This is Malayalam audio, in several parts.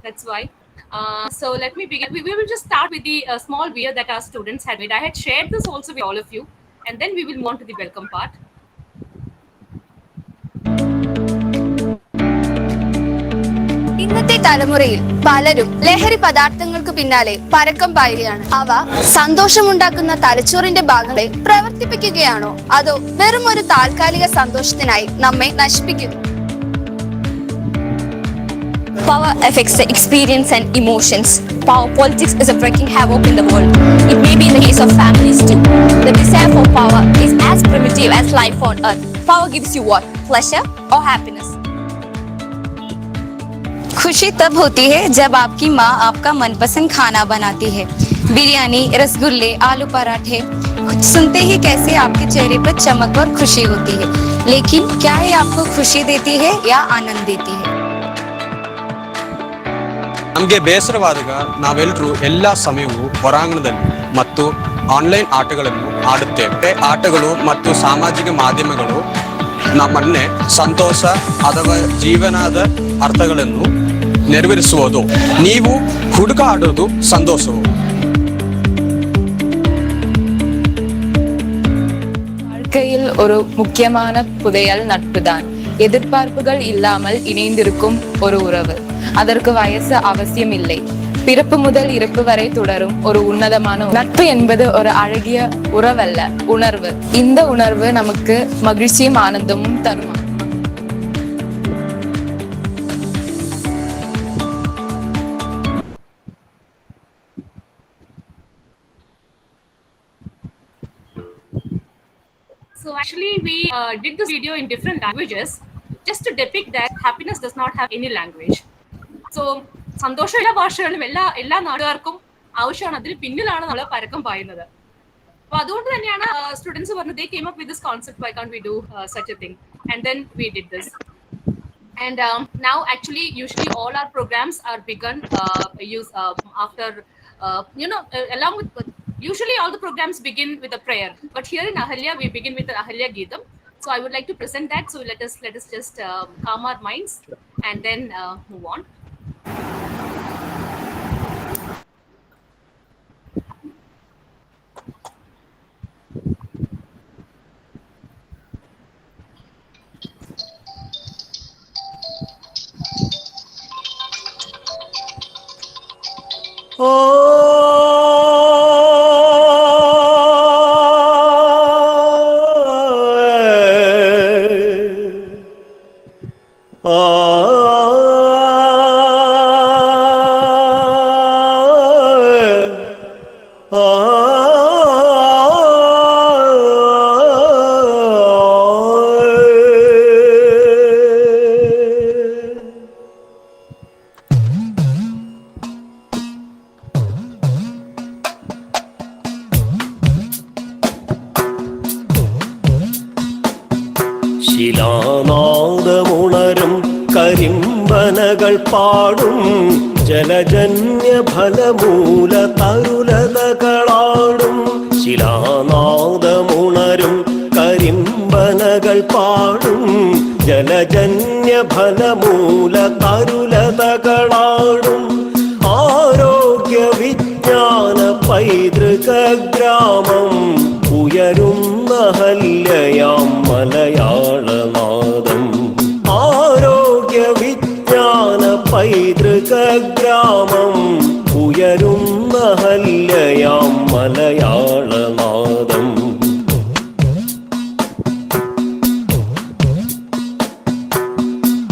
That's why. So let me begin. We will just start with the small video that our students had made. I had shared this also with all of you, and then we will move on to the welcome part. ഇന്നത്തെ തലമുറയിൽ പലരും ലഹരി പദാർത്ഥങ്ങൾക്ക് പിന്നാലെ പരക്കം പായുകയാണ്. അവ സന്തോഷമുണ്ടാക്കുന്ന തലച്ചോറിന്റെ ഭാഗങ്ങളെ പ്രവർത്തിപ്പിക്കുകയാണോ അതോ വെറും ഒരു താൽക്കാലിക സന്തോഷത്തിനായി നമ്മെ നശിപ്പിക്കുന്നു? Power affects the experience and emotions. Power politics is wreaking havoc in the world. It may be in the case of families too. The desire for power is as primitive as life on earth. Power gives you what? Pleasure or happiness? खुशी तब होती है जब आपकी माँ आपका मनपसंद खाना बनाती है। बिरयानी, रसगुल्ले, आलू पराठे सुनते ही कैसे आपके चेहरे पर चमक और खुशी होती है। लेकिन क्या ये आपको खुशी देती है या आनंद देती है? ನಮಗೆ ಬೇಸರವಾದಾಗ ನಾವೆಲ್ಲರೂ ಎಲ್ಲ ಸಮಯವೂ ಹೊರಾಂಗಣದಲ್ಲಿ ಮತ್ತು ಆನ್ಲೈನ್ ಆಟಗಳನ್ನು ಆಡುತ್ತೇವೆ. ಆಟಗಳು ಮತ್ತು ಸಾಮಾಜಿಕ ಮಾಧ್ಯಮಗಳು ನಮ್ಮನ್ನೇ ಸಂತೋಷ ಅಥವಾ ಜೀವನದ ಅರ್ಥಗಳನ್ನು ನೆರವೇರಿಸುವುದು. ನೀವು ಹುಡುಕಾಡೋದು ಸಂತೋಷವು. வாழ்க்கையில் ஒரு முக்கியமான புதையல் நட்புதான். எதிர்பார்ப்புகள் இல்லாமல் இணைந்திருக்கும் ஒரு உறவு. அதற்கு வயசு அவசியம் இல்லை. பிறப்பு முதல் இறப்பு வரை தொடரும் ஒரு உன்னதமான நட்பு என்பது ஒரு அழகிய உறவல்ல, உணர்வு. இந்த உணர்வு நமக்கு மகிழ்ச்சியும் ஆனந்தமும் தரும். So actually, we did this video in different languages just to depict that happiness does not have any language. So സന്തോഷം എല്ലാ ഭാഷകളിലും എല്ലാ നാടുകാർക്കും ആവശ്യമാണ്. അതിന് പിന്നിലാണ് നമ്മൾ പരക്കം പായുന്നത്. അപ്പൊ അതുകൊണ്ട് തന്നെയാണ് സ്റ്റുഡൻസ് പറഞ്ഞത് they came up with this concept, why can't we do such a thing, and then we did this. And now actually usually all our programs are begun after along with usually all the programs begin with a prayer, but here in Ahalia we begin with the Ahalia Geetam. So I would like to present that. So let us just calm our minds and then move on. ശിലാനാദമുണരും കരിമ്പനകൾ പാടും ജലജന്യ ഫലമൂല തരുലതകളാടും. ശിലാനാദമുണരും കരിമ്പനകൾ പാടും ജലജന്യ ഫലമൂല തരുലതകളാടും. ആരോഗ്യ വിജ്ഞാന പൈതൃക ഗ്രാമം ഉയരുന്ന ഹല്യയാം മലയാളനാദം. ആരോഗ്യ വിജ്ഞാന പൈതൃക ഗ്രാമം ഉയരുന്ന ഹല്യയാം മലയാളനാദം.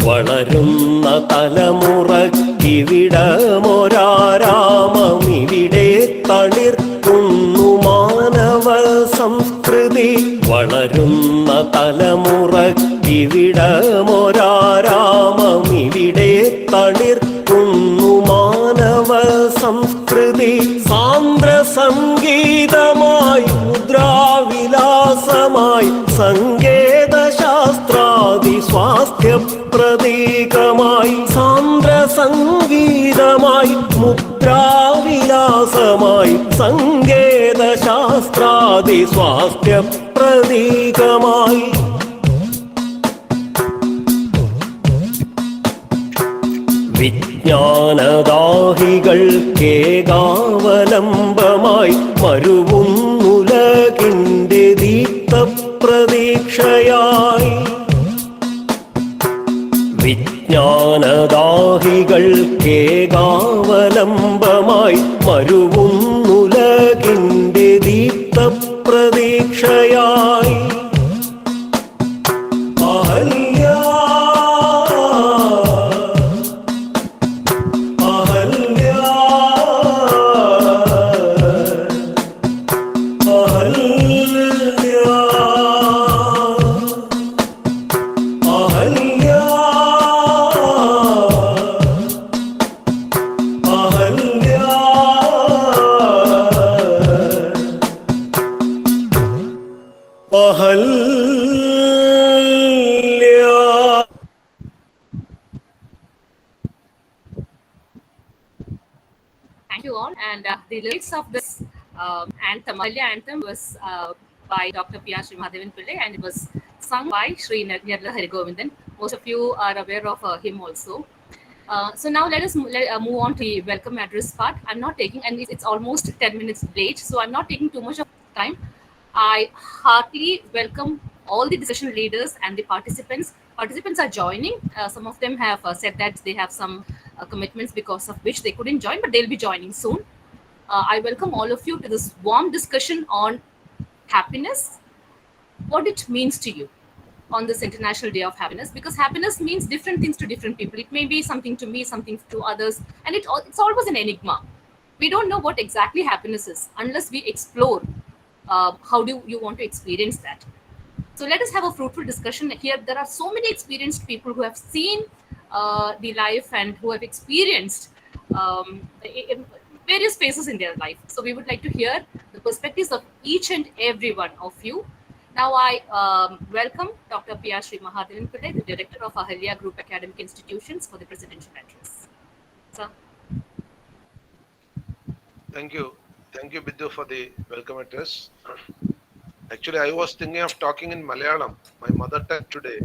വളരുന്ന തലമുറക്കിവിടമൊരാരാമം ഇവിടെ തളിർക്കുന്നു മാനവ സംസ്കൃതി. വളരുന്ന തലമുറക്കിവിടമൊരാരാമം ഇവിടെ തളിർക്കുന്നു മാനവ സംസ്കൃതി. സാന്ദ്ര സംഗീതമായി മുദ്രാവിലാസമായി സങ്കേത ശാസ്ത്രാദി സ്വാസ്ഥ്യ പ്രതീകമായി. സാന്ദ്ര സംഗീതമായി മുദ്രാവിലാസമായി സങ്കേത ശാസ്ത്രാദി സ്വാസ്ഥ്യ പ്രതീകമായി. വിജ്ഞാന വിജ്ഞാനദാഹികൾക്കേകാവലംബമായി മരുവുന്നുലകിൻ്റെ ദീപ്തപ്രതീക്ഷയായി. വിജ്ഞാനദാഹികൾക്കേകാവലംബമായി മരുവുന്നുലകിൻ്റെ ദീപ്തപ്രതീക്ഷയായി. Ahalya Ahalya Ahalya Ahalya Ahalya Ahalya. Thank you all. And the lyrics of this anthem, Ahalia anthem, was by Dr. P.R. Srimahadevan Pillai, and it was sung by Sri Nirla Harigovindan. Most of you are aware of him also. So now let us move on to the welcome address part. I'm not taking, and it's almost 10 minutes late, so I'm not taking too much of time. I heartily welcome all the discussion leaders and the participants. Participants are joining. Some of them have said that they have some commitments because of which they couldn't join, but they'll be joining soon. I welcome all of you to this warm discussion on happiness, what it means to you on this International Day of Happiness, because happiness means different things to different people. It may be something to me, something to others, and it's always an enigma. We don't know what exactly happiness is unless we explore how do you want to experience that. So let us have a fruitful discussion here. There are so many experienced people who have seen the life and who have experienced in various phases in their life. So we would like to hear the perspectives of each and every one of you. Now I welcome Dr. P.R. Srimahadevan Pillai, the Director of Ahalia Group Academic Institutions, for the presidential address. Sir. Thank you. Thank you, Biddu, for the welcome address. Actually, I was thinking of talking in Malayalam, my mother tongue today.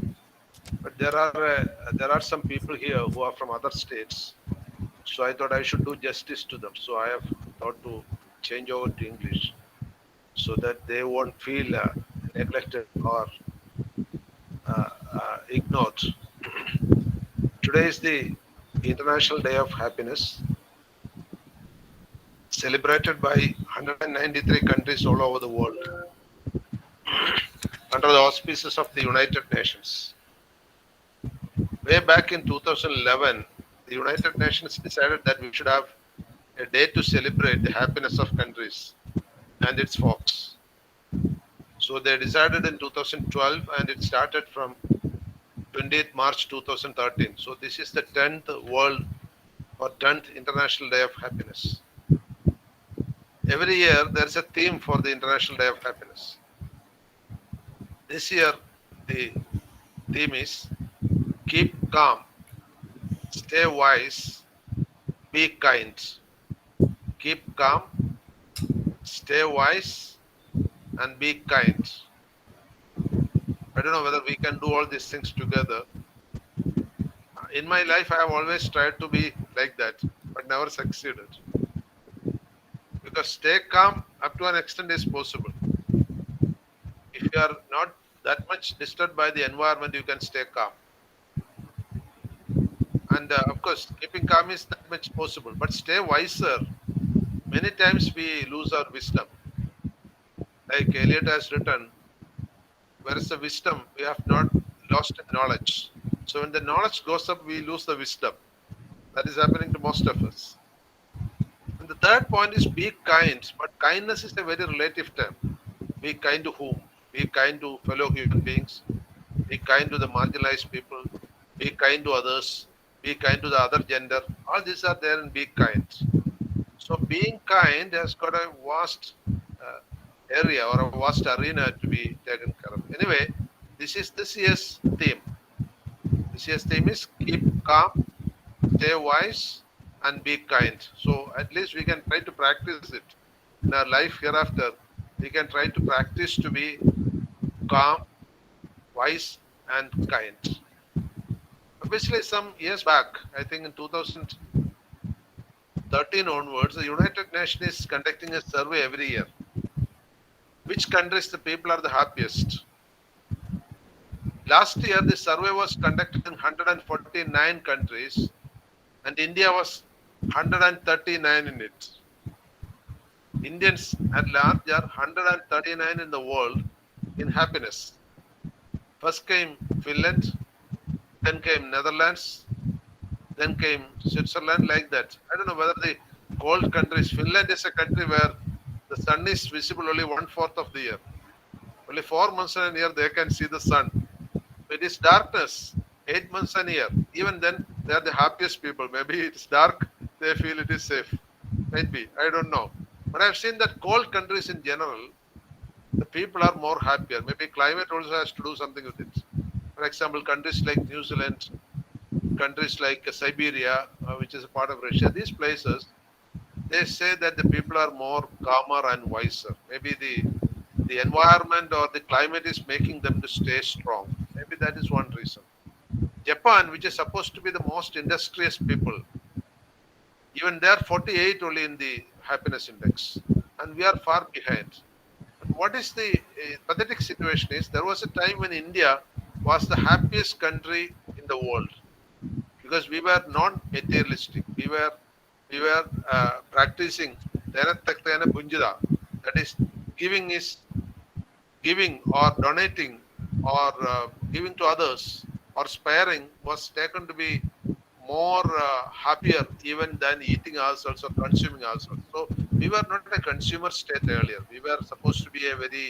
But there are some people here who are from other states. So I thought I should do justice to them. So I have thought to change over to English so that they won't feel neglected or ignored. Today is the International Day of Happiness, celebrated by 193 countries all over the world under the auspices of the United Nations. Way back in 2011, the United Nations decided that we should have a day to celebrate the happiness of countries and its folks. So they decided in 2012, and it started from 20th March 2013. So this is the 10th World or 10th International Day of Happiness. Every year there's a theme for the International Day of Happiness. This year the theme is keep calm, stay wise, be kind. Keep calm, stay wise, and be kind. I don't know whether we can do all these things together. In my life, I have always tried to be like that, but never succeeded. Because stay calm up to an extent is possible. If you are not that much disturbed by the environment, you can stay calm. And of course, keeping calm is that much possible. But stay wiser. Many times we lose our wisdom. Like Eliot has written, where is the wisdom? We have not lost knowledge. So when the knowledge goes up, we lose the wisdom. That is happening to most of us. And the third point is be kind. But kindness is a very relative term. Be kind to whom? Be kind to fellow human beings. Be kind to the marginalized people. Be kind to others. Be kind to the other gender. All these are there in be kind. So being kind has got a vast area or a vast arena to be taken care of. Anyway, this is this year's theme. This year's theme is keep calm, stay wise, and be kind. So at least we can try to practice it in our life hereafter. We can try to practice to be calm, wise, and kind. Obviously, some years back, I think in 2000, 2013 onwards, the United Nations is conducting a survey every year. Which countries the people are the happiest? Last year, the survey was conducted in 149 countries, and India was 139 in it. Indians at large are 139 in the world in happiness. First came Finland, then came Netherlands, then came Switzerland, like that. I don't know whether the cold countries, Finland is a country where the sun is visible only 1/4 of the year. Only 4 months in a year they can see the sun. It is darkness, 8 months in a year. Even then, they are the happiest people. Maybe it's dark, they feel it is safe. Maybe, I don't know. But I've seen that cold countries in general, the people are more happier. Maybe climate also has to do something with it. For example, countries like New Zealand, countries like Siberia, which is a part of Russia, these places, they say that the people are more calmer and wiser. Maybe the environment or the climate is making them to stay strong. Maybe that is one reason. Japan, which is supposed to be the most industrious people, even they are 48 only in the happiness index, and we are far behind. And what is the pathetic situation is there was a time when India was the happiest country in the world because we were non-materialistic. We were practicing that is giving or donating or giving to others or sparing was taken to be more happier even than eating ourselves or consuming ourselves. So we were not a consumer state earlier. We were supposed to be a very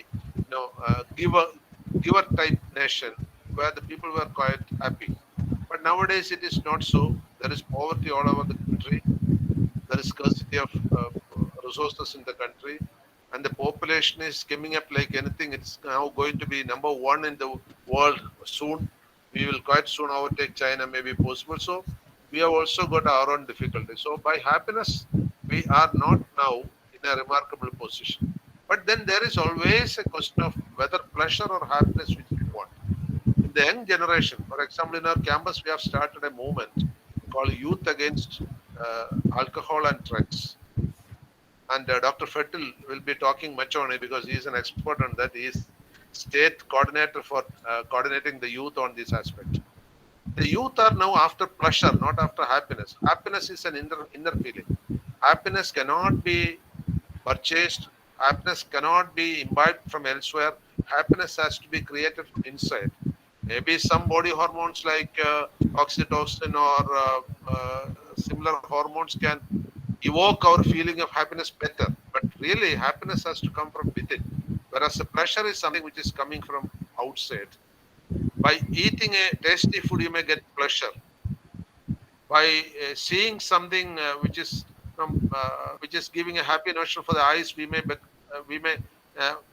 giver type nation where the people were quite happy. But nowadays it is not so. There is poverty all over the country. There is scarcity of resources in the country, and the population is skimming up like anything. It's now going to be number one in the world soon. We will quite soon overtake China, maybe possible. So we have also got our own difficulties. So by happiness, we are not now in a remarkable position. But then there is always a question of whether pleasure or happiness which we want. In the young generation, for example, in our campus, we have started a movement called Youth Against Alcohol and Drugs. And Dr. Fettel will be talking much on it because he is an expert on that. He is state coordinator for coordinating the youth on this aspect. The youth are now after pleasure, not after happiness. Happiness is an inner feeling. Happiness cannot be purchased. Happiness cannot be imbibed from elsewhere. Happiness has to be created from inside. Maybe some body hormones like oxytocin or similar hormones can evoke our feeling of happiness better. But really, happiness has to come from within. Whereas the pleasure is something which is coming from outside. By eating a tasty food, you may get pleasure. By seeing something which is giving a happy notion for the eyes, we may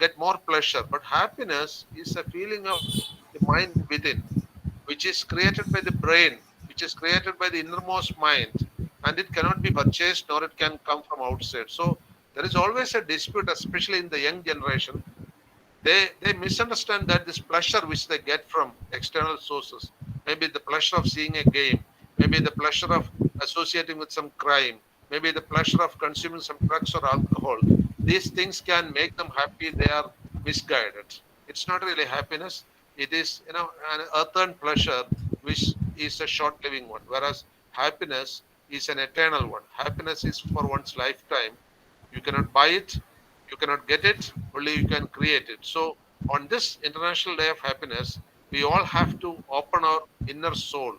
get more pleasure. But happiness is a feeling of the mind within, which is created by the brain, which is created by the innermost mind, and it cannot be purchased nor it can come from outside. So there is always a dispute, especially in the young generation. They misunderstand that this pleasure which they get from external sources, maybe the pleasure of seeing a game, maybe the pleasure of associating with some crime, maybe the pleasure of consuming some drugs or alcohol, these things can make them happy. They are misguided. It's not really happiness. It is an earthen pleasure which is a short-living one, whereas happiness is an eternal one. Happiness is for one's lifetime. You cannot buy it, you cannot get it, only you can create it. So on this International Day of Happiness, we all have to open our inner soul.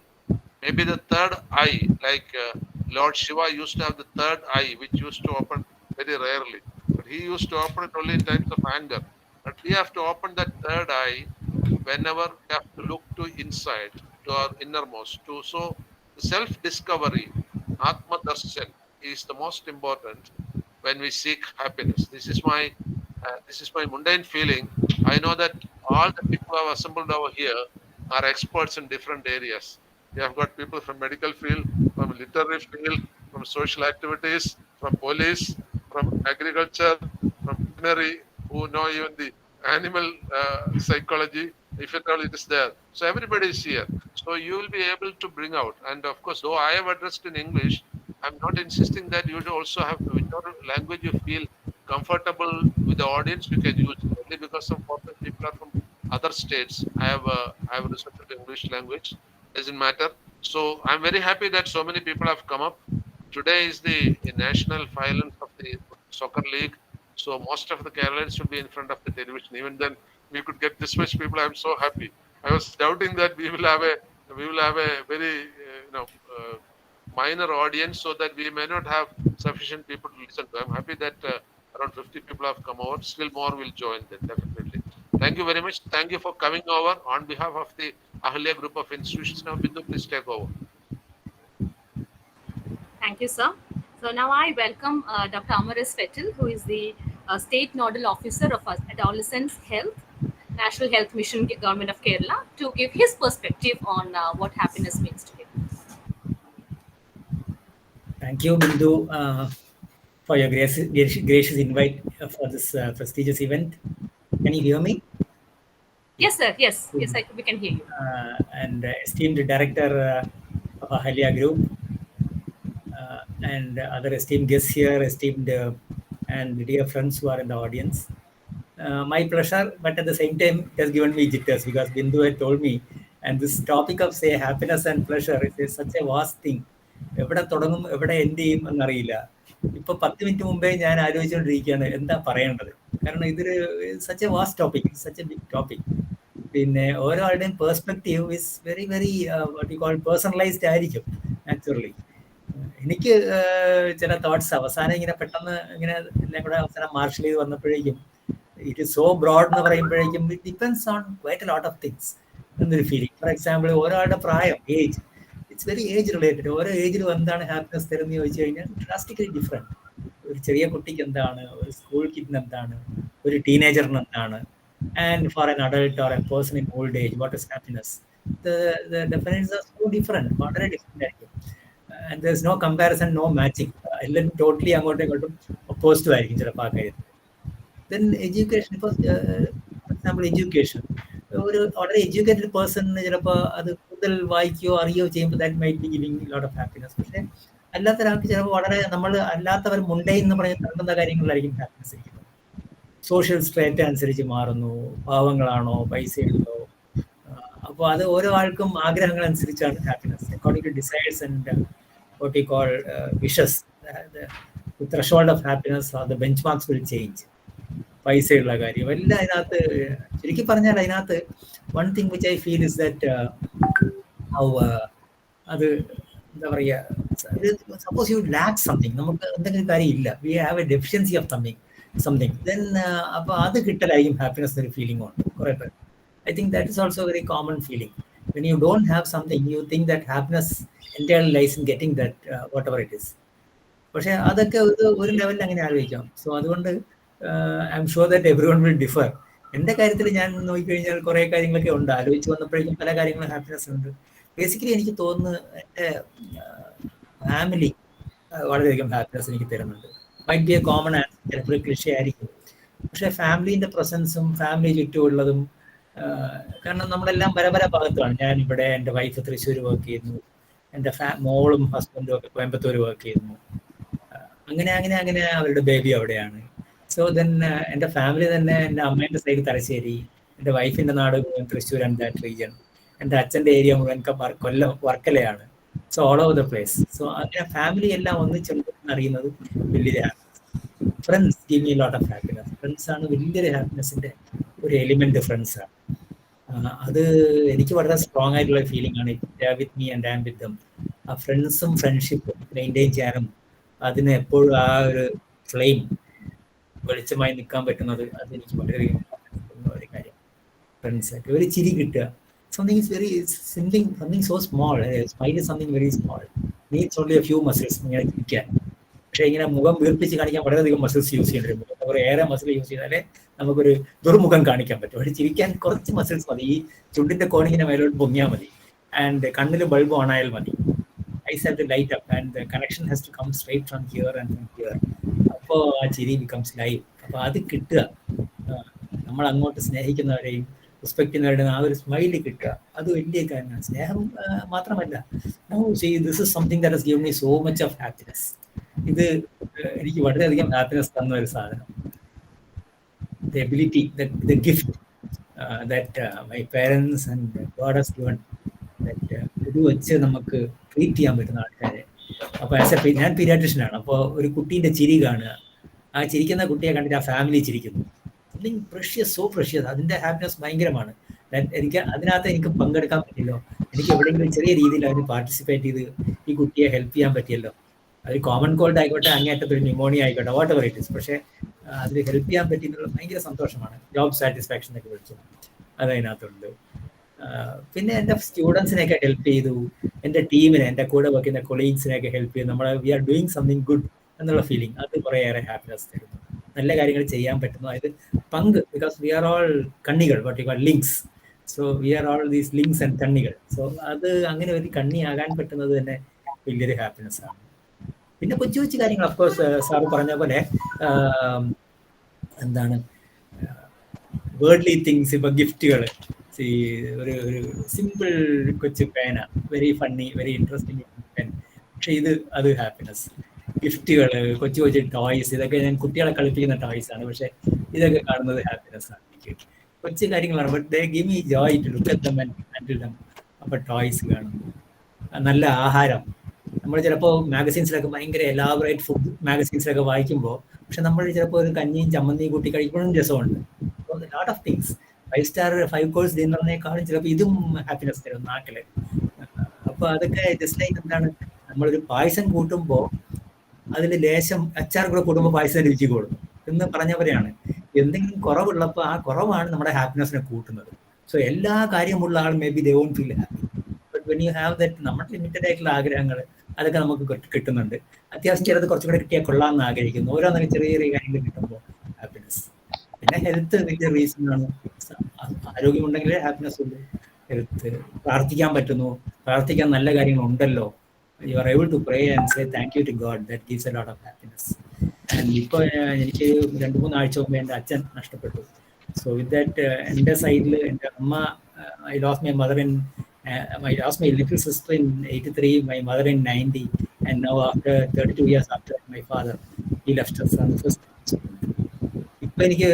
Maybe the third eye, like Lord Shiva used to have the third eye, which used to open very rarely. But he used to open it only in times of anger. But we have to open that third eye whenever we have to look to inside, to our innermost. So the self-discovery, Atma Darshan, is the most important when we seek happiness. This is my mundane feeling. I know that all the people who have assembled over here are experts in different areas. We have got people from medical field, from literary field, from social activities, from police, from agriculture, from veterinary, who know even the animal psychology, if at all it is there. So everybody is here. So you will be able to bring out. And of course, though I have addressed in English, I'm not insisting that you should also have whichever language you feel comfortable with the audience, you can use. Only because some foreign people are from other states. I have researched English language. Doesn't matter. So I'm very happy that so many people have come up. Today is the national finals of the soccer league. So most of the Keralians should be in front of the television. Even then, we could get this much people. I'm so happy. I was doubting that we will have a very minor audience, so that we may not have sufficient people to listen to. I'm happy that around 50 people have come over. Still more will join then, definitely. Thank you very much. Thank you for coming over on behalf of the Ahalia group of institutions. Now, Bindu, please take over. Thank you, sir. So now I welcome Dr. Amaris Fetil, who is the State Nodal Officer of Adolescents Health, National Health Mission, Government of Kerala, to give his perspective on what happiness means to him. Thank you, Bindu, for your gracious invite for this prestigious event. Can you hear me? Yes, sir. Yes, we can hear you. And esteemed director of Ahalia Group, and other esteemed guests here, esteemed and dear friends who are in the audience. My pleasure, but at the same time, it has given me jitters because Bindu had told me, and this topic of, say, happiness and pleasure is such a vast thing. എവിടെ തുടങ്ങും എവിടെ എൻഡ് ചെയ്യും എന്നറിയില്ല. ഇപ്പൊ 10 മിനിറ്റ് മുമ്പേ ഞാൻ ആലോചിച്ചുകൊണ്ടിരിക്കുകയാണ് എന്താ പറയേണ്ടത്. കാരണം ഇതൊരു such a vast topic, such a big topic. പിന്നെ ഓരോ ആളുടെയും perspective is very very what you call personalised ആയിരിക്കും നാച്ചുറലി. എനിക്ക് ചില തോട്ട്സ് അവസാനം ഇങ്ങനെ പെട്ടെന്ന് ഇങ്ങനെ എല്ലാം കൂടെ അവസാനം മാർഷൽ ചെയ്ത് വന്നപ്പോഴേക്കും it is so broad എന്ന് പറയുമ്പോഴേക്കും it depends on quite a lot of things എന്നൊരു ഫീലിംഗ്. ഫോർ എക്സാമ്പിൾ ഒരാളുടെ പ്രായം, age, it's very age related. ഓരോ ഏജിലും എന്താണ് ഹാപ്പിനെസ് തരുന്നത് ചോദിച്ചു കഴിഞ്ഞാൽ ഡ്രാസ്റ്റിക്കലി ഡിഫറെൻറ്റ്. ഒരു ചെറിയ കുട്ടിക്ക് എന്താണ്, ഒരു സ്കൂൾ കിഡിന് എന്താണ്, ഒരു ടീനേജറിന് എന്താണ്, and for an adult or a person in old age what is happiness, the definitions are so different, വളരെ ഡിഫറെൻ്റ് ആയിരിക്കും. And there is no comparison, no matching. എല്ലാം ടോട്ടലി അങ്ങോട്ടും ഇങ്ങോട്ടും ഒപ്പോസിറ്റീവ് ആയിരിക്കും ചിലപ്പോൾ ആ കാര്യത്തിൽ. Then education, for example, education. ഒരു വളരെ എഡ്യൂക്കേറ്റഡ് പേഴ്സണിന് ചിലപ്പോൾ അത് കൂടുതൽ വായിക്കുകയോ അറിയുകയോ ചെയ്യുമ്പോൾ that might be giving lot of happiness. പക്ഷേ അല്ലാത്ത ഒരാൾക്ക് ചിലപ്പോൾ വളരെ നമ്മൾ അല്ലാത്തവർ മുണ്ടേ എന്ന് പറഞ്ഞ് നടക്കുന്ന കാര്യങ്ങളിലായിരിക്കും ഹാപ്പിനെസ് ഇരിക്കുന്നത്. സോഷ്യൽ സ്ട്രേറ്റ് അനുസരിച്ച് മാറുന്നു, പാവങ്ങളാണോ പൈസയുണ്ടോ. അപ്പോൾ അത് ഓരോ ആൾക്കും ആഗ്രഹങ്ങൾ അനുസരിച്ചാണ് happiness. According to decides and what you call wishes, the threshold of happiness or the benchmarks will change. പൈസയുള്ള കാര്യം എല്ലാം അതിനകത്ത് ശരിക്കും പറഞ്ഞാൽ അതിനകത്ത് one thing which I feel is that അത് എന്താ പറയുക, സപ്പോസ് യു ലാക്ക് സംതിങ്, നമുക്ക് എന്തെങ്കിലും കാര്യം ഇല്ല, we have a deficiency of something then അപ്പോൾ അത് കിട്ടലായിരിക്കും ഹാപ്പിനെസ് ഒരു ഫീലിംഗ് ഉണ്ട് കുറേ പേർ. I think that is also very common feeling. When you don't have something you think that happiness entirely lies in getting that whatever it is. പക്ഷേ അതൊക്കെ ഒരു ലെവലിൽ അങ്ങനെ ആലോചിക്കാം. സോ അതുകൊണ്ട് I'm sure that everyone will differ. എൻ്റെ കാര്യത്തിൽ ഞാൻ നോക്കിക്കഴിഞ്ഞാൽ കുറേ കാര്യങ്ങളൊക്കെ ഉണ്ട്. ആലോചിച്ച് വന്നപ്പോഴേക്കും പല കാര്യങ്ങളും ഹാപ്പിനെസ് ഉണ്ട്. ബേസിക്കലി എനിക്ക് തോന്നുന്നു എൻ്റെ ഫാമിലി വളരെയധികം ഹാപ്പിനെസ് എനിക്ക് തരുന്നുണ്ട്. Might be A common answer, ചിലപ്പോൾ ക്ലിഷേ ആയിരിക്കും. പക്ഷേ ഫാമിലീൻ്റെ പ്രസൻസും ഫാമിലി ചുറ്റുമുള്ളതും, കാരണം നമ്മളെല്ലാം പല പല ഭാഗത്താണ്. ഞാൻ ഇവിടെ, എൻ്റെ വൈഫ് തൃശ്ശൂർ വർക്ക് ചെയ്യുന്നു, എൻ്റെ മോളും ഹസ്ബൻഡും ഒക്കെ കോയമ്പത്തൂർ വർക്ക് ചെയ്യുന്നു. അങ്ങനെ അവരുടെ ബേബി അവിടെയാണ്. സോ ദെൻ എൻ്റെ ഫാമിലി തന്നെ, എൻ്റെ അമ്മേൻ്റെ സൈഡ് തലശ്ശേരി, എൻ്റെ വൈഫിൻ്റെ നാട് മുഴുവൻ തൃശ്ശൂർ ആൻഡ് ദാറ്റ് റീജിയൻ, എൻ്റെ അച്ഛൻ്റെ ഏരിയ മുഴുവൻ കൊല്ലം വർക്കലയാണ്. So all over the place. So അങ്ങനെ ഫാമിലി എല്ലാം ഒന്നിച്ചുണ്ടെന്ന് അറിയുന്നത് വലിയൊരു happiness. Friends give me lot of happiness. ഫ്രണ്ട്സാണ് വലിയൊരു ഹാപ്പിനെസ്സിൻ്റെ ഒരു എലിമെൻറ്റ്. ഫ്രണ്ട്സാണ് അത് എനിക്ക് വളരെ സ്ട്രോങ് ആയിട്ടുള്ള ഫീലിംഗ് ആണ്. With me and I am with them. ആ ഫ്രണ്ട്സും ഫ്രണ്ട്ഷിപ്പും മെയിൻറ്റെയിൻ ചെയ്യാനും അതിന് എപ്പോഴും ആ ഒരു ഫ്ലെയിം വെളിച്ചമായി നിൽക്കാൻ പറ്റുന്നത് അതെനിക്ക് വളരെയധികം ഒരു കാര്യം. ഫ്രണ്ട്സൊക്കെ ഒരു ചിരി കിട്ടുക, something is very something so small. Smile is something very small, needs only A few muscles ഇങ്ങനെ ചിരിക്കാൻ. പക്ഷേ ഇങ്ങനെ മുഖം വീർപ്പിച്ച് കാണിക്കാൻ വളരെയധികം മസിൽസ് യൂസ് ചെയ്യേണ്ടി വരും. കുറേ ഏറെ മസിൽ യൂസ് ചെയ്താലേ നമുക്കൊരു ദുർമുഖം കാണിക്കാൻ പറ്റും. പക്ഷേ ചിരിക്കാൻ കുറച്ച് മസിൽസ് മതി. ഈ ചുണ്ടിൻ്റെ കോണിങ്ങനെ മേലോട്ട് പൊങ്ങിയാൽ മതി, ആൻഡ് കണ്ണിൽ ബൾബ് ഓൺ ആയാൽ മതി. Eyes have to light up and the connection has to come straight from here and from here. അപ്പോൾ ആ ചിരി ബിക്കംസ് ലൈവ്. അപ്പോൾ അത് കിട്ടുക നമ്മൾ അങ്ങോട്ട് സ്നേഹിക്കുന്നവരെയും റെസ്പെക്റ്റ് നേടുന്ന ആ ഒരു സ്മൈല് കിട്ടുക, അത് വലിയ കാര്യമാണ്. സ്നേഹം മാത്രമല്ല, this is something that has given me so much of happiness. ഇത് എനിക്ക് വളരെയധികം ഹാപ്പിനെസ് തന്ന ഒരു സാധനം. The ability, the gift that my parents and God has given, that ഇത് വെച്ച് നമുക്ക് ട്രീറ്റ് ചെയ്യാൻ പറ്റുന്ന ആൾക്കാരെ. അപ്പോൾ ഞാൻ പീഡിയാട്രിഷ്യനാണ്. അപ്പോൾ ഒരു കുട്ടീൻ്റെ ചിരി കാണുക, ആ ചിരിക്കുന്ന കുട്ടിയെ കണ്ടിട്ട് ആ ഫാമിലി ചിരിക്കുന്നു, സംതിങ് പ്രഷ്യസ്, സോ പ്രഷ്യസ്. അതിൻ്റെ ഹാപ്പിനെസ് ഭയങ്കരമാണ്. എനിക്ക് അതിനകത്ത് എനിക്ക് പങ്കെടുക്കാൻ പറ്റിയല്ലോ, എനിക്ക് എവിടെയെങ്കിലും ചെറിയ രീതിയിൽ അതിന് പാർട്ടിസിപ്പേറ്റ് ചെയ്ത് ഈ കുട്ടിയെ ഹെൽപ്പ് ചെയ്യാൻ പറ്റിയല്ലോ. അത് കോമൺ കോൾഡ് ആയിക്കോട്ടെ, അങ്ങേറ്റത്തൊരു ന്യൂമോണിയ ആയിക്കോട്ടെ, വാട്ട് എവർ ഇറ്റ് ഇസ്, പക്ഷേ അതിൽ ഹെൽപ്പ് ചെയ്യാൻ പറ്റിയെന്നുള്ള ഭയങ്കര സന്തോഷമാണ്. ജോബ് സാറ്റിസ്ഫാക്ഷൻ എന്നൊക്കെ വിളിച്ചു അതതിനകത്തുണ്ട്. പിന്നെ എൻ്റെ സ്റ്റുഡൻസിനെയൊക്കെ ഹെൽപ്പ് ചെയ്തു, എൻ്റെ ടീമിനെ, എൻ്റെ കൂടെ വയ്ക്കുന്ന കൊളീഗ്സിനെയൊക്കെ ഹെൽപ്പ് ചെയ്തു. നമ്മൾ we are doing something good എന്നുള്ള ഫീലിംഗ്, അത് കുറേയേറെ ഹാപ്പിനെസ് തരുന്നു. നല്ല കാര്യങ്ങൾ ചെയ്യാൻ പറ്റുന്നു, അതായത് പങ്ക്. ബിക്കോസ് വി ആർ ഓൾ കണ്ണികൾ, what you call links. So we are all these links and കണ്ണികൾ. സോ അത് അങ്ങനെ ഒരു കണ്ണിയാകാൻ പറ്റുന്നത് തന്നെ വലിയൊരു ഹാപ്പിനെസ് ആണ്. പിന്നെ കൊച്ചു കൊച്ചു കാര്യങ്ങൾ, അഫ്കോഴ്സ് സാറ് പറഞ്ഞ പോലെ എന്താണ് വേർഡ്ലി തിങ്സ്, ഇപ്പൊ ഗിഫ്റ്റുകൾ, ഒരു സിമ്പിൾ കൊച്ചു പേന, very funny, very interesting pen, പക്ഷെ അത് ഹാപ്പിനെസ്. ഗിഫ്റ്റുകൾ, കൊച്ചു കൊച്ചു ടോയ്സ്, ഇതൊക്കെ ഞാൻ കുട്ടികളെ കളിപ്പിക്കുന്ന ടോയ്സ് ആണ്, പക്ഷെ ഇതൊക്കെ കാണുന്നത് ഹാപ്പിനെസ് ആണ് എനിക്ക്. കൊച്ചു കാര്യങ്ങളാണ്, but they give me joy to look at them and handle them. അപ്പോൾ ടോയ്സ് കാണുന്നു, നല്ല ആഹാരം. നമ്മൾ ചിലപ്പോൾ മാഗസീൻസിലൊക്കെ ഭയങ്കര എലാബറേറ്റ് ഫുഡ് മാഗസീൻസിലൊക്കെ വായിക്കുമ്പോൾ, പക്ഷെ നമ്മൾ ചിലപ്പോൾ ഒരു കഞ്ഞിയും ചമ്മന്തിയും കൂട്ടി കഴിക്കുമ്പോഴും രസമുണ്ട്. Lot of things. 5 star 5 course ഡിന്നറിനേക്കാളും ചിലപ്പോൾ ഇതും ഹാപ്പിനെസ് തരും നാട്ടില്. അപ്പോൾ അതൊക്കെ ജസ്റ്റ് ലൈക്ക് എന്താണ്, നമ്മളൊരു പായസം കൂട്ടുമ്പോൾ അതിൽ ലേശം അച്ചാർ കൂടെ കൂട്ടുമ്പോൾ പായസം രുചി കൂടും എന്ന് പറഞ്ഞവരെയാണ്. എന്തെങ്കിലും കുറവുള്ളപ്പോൾ ആ കുറവാണ് നമ്മുടെ ഹാപ്പിനെസ്സിനെ കൂട്ടുന്നത്. സോ എല്ലാ കാര്യമുള്ള ആൾ may be they won't feel happy. But when you have that, നമ്മുടെ ലിമിറ്റഡ് ആയിട്ടുള്ള ആഗ്രഹങ്ങൾ അതൊക്കെ നമുക്ക് കിട്ടുന്നുണ്ട്. അത്യാവശ്യം ചിലത് കുറച്ചും കൂടെ കിട്ടിയാൽ കൊള്ളാമെന്ന് ആഗ്രഹിക്കുന്നു. ഓരോന്നൊക്കെ ചെറിയ ചെറിയ കാര്യങ്ങൾ കിട്ടുമ്പോൾ ഹാപ്പിനെസ്. പിന്നെ ഹെൽത്ത് വലിയ റീസൺ ആണ്. ആരോഗ്യമുണ്ടെങ്കിലേ ഹാപ്പിനെസ് ഉള്ളൂ. ഹെൽത്ത്, പ്രാർത്ഥിക്കാൻ പറ്റുന്നു, പ്രാർത്ഥിക്കാൻ നല്ല കാര്യങ്ങളുണ്ടല്ലോ. You are able to pray and say thank you to God, that gives a lot of happiness. And ഇപ്പോൾ എനിക്ക് 2-3 ആഴ്ച മുമ്പ് എൻ്റെ അച്ഛൻ നഷ്ടപ്പെട്ടു. സോ വിത്ത് ദാറ്റ്, എൻ്റെ സൈഡിൽ എൻ്റെ അമ്മ, I lost my mother in I lost my little sister in 83, my mother in 90, and now after 32 years after my father, he left us on the first. ഇപ്പൊ എനിക്ക്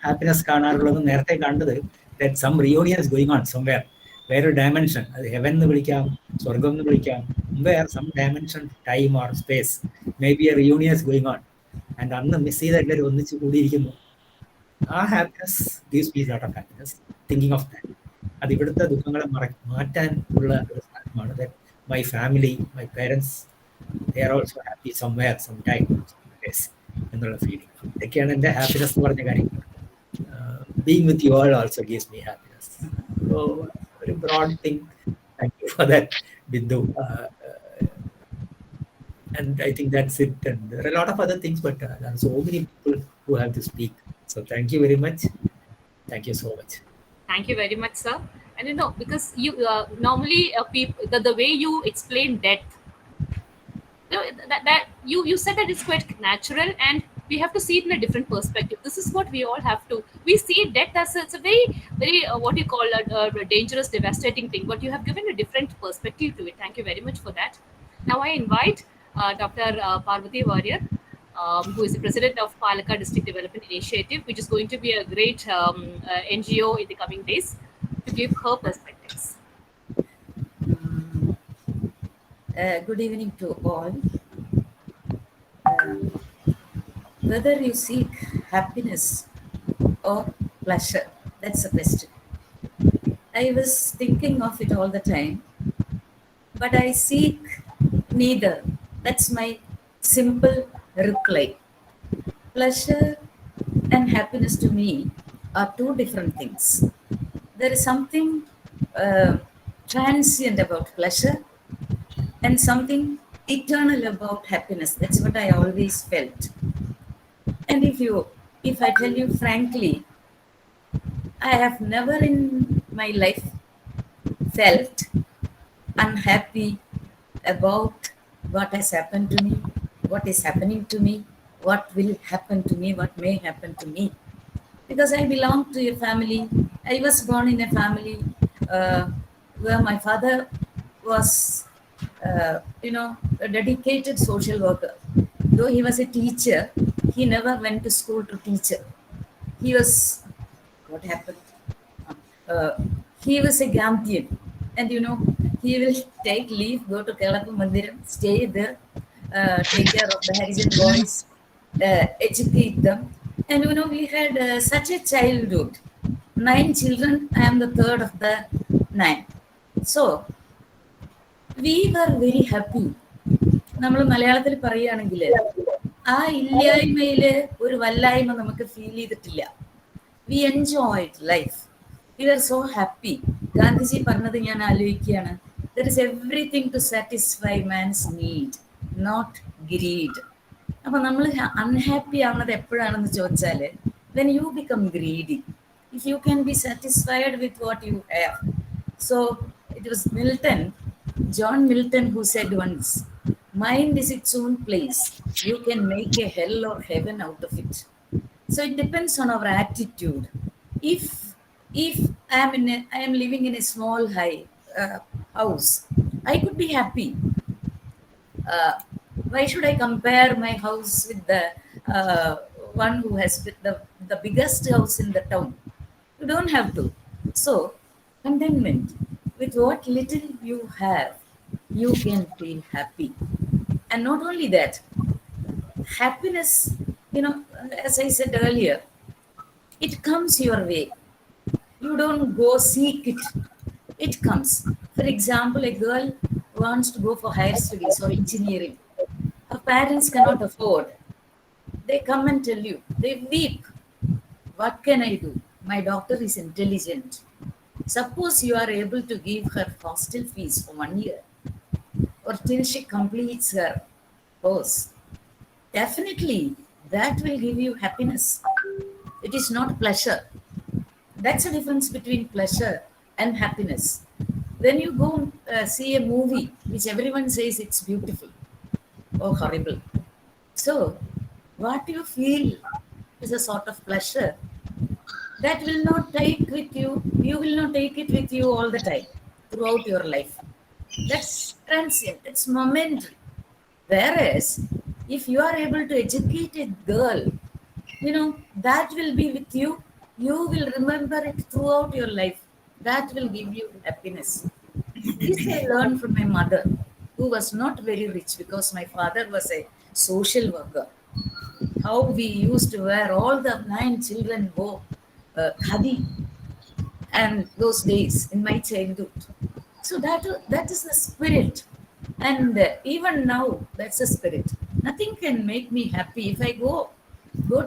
ഹാപ്പിനെസ് കാണാറുള്ളത്, നേരത്തെ കണ്ടത്, that some reunion is going on somewhere, വേറൊരു ഡയമെൻഷൻ, അത് ഹെവൻ എന്ന് വിളിക്കാം, സ്വർഗം എന്ന് വിളിക്കാം, where some dimension, time or space, may be a reunion is going on. And അന്ന് മിസ് ചെയ്ത എല്ലാവരും ഒന്നിച്ച് കൂടിയിരിക്കുന്നു. ആ happiness gives me lot of happiness thinking of that. അത് ഇവിടുത്തെ ദുഃഖങ്ങളെ മാറ്റാൻ ഉള്ള ഒരു സാധനമാണ്. That my family, my parents, they are also happy somewhere, some time എന്നുള്ള ഫീലിംഗ്. ഇതൊക്കെയാണ് എൻ്റെ ഹാപ്പിനെസ് എന്ന് പറഞ്ഞ കാര്യങ്ങൾ. Being with you all also gives me happiness. So ഒരു broad thing. Thank you for that, Bindu. And I think that's it. And there are a lot of other things, but there are so many people who have to speak. So thank you very much. Thank you so much. Thank you very much, sir. And because you normally the way you explain death, that you said that it's quite natural, and we have to see it in a different perspective. This is what we all have to. We see death as it's a very, very what you call a dangerous, devastating thing. But you have given a different perspective to it. Thank you very much for that. Now I invite Dr. Parvati Warrior, who is the president of Palakkad District Development Initiative, which is going to be a great NGO in the coming days, to give her perspectives. Good evening to all. Whether you seek happiness or pleasure, that's the question. I was thinking of it all the time, but I seek neither. That's my simple reply. Pleasure and happiness to me are two different things. There is something transient about pleasure and something eternal about happiness. That's what I always felt. And if I tell you frankly, I have never in my life felt unhappy about what has happened to me, what is happening to me, what will happen to me, what may happen to me. Because I belong to a family I was born in a family where my father was, a dedicated social worker. Though he was a teacher, he never went to school to teach. He was, what happened? Uh, he was a Gandhian, and he will take leave, go to Kelappu Mandiram, stay there, take care of the Harijan boys, educate them. And we had such a childhood. 9 children, I am the third of the 9. So, we were very happy. നമ്മൾ മലയാളത്തിൽ പറയുകയാണെങ്കിൽ ആ ഇല്ലായ്മയില് ഒരു വല്ലായ്മ നമുക്ക് ഫീൽ ചെയ്തിട്ടില്ല. We enjoyed life. We are so happy. Gandhiji പറഞ്ഞത് ഞാൻ ആലോചിക്കുകയാണ്, there is everything to satisfy man's need, not greed. അപ്പൊ നമ്മൾ അൺഹാപ്പി ആവുന്നത് എപ്പോഴാണെന്ന് ചോദിച്ചാല് when you become greedy, if you can be satisfied with what you have. So it was John Milton, who said once, mind is its own place, you can make a hell or heaven out of it. So it depends on our attitude. If I am living in a small house, I could be happy. uh, why should I compare my house with the one who has the biggest house in the town? You don't have to. So, contentment with what little you have, you can feel happy. And not only that, happiness, as I said earlier, it comes your way. You don't go seek it, it comes. For example, a girl wants to go for higher studies or engineering. Her parents cannot afford. They come and tell you, they weep. What can I do? My daughter is intelligent. Suppose you are able to give her hostel fees for 1 year or till she completes her course. Definitely, that will give you happiness. It is not pleasure. That's the difference between pleasure and happiness. When you go see a movie which everyone says it's beautiful or horrible, so what you feel is a sort of pleasure that will not take with you. You will not take it with you all the time throughout your life. That's transient. It's momentary. Whereas if you are able to educate a girl, that will be with you. You will remember it throughout your life. That will give you happiness. This I learned from my mother, who was not very rich because my father was a social worker. How we used to wear, all the 9 children wore khadi, and those days in my childhood. So that is the spirit. And even now, that's the spirit. Nothing can make me happy. If I go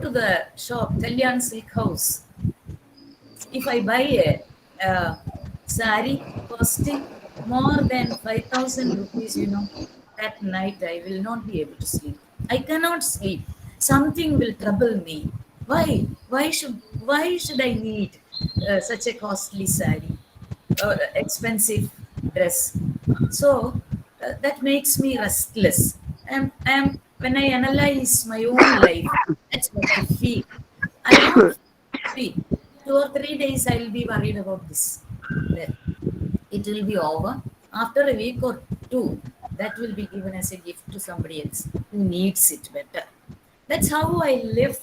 to the shop, Kalyan Silk House, if I buy a sari costing more than 5,000 rupees, that night I will not be able to sleep. I cannot sleep. Something will trouble me. Why? Why should I need such a costly sari, expensive dress? So that makes me restless. When I analyze my own life, that's what I feel. I won't feel 2 or 3 days I will be worried about this. Then it will be over. After a week or 2, that will be given as a gift to somebody else who needs it better. That's how I live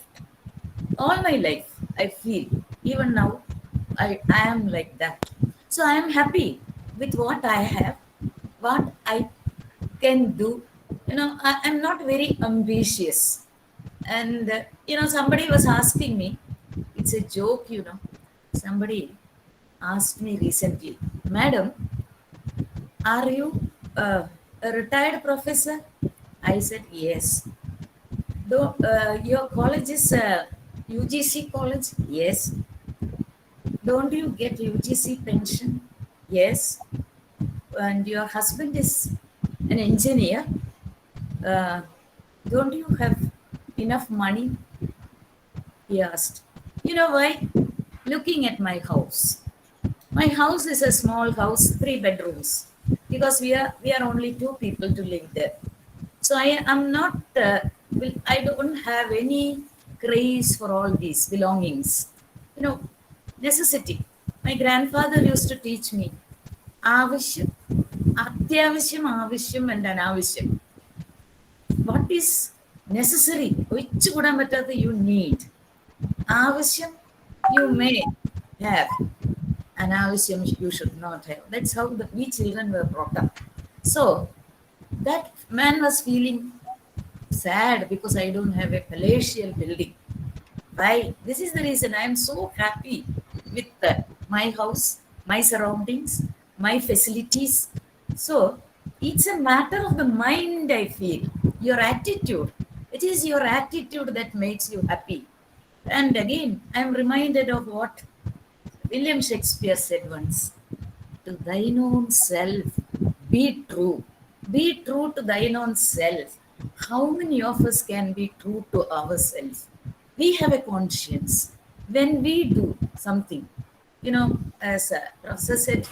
all my life. I feel even now I am like that. So I am happy with what I have, what I can do. I'm not very ambitious. And somebody was asking me, it's a joke. Somebody asked me recently, madam, are you a retired professor? I said yes. Though your college is UGC college? Yes. Don't you get UGC pension? Yes. And your husband is an engineer? Don't you have enough money? He asked. You know why? Looking at my house. My house is a small house, 3 bedrooms, because we are only 2 people to live there. So I am not. I don't have any craze for all these belongings. Necessity. My grandfather used to teach me ആവശ്യം, അത്യാവശ്യം, ആവശ്യം and അനാവശ്യം. What is necessary? ഒഴിച്ചുകൂടാൻ പറ്റാത്ത you need. ആവശ്യം you may have. Anaവശ്യം you should not have. That's how we children were brought up. So that man was feeling sad because I don't have a palatial building. Why? This is the reason I am so happy with my house, my surroundings, my facilities. So it's a matter of the mind, I feel. Your attitude. It is your attitude that makes you happy. And again, I am reminded of what William Shakespeare said once: to thine own self, be true. Be true to thine own self. How many of us can be true to ourselves? We have a conscience. When we do something, as Professor said,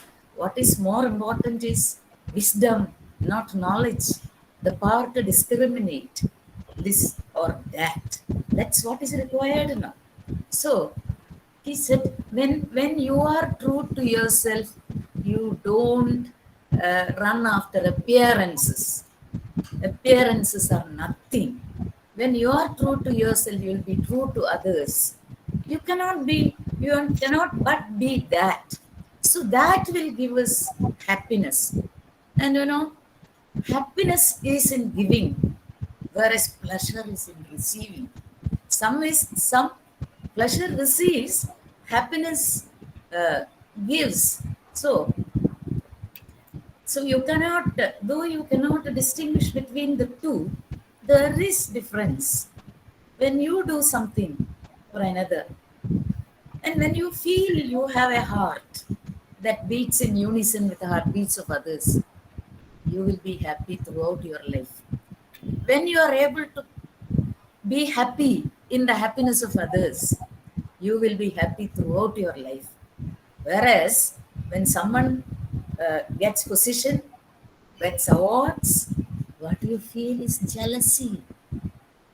what is more important is wisdom, not knowledge, the power to discriminate this or that. That's what is required now. So, he said, when you are true to yourself, you don't run after appearances. Appearances are nothing. When you are true to yourself, you will be true to others. You cannot but be that. So that will give us happiness. And happiness is in giving, whereas pleasure is in receiving. Some pleasure receives, happiness gives. So you cannot, though you cannot distinguish between the two, there is difference. When you do something for another, and when you feel you have a heart that beats in unison with the heartbeats of others, you will be happy throughout your life. When you are able to be happy in the happiness of others, you will be happy throughout your life. Whereas when someone gets position, gets awards, what you feel is jealousy.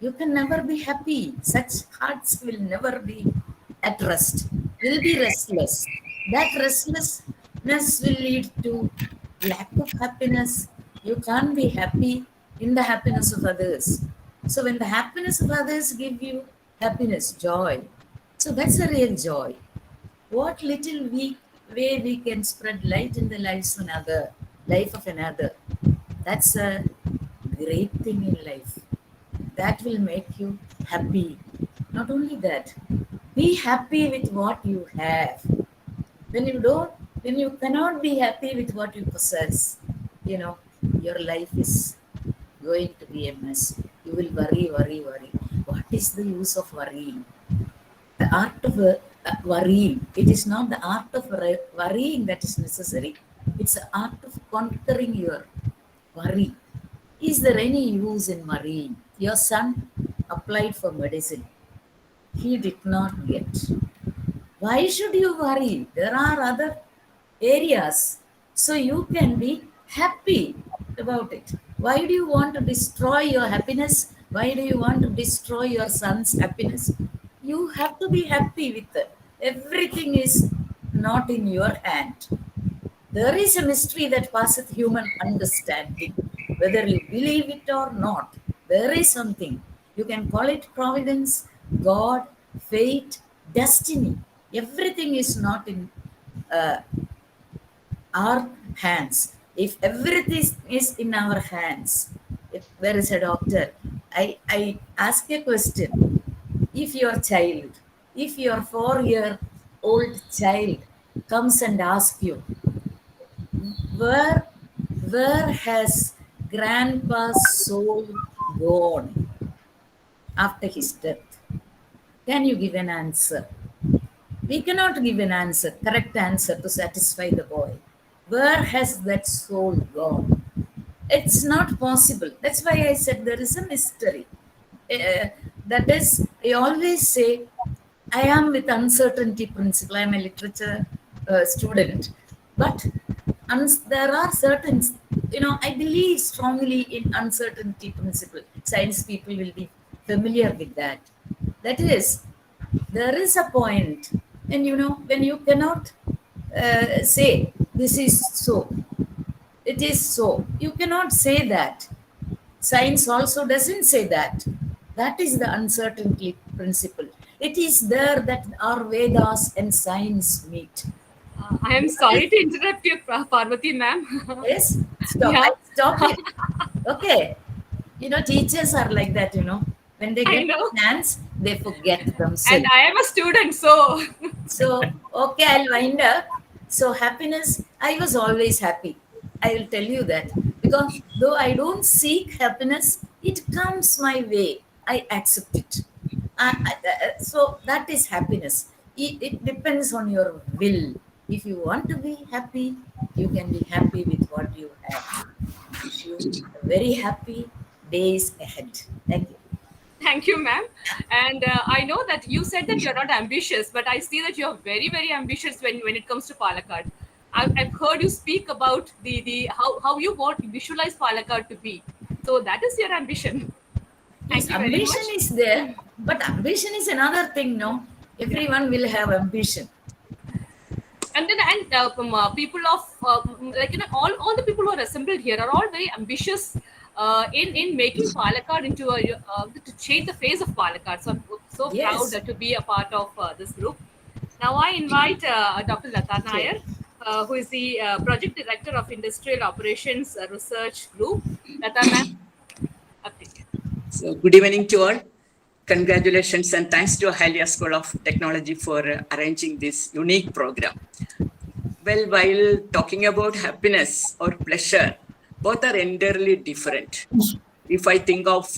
You can never be happy. Such hearts will never be at rest, will be restless. That restlessness will lead to lack of happiness. You can't be happy in the happiness of others. So when the happiness of others give you happiness, joy, so that's a real joy. What little way we can spread light in the life of another, that's a great thing in life. That will make you happy. Not only that, be happy with what you have. When you cannot be happy with what you possess, your life is going to be a mess. You will worry. What is the use of worrying? The art of worrying, it is not the art of worrying that is necessary. It's the art of conquering your worry. Is there any use in worrying? Your son applied for medicine. He did not get. Why should you worry? There are other areas. So you can be happy about it. Why do you want to destroy your happiness? Why do you want to destroy your son's happiness? You have to be happy with it. Everything is not in your hand. There is a mystery that passeth human understanding. Whether you believe it or not, there is something. You can call it providence, God, fate, destiny. Everything is not in our hands. If everything is in our hands, if there is a doctor, I ask a question. If your 4-year-old child comes and asks you, where has grandpa's soul gone after his death? Can you give an answer? We cannot give an answer, correct answer to satisfy the boy. Where has that soul gone? It's not possible. That's why I said there is a mystery. That is, I always say, I am with uncertainty principle. I am a literature student. But there are certain, I believe strongly in uncertainty principle. Science people will be familiar with that. That is, there is a point, and when you cannot say this is so. It is so. You cannot say that. Science also doesn't say that. That is the uncertainty principle. It is there that our Vedas and science meet. I am sorry to interrupt you, Parvati ma'am. Yes, stop. Yeah, I stop it. Okay. Teachers are like that, When they I get know. a chance, they forget And themselves. I am a student, so So, okay, I'll wind up. So, happiness, I was always happy. I will tell you that. Because though I don't seek happiness, it comes my way. I accept it. So, that is happiness. It depends on your will. If you want to be happy, you can be happy with what you have. Wish you a very happy days ahead. Thank you. thank you, ma'am. And I know that you said that you're not ambitious, but I see that you're very, very ambitious when it comes to Palakkad. I've heard you speak about the how you want visualize Palakkad to be. So that is your ambition. Yes, Thank you very ambition much. is there, but ambition is another thing, no? Yeah. Everyone will have ambition. And then people of all the people who are assembled here are all very ambitious in making Palakkad into to change the face of Palakkad. So I'm so proud Yes. to be a part of this group. Now I invite Dr. Lata Okay. Nair, who is the project director of Industrial Operations Research Group. Lata ma'am, update. So, good evening to all. Congratulations and thanks to Ahalia School of Technology for arranging this unique program. Well, while talking about happiness or pleasure, both are entirely different. If I think of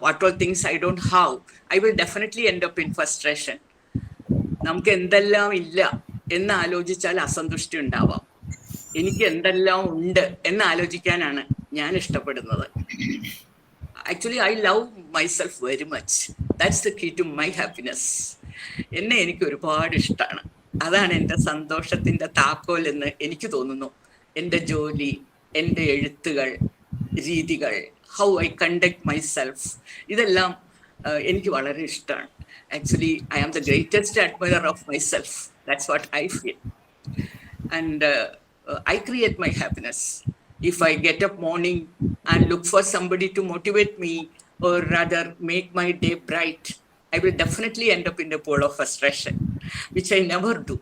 what all things I don't have, I will definitely end up in frustration. നമുക്ക് എന്തെല്ലാം ഇല്ല എന്ന് ആലോചിച്ചാൽ അസന്തുഷ്ടി ഉണ്ടാവാം. എനിക്ക് എന്തെല്ലാം ഉണ്ട് എന്ന് ആലോചിക്കാനാണ് ഞാൻ ഇഷ്ടപ്പെടുന്നത്. Actually, I love myself very much. That's the key to my happiness. എന്നെ എനിക്ക് ഒരുപാട് ഇഷ്ടമാണ്. അതാണ് എൻ്റെ സന്തോഷത്തിൻ്റെ താക്കോൽ എന്ന് എനിക്ക് തോന്നുന്നു. എൻ്റെ ജോലി, എൻ്റെ എഴുത്തുകൾ, രീതികൾ, ഹൗ ഐ കണ്ടക്ട് മൈസെൽഫ്, ഇതെല്ലാം എനിക്ക് വളരെ ഇഷ്ടമാണ്. Actually, I am the greatest admirer of myself. That's what I feel. And I create my happiness. If I get up morning and look for somebody to motivate me or rather make my day bright, I will definitely end up in a pool of frustration, which I never do.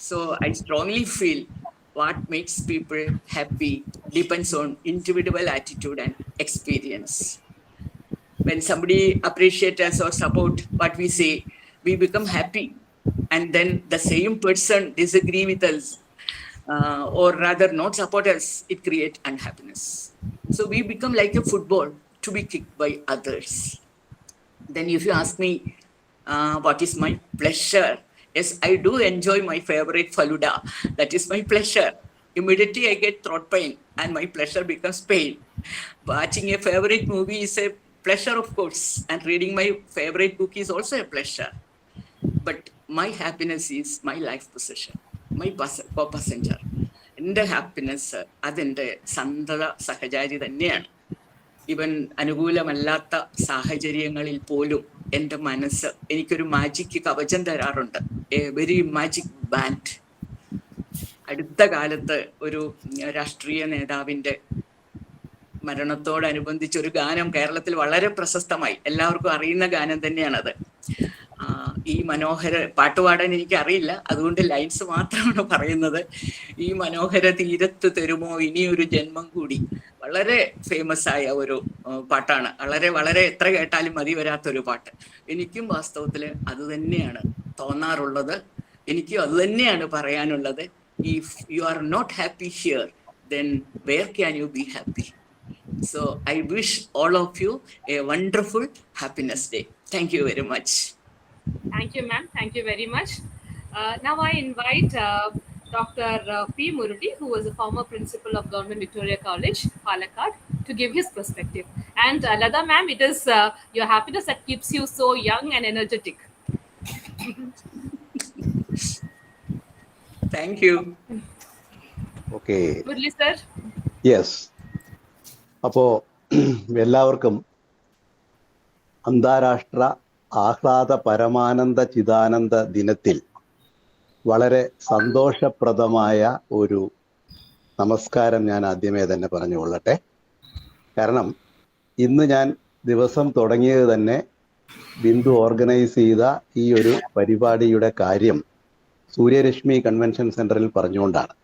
So I strongly feel what makes people happy depends on individual attitude and experience. When somebody appreciates us or support what we say, we become happy. And then the same person disagree with us or rather not support us, it creates unhappiness. So we become like a football to be kicked by others. Then if you ask me what is my pleasure, yes, I do enjoy my favorite faluda. That is my pleasure. Immediately I get throat pain and my pleasure becomes pain. Watching a favorite movie is a pleasure, of course, and reading my favorite book is also a pleasure. But my happiness is my life possession, my co-passenger. എൻ്റെ ഹാപ്പിനെസ് അതെൻ്റെ സന്തത സഹചാരി തന്നെയാണ്. ഈവൻ അനുകൂലമല്ലാത്ത സാഹചര്യങ്ങളിൽ പോലും എൻ്റെ മനസ്സ് എനിക്കൊരു മാജിക് കവചം തരാറുണ്ട്, എ വെരി മാജിക് ബാൻഡ്. അടുത്ത കാലത്ത് ഒരു രാഷ്ട്രീയ നേതാവിൻ്റെ മരണത്തോടനുബന്ധിച്ച് ഒരു ഗാനം കേരളത്തിൽ വളരെ പ്രശസ്തമായി, എല്ലാവർക്കും അറിയുന്ന ഗാനം തന്നെയാണത്. ഈ മനോഹര പാട്ടുപാടാൻ എനിക്ക് അറിയില്ല, അതുകൊണ്ട് ലൈൻസ് മാത്രമാണ് പറയുന്നത്. ഈ മനോഹര തീരത്ത് തരുമോ ഇനിയൊരു ജന്മം കൂടി, വളരെ ഫേമസ് ആയ ഒരു പാട്ടാണ്. വളരെ വളരെ എത്ര കേട്ടാലും മതി വരാത്തൊരു പാട്ട്. എനിക്കും വാസ്തവത്തിൽ അത് തന്നെയാണ് തോന്നാറുള്ളത്, എനിക്കും അത് തന്നെയാണ് പറയാനുള്ളത്. If you are not happy here, then where can you be happy? So I wish all of you a wonderful happiness day. Thank you very much. Thank you, ma'am. Thank you very much. Now I invite Dr. P. Murali, who was a former principal of Government Victoria College, Palakkad, to give his perspective. And Lada ma'am, it is your happiness that keeps you so young and energetic. Thank you. Okay. Murali sir. Yes. അപ്പോൾ എല്ലാവർക്കും അന്താരാഷ്ട്ര ആഹ്ലാദ പരമാനന്ദ ചിദാനന്ദ ദിനത്തിൽ വളരെ സന്തോഷപ്രദമായ ഒരു നമസ്കാരം ഞാൻ ആദ്യമേ തന്നെ പറഞ്ഞുകൊള്ളട്ടെ. കാരണം ഇന്ന് ഞാൻ ദിവസം തുടങ്ങിയത് തന്നെ ബിന്ദു ഓർഗനൈസ് ചെയ്ത ഈ ഒരു പരിപാടിയുടെ കാര്യം സൂര്യരശ്മി കൺവെൻഷൻ സെന്ററിൽ പറഞ്ഞുകൊണ്ടാണ്.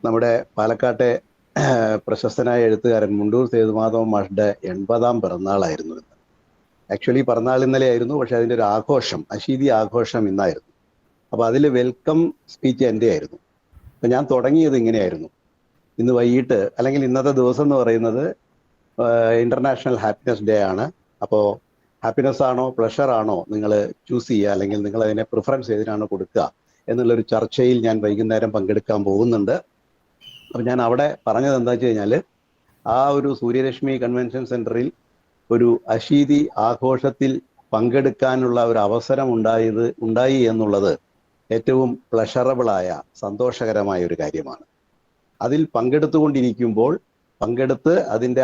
നമ്മുടെ പാലക്കാട്ടെ പ്രശസ്തനായ എഴുത്തുകാരൻ മുണ്ടൂർ സേതുമാധവൻ മാഷ്ടെ 80-ാം പിറന്നാളായിരുന്നു ഇന്ന്. ആക്ച്വലി പിറന്നാൾ ഇന്നലെ ആയിരുന്നു, പക്ഷെ അതിൻ്റെ ഒരു ആഘോഷം, അശീതി ആഘോഷം ഇന്നായിരുന്നു. അപ്പോൾ അതിൽ വെൽക്കം സ്പീച്ച് എൻ്റെ ആയിരുന്നു. അപ്പം ഞാൻ തുടങ്ങിയത് ഇങ്ങനെയായിരുന്നു: ഇന്ന് വൈകിട്ട്, അല്ലെങ്കിൽ ഇന്നത്തെ ദിവസം എന്ന് പറയുന്നത് ഇന്റർനാഷണൽ ഹാപ്പിനെസ് ഡേ ആണ്. അപ്പോൾ ഹാപ്പിനെസ് ആണോ പ്ലഷർ ആണോ നിങ്ങൾ ചൂസ് ചെയ്യുക, അല്ലെങ്കിൽ നിങ്ങൾ അതിനെ പ്രിഫറൻസ് ഏതിനാണ് കൊടുക്കുക എന്നുള്ളൊരു ചർച്ചയിൽ ഞാൻ വൈകുന്നേരം പങ്കെടുക്കാൻ പോകുന്നുണ്ട്. അപ്പം ഞാൻ അവിടെ പറഞ്ഞത് എന്താ വെച്ച് കഴിഞ്ഞാൽ, ആ ഒരു സൂര്യരശ്മി കൺവെൻഷൻ സെന്ററിൽ ഒരു അശീതി ആഘോഷത്തിൽ പങ്കെടുക്കാനുള്ള ഒരു അവസരം ഉണ്ടായി എന്നുള്ളത് ഏറ്റവും പ്ലഷറബിളായ, സന്തോഷകരമായ ഒരു കാര്യമാണ്. അതിൽ പങ്കെടുത്തുകൊണ്ടിരിക്കുമ്പോൾ അതിൻ്റെ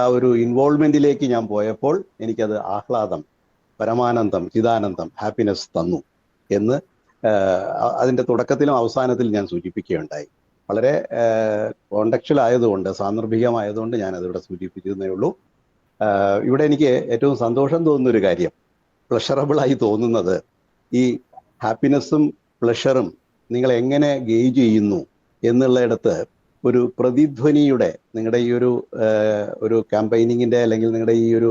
ആ ഒരു ഇൻവോൾവ്മെന്റിലേക്ക് ഞാൻ പോയപ്പോൾ എനിക്കത് ആഹ്ലാദം, പരമാനന്ദം, ചിദാനന്ദം, ഹാപ്പിനെസ് തന്നു എന്ന് അതിൻ്റെ തുടക്കത്തിലും അവസാനത്തിലും ഞാൻ സൂചിപ്പിക്കുകയുണ്ടായി. വളരെ കോണ്ടക്ച്വൽ ആയതുകൊണ്ട്, സാന്ദർഭികമായതുകൊണ്ട് ഞാൻ അതിവിടെ സൂചിപ്പിച്ചതേ ഉള്ളൂ. ഇവിടെ എനിക്ക് ഏറ്റവും സന്തോഷം തോന്നുന്നൊരു കാര്യം, പ്ലഷറബിളായി തോന്നുന്നത്, ഈ ഹാപ്പിനെസ്സും പ്ലഷറും നിങ്ങൾ എങ്ങനെ ഗേജ് ചെയ്യുന്നു എന്നുള്ളയിടത്ത് ഒരു പ്രതിധ്വനിയുടെ, നിങ്ങളുടെ ഈ ഒരു ക്യാമ്പയിനിങ്ങിൻ്റെ, അല്ലെങ്കിൽ നിങ്ങളുടെ ഈ ഒരു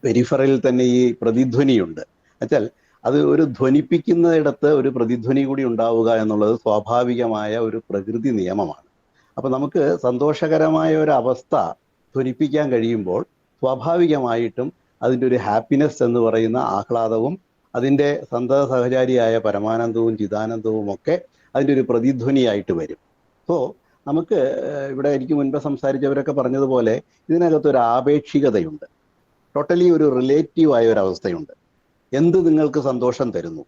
പെരിഫറിൽ തന്നെ ഈ പ്രതിധ്വനിയുണ്ട്. എന്നുവെച്ചാൽ അത് ഒരു ധ്വനിപ്പിക്കുന്നിടത്ത് ഒരു പ്രതിധ്വനി കൂടി ഉണ്ടാവുക എന്നുള്ളത് സ്വാഭാവികമായ ഒരു പ്രകൃതി നിയമമാണ്. അപ്പം നമുക്ക് സന്തോഷകരമായ ഒരു അവസ്ഥ ധ്വനിപ്പിക്കാൻ കഴിയുമ്പോൾ സ്വാഭാവികമായിട്ടും അതിൻ്റെ ഒരു ഹാപ്പിനെസ് എന്ന് പറയുന്ന ആഹ്ലാദവും അതിൻ്റെ സന്തത സഹചാരിയായ പരമാനന്ദവും ചിദാനന്ദവും ഒക്കെ അതിൻ്റെ ഒരു പ്രതിധ്വനിയായിട്ട് വരും. സോ നമുക്ക് ഇവിടെ എനിക്ക് മുൻപ് സംസാരിച്ചവരൊക്കെ പറഞ്ഞതുപോലെ ഇതിനകത്തൊരു ആപേക്ഷികതയുണ്ട്, ടോട്ടലി ഒരു റിലേറ്റീവായ ഒരു അവസ്ഥയുണ്ട്. എന്ത് നിങ്ങൾക്ക് സന്തോഷം തരുന്നു,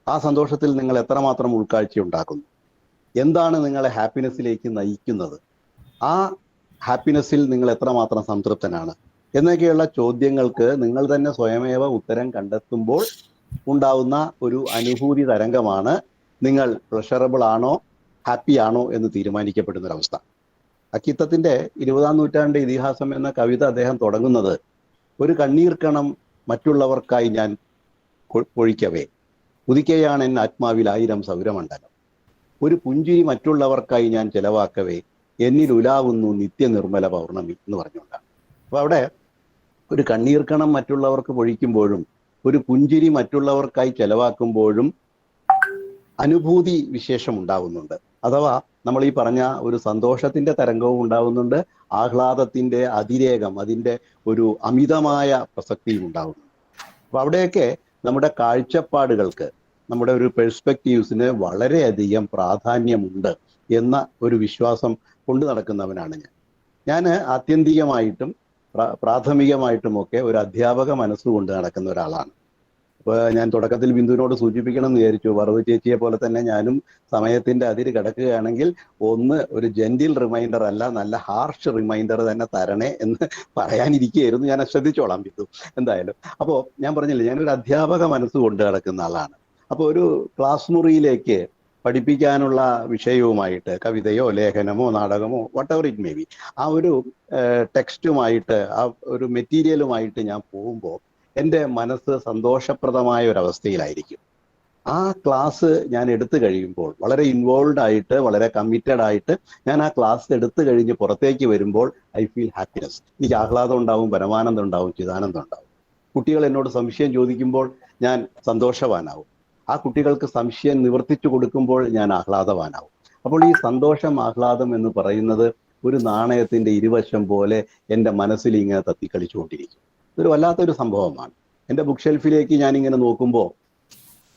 ആ സന്തോഷത്തിൽ നിങ്ങൾ എത്രമാത്രം ഉൾക്കാഴ്ച ഉണ്ടാക്കുന്നു, എന്താണ് നിങ്ങളെ ഹാപ്പിനെസ്സിലേക്ക് നയിക്കുന്നത്, ആ ഹാപ്പിനെസ്സിൽ നിങ്ങൾ എത്രമാത്രം സംതൃപ്തനാണ് എന്നൊക്കെയുള്ള ചോദ്യങ്ങൾക്ക് നിങ്ങൾ തന്നെ സ്വയമേവ ഉത്തരം കണ്ടെത്തുമ്പോൾ ഉണ്ടാവുന്ന ഒരു അനുഭൂതി തരംഗമാണ് നിങ്ങൾ പ്ലഷറബിൾ ആണോ ഹാപ്പി ആണോ എന്ന് തീരുമാനിക്കപ്പെടുന്നൊരവസ്ഥ. അക്കിത്തത്തിൻ്റെ 20-ാം നൂറ്റാണ്ട് ഇതിഹാസം എന്ന കവിത അദ്ദേഹം തുടങ്ങുന്നത്, ഒരു കണ്ണീർക്കണം മറ്റുള്ളവർക്കായി ഞാൻ പൊഴിക്കവേ, ഉദിക്കയാണ് എൻ ആത്മാവിൽ 1000 സൗരമണ്ഡലം, ഒരു പുഞ്ചിരി മറ്റുള്ളവർക്കായി ഞാൻ ചെലവാക്കവേ, എന്നിൽ ഉലാവുന്നു നിത്യനിർമ്മല പൗർണമി എന്ന് പറഞ്ഞുകൊണ്ടാണ്. അപ്പോൾ അവിടെ ഒരു കണ്ണീർക്കണം മറ്റുള്ളവർക്ക് പൊഴിക്കുമ്പോഴും ഒരു പുഞ്ചിരി മറ്റുള്ളവർക്കായി ചെലവാക്കുമ്പോഴും അനുഭൂതി വിശേഷം ഉണ്ടാവുന്നുണ്ട്. അഥവാ നമ്മൾ ഈ പറഞ്ഞ ഒരു സന്തോഷത്തിന്റെ തരംഗവും ഉണ്ടാവുന്നുണ്ട്, ആഹ്ലാദത്തിന്റെ അതിരേകം, അതിൻ്റെ ഒരു അമിതമായ പ്രസക്തിയും ഉണ്ടാവുന്നുണ്ട്. അപ്പോൾ അവിടെയൊക്കെ നമ്മുടെ കാഴ്ചപ്പാടുകൾക്ക്, നമ്മുടെ ഒരു പെർസ്പെക്റ്റീവ്സിന് വളരെയധികം പ്രാധാന്യമുണ്ട് എന്ന ഒരു വിശ്വാസം കൊണ്ടു നടക്കുന്നവനാണ് ഞാൻ. ആത്യന്തികമായിട്ടും പ്രാഥമികമായിട്ടുമൊക്കെ ഒരു അധ്യാപക മനസ്സുകൊണ്ട് നടക്കുന്ന ഒരാളാണ്. അപ്പോൾ ഞാൻ തുടക്കത്തിൽ ബിന്ദുവിനോട് സൂചിപ്പിക്കണം എന്ന് വിചാരിച്ചു, വറവ് ചേച്ചിയെ പോലെ തന്നെ ഞാനും സമയത്തിന്റെ അതിര് കിടക്കുകയാണെങ്കിൽ ഒരു ജെന്റിൽ റിമൈൻഡർ അല്ല, നല്ല ഹാർഷ് റിമൈൻഡർ തന്നെ തരണേ എന്ന് പറയാനിരിക്കുകയായിരുന്നു. ഞാൻ ശ്രദ്ധിച്ചോളാം ബിന്ദു എന്തായാലും. അപ്പോൾ ഞാൻ പറഞ്ഞില്ലേ, ഞാനൊരു അധ്യാപക മനസ്സ് കൊണ്ട് നടക്കുന്ന ആളാണ്. അപ്പോൾ ഒരു ക്ലാസ് മുറിയിലേക്ക് പഠിപ്പിക്കാനുള്ള വിഷയവുമായിട്ട്, കവിതയോ ലേഖനമോ നാടകമോ വട്ടെവർ ഇറ്റ് മേ ബി, ആ ഒരു ടെക്സ്റ്റുമായിട്ട്, ആ ഒരു മെറ്റീരിയലുമായിട്ട് ഞാൻ പോകുമ്പോൾ എൻ്റെ മനസ്സ് സന്തോഷപ്രദമായ ഒരവസ്ഥയിലായിരിക്കും. ആ ക്ലാസ് ഞാൻ എടുത്തു കഴിയുമ്പോൾ വളരെ ഇൻവോൾവ് ആയിട്ട്, വളരെ കമ്മിറ്റഡ് ആയിട്ട് ഞാൻ ആ ക്ലാസ് എടുത്തു കഴിഞ്ഞ് പുറത്തേക്ക് വരുമ്പോൾ ഐ ഫീൽ ഹാപ്പിനെസ്. എനിക്ക് ആഹ്ലാദം ഉണ്ടാവും, പരമാനന്ദം ഉണ്ടാവും, ചിദാനന്ദം ഉണ്ടാവും. കുട്ടികൾ എന്നോട് സംശയം ചോദിക്കുമ്പോൾ ഞാൻ സന്തോഷവാനാവും. ആ കുട്ടികൾക്ക് സംശയം നിവർത്തിച്ചു കൊടുക്കുമ്പോൾ ഞാൻ ആഹ്ലാദവാനാവും. അപ്പോൾ ഈ സന്തോഷം, ആഹ്ലാദം എന്ന് പറയുന്നത് ഒരു നാണയത്തിന്റെ ഇരുവശം പോലെ എൻ്റെ മനസ്സിൽ ഇങ്ങനെ തത്തിക്കളിച്ചുകൊണ്ടിരിക്കും. ഇതൊരു വല്ലാത്തൊരു സംഭവമാണ്. എൻ്റെ ബുക്ക് ഷെൽഫിലേക്ക് ഞാനിങ്ങനെ നോക്കുമ്പോൾ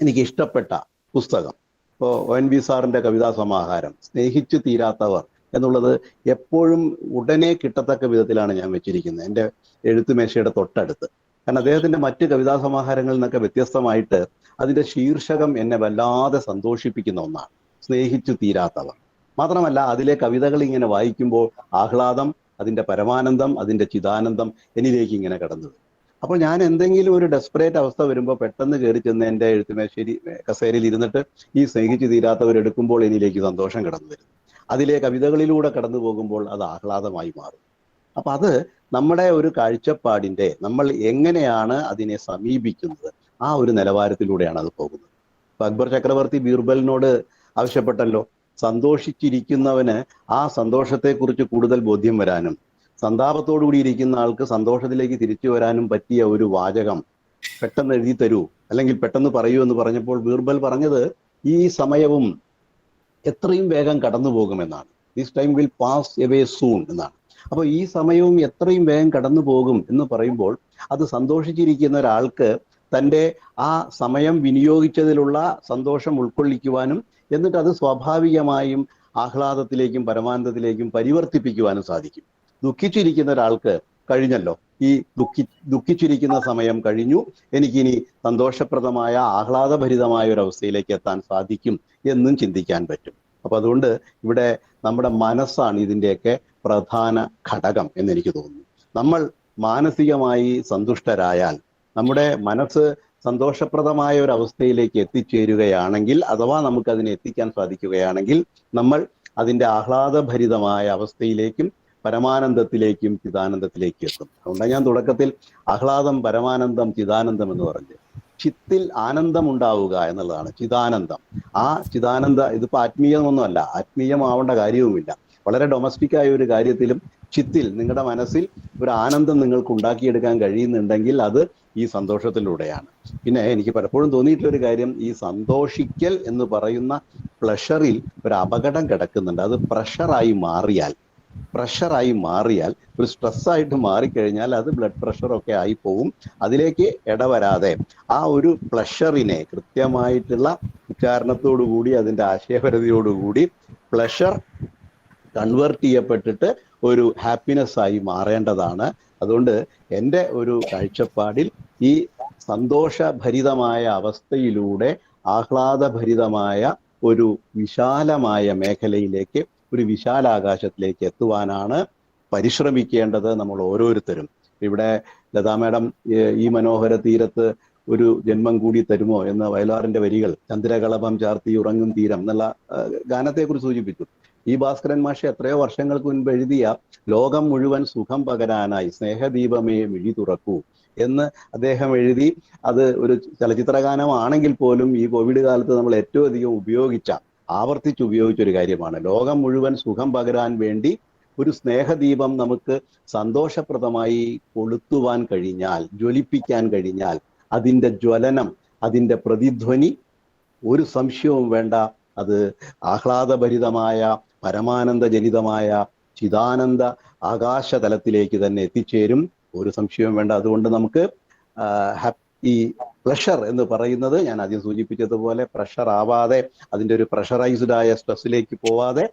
എനിക്ക് ഇഷ്ടപ്പെട്ട പുസ്തകം, ഇപ്പോൾ ONV സാറിൻ്റെ കവിതാ സമാഹാരം സ്നേഹിച്ചു തീരാത്തവർ എന്നുള്ളത് എപ്പോഴും ഉടനെ കിട്ടത്തക്ക വിധത്തിലാണ് ഞാൻ വെച്ചിരിക്കുന്നത് എൻ്റെ എഴുത്തുമേശയുടെ തൊട്ടടുത്ത്. കാരണം അദ്ദേഹത്തിൻ്റെ മറ്റ് കവിതാ സമാഹാരങ്ങളിൽ നിന്നൊക്കെ വ്യത്യസ്തമായിട്ട് അതിൻ്റെ ശീർഷകം എന്നെ വല്ലാതെ സന്തോഷിപ്പിക്കുന്ന ഒന്നാണ്, സ്നേഹിച്ചു തീരാത്തവർ. മാത്രമല്ല അതിലെ കവിതകൾ ഇങ്ങനെ വായിക്കുമ്പോൾ ആഹ്ലാദം, അതിൻ്റെ പരമാനന്ദം, അതിൻ്റെ ചിദാനന്ദം എന്നിലേക്ക് ഇങ്ങനെ കടന്നു വരും. അപ്പോൾ ഞാൻ എന്തെങ്കിലും ഒരു ഡെസ്പറേറ്റ് അവസ്ഥ വരുമ്പോൾ പെട്ടെന്ന് കയറി ചെന്ന് എൻ്റെ എഴുത്തുമേശേരി കസേരയിൽ ഇരുന്നിട്ട് ഈ സ്നേഹിച്ച് തീരാത്തവരെടുക്കുമ്പോൾ എന്നിലേക്ക് സന്തോഷം കടന്നു വരും. അതിലെ കവിതകളിലൂടെ കടന്നു പോകുമ്പോൾ അത് ആഹ്ലാദമായി മാറും. അപ്പൊ അത് നമ്മുടെ ഒരു കാഴ്ചപ്പാടിൻ്റെ, നമ്മൾ എങ്ങനെയാണ് അതിനെ സമീപിക്കുന്നത്, ആ ഒരു നിലവാരത്തിലൂടെയാണ് അത് പോകുന്നത്. ഇപ്പൊ അക്ബർ ചക്രവർത്തി ബീർബലിനോട് ആവശ്യപ്പെട്ടല്ലോ, സന്തോഷിച്ചിരിക്കുന്നവന് ആ സന്തോഷത്തെക്കുറിച്ച് കൂടുതൽ ബോധ്യം വരാനും സന്താപത്തോടുകൂടി ഇരിക്കുന്ന ആൾക്ക് സന്തോഷത്തിലേക്ക് തിരിച്ചു വരാനും പറ്റിയ ഒരു വാചകം പെട്ടെന്ന് എഴുതി തരൂ, അല്ലെങ്കിൽ പെട്ടെന്ന് പറയൂ എന്ന് പറഞ്ഞപ്പോൾ ബീർബൽ പറഞ്ഞത് ഈ സമയവും എത്രയും വേഗം കടന്നു പോകുമെന്നാണ്. This time will pass away soon എന്നാണ്. അപ്പോൾ ഈ സമയവും എത്രയും വേഗം കടന്നു പോകും എന്ന് പറയുമ്പോൾ അത് സന്തോഷിച്ചിരിക്കുന്ന ഒരാൾക്ക് തൻ്റെ ആ സമയം വിനിയോഗിച്ചതിലുള്ള സന്തോഷം ഉൾക്കൊള്ളിക്കുവാനും എന്നിട്ട് അത് സ്വാഭാവികമായും ആഹ്ലാദത്തിലേക്കും പരമാനന്ദത്തിലേക്കും പരിവർത്തിപ്പിക്കുവാനും സാധിക്കും. ദുഃഖിച്ചിരിക്കുന്ന ഒരാൾക്ക് കഴിഞ്ഞല്ലോ, ഈ ദുഃഖിച്ചിരിക്കുന്ന സമയം കഴിഞ്ഞു, എനിക്കിനി സന്തോഷപ്രദമായ ആഹ്ലാദഭരിതമായ ഒരു അവസ്ഥയിലേക്ക് എത്താൻ സാധിക്കും എന്നും ചിന്തിക്കാൻ പറ്റും. അപ്പൊ അതുകൊണ്ട് ഇവിടെ നമ്മുടെ മനസ്സാണ് ഇതിൻ്റെയൊക്കെ പ്രധാന ഘടകം എന്നെനിക്ക് തോന്നുന്നു. നമ്മൾ മാനസികമായി സന്തുഷ്ടരായാൽ, നമ്മുടെ മനസ്സ് സന്തോഷപ്രദമായ ഒരു അവസ്ഥയിലേക്ക് എത്തിച്ചേരുകയാണെങ്കിൽ, അഥവാ നമുക്കതിനെ എത്തിക്കാൻ സാധിക്കുകയാണെങ്കിൽ, നമ്മൾ അതിൻ്റെ ആഹ്ലാദഭരിതമായ അവസ്ഥയിലേക്കും പരമാനന്ദത്തിലേക്കും ചിദാനന്ദത്തിലേക്കും എത്തും. അതുകൊണ്ട് ഞാൻ തുടക്കത്തിൽ ആഹ്ലാദം, പരമാനന്ദം, ചിദാനന്ദം എന്ന് പറഞ്ഞു. ചിത്തിൽ ആനന്ദം ഉണ്ടാവുക എന്നുള്ളതാണ് ചിദാനന്ദം. ആ ചിദാനന്ദ, ഇതിപ്പോൾ ആത്മീയമൊന്നുമല്ല, ആത്മീയമാവേണ്ട കാര്യവുമില്ല. വളരെ ഡൊമസ്റ്റിക് ആയ ഒരു കാര്യത്തിലും ചിത്തിൽ, നിങ്ങളുടെ മനസ്സിൽ ഒരു ആനന്ദം നിങ്ങൾക്ക് ഉണ്ടാക്കിയെടുക്കാൻ കഴിയുന്നുണ്ടെങ്കിൽ അത് ഈ സന്തോഷത്തിലൂടെയാണ്. പിന്നെ എനിക്ക് പലപ്പോഴും തോന്നിയിട്ടുള്ളൊരു കാര്യം, ഈ സന്തോഷിക്കൽ എന്ന് പറയുന്ന പ്ലഷറിൽ ഒരു അപകടം കിടക്കുന്നുണ്ട്. അത് പ്രഷറായി മാറിയാൽ ഒരു സ്ട്രെസ്സായിട്ട് മാറിക്കഴിഞ്ഞാൽ അത് ബ്ലഡ് പ്രഷറൊക്കെ ആയി പോവും. അതിലേക്ക് ഇടവരാതെ ആ ഒരു പ്ലഷറിനെ കൃത്യമായിട്ടുള്ള ഉച്ചാരണത്തോടുകൂടി, അതിൻ്റെ ആശയപരതയോടുകൂടി പ്ലഷർ കൺവേർട്ട് ചെയ്യപ്പെട്ടിട്ട് ഒരു ഹാപ്പിനെസ് ആയി മാറേണ്ടതാണ്. അതുകൊണ്ട് എൻ്റെ ഒരു കാഴ്ചപ്പാടിൽ ഈ സന്തോഷഭരിതമായ അവസ്ഥയിലൂടെ ആഹ്ലാദഭരിതമായ ഒരു വിശാലമായ മേഖലയിലേക്ക്, ഒരു വിശാലാകാശത്തിലേക്ക് എത്തുവാനാണ് പരിശ്രമിക്കേണ്ടത് നമ്മൾ ഓരോരുത്തരും. ഇവിടെ ലതാ മാഡം ഈ മനോഹര തീരത്ത് ഒരു ജന്മം കൂടി തരുമോ എന്ന വയലാറിൻ്റെ വരികൾ, ചന്ദ്രകളഭം ചാർത്തി ഉറങ്ങും തീരം എന്നുള്ള ഗാനത്തെക്കുറിച്ച് സൂചിപ്പിച്ചു. ഈ ഭാസ്കരൻ മാഷ് എത്രയോ വർഷങ്ങൾക്ക് മുൻപ് എഴുതിയ ലോകം മുഴുവൻ സുഖം പകരാനായി സ്നേഹദീപമേ മിഴി തുറക്കൂ എന്ന് അദ്ദേഹം എഴുതി. അത് ഒരു ചലച്ചിത്ര ഗാനമാണെങ്കിൽ പോലും ഈ കോവിഡ് കാലത്ത് നമ്മൾ ഏറ്റവും അധികം ആവർത്തിച്ചുപയോഗിച്ചൊരു കാര്യമാണ്. ലോകം മുഴുവൻ സുഖം പകരാൻ വേണ്ടി ഒരു സ്നേഹദീപം നമുക്ക് സന്തോഷപ്രദമായി കൊളുത്തുവാൻ കഴിഞ്ഞാൽ, ജ്വലിപ്പിക്കാൻ കഴിഞ്ഞാൽ, അതിൻ്റെ ജ്വലനം, അതിൻ്റെ പ്രതിധ്വനി ഒരു സംശയവും വേണ്ട, അത് ആഹ്ലാദഭരിതമായ പരമാനന്ദജനിതമായ ചിദാനന്ദ ആകാശതലത്തിലേക്ക് തന്നെ എത്തിച്ചേരും, ഒരു സംശയവും വേണ്ട. അതുകൊണ്ട് നമുക്ക് ഈ പ്ലഷർ എന്ന് പറയുന്നത് ഞാൻ ആദ്യം സൂചിപ്പിച്ചതുപോലെ പ്രഷർ ആവാതെ, അതിൻ്റെ ഒരു പ്രഷറൈസ്ഡ് ആയ സ്ട്രെസ്സിലേക്ക് പോവാതെ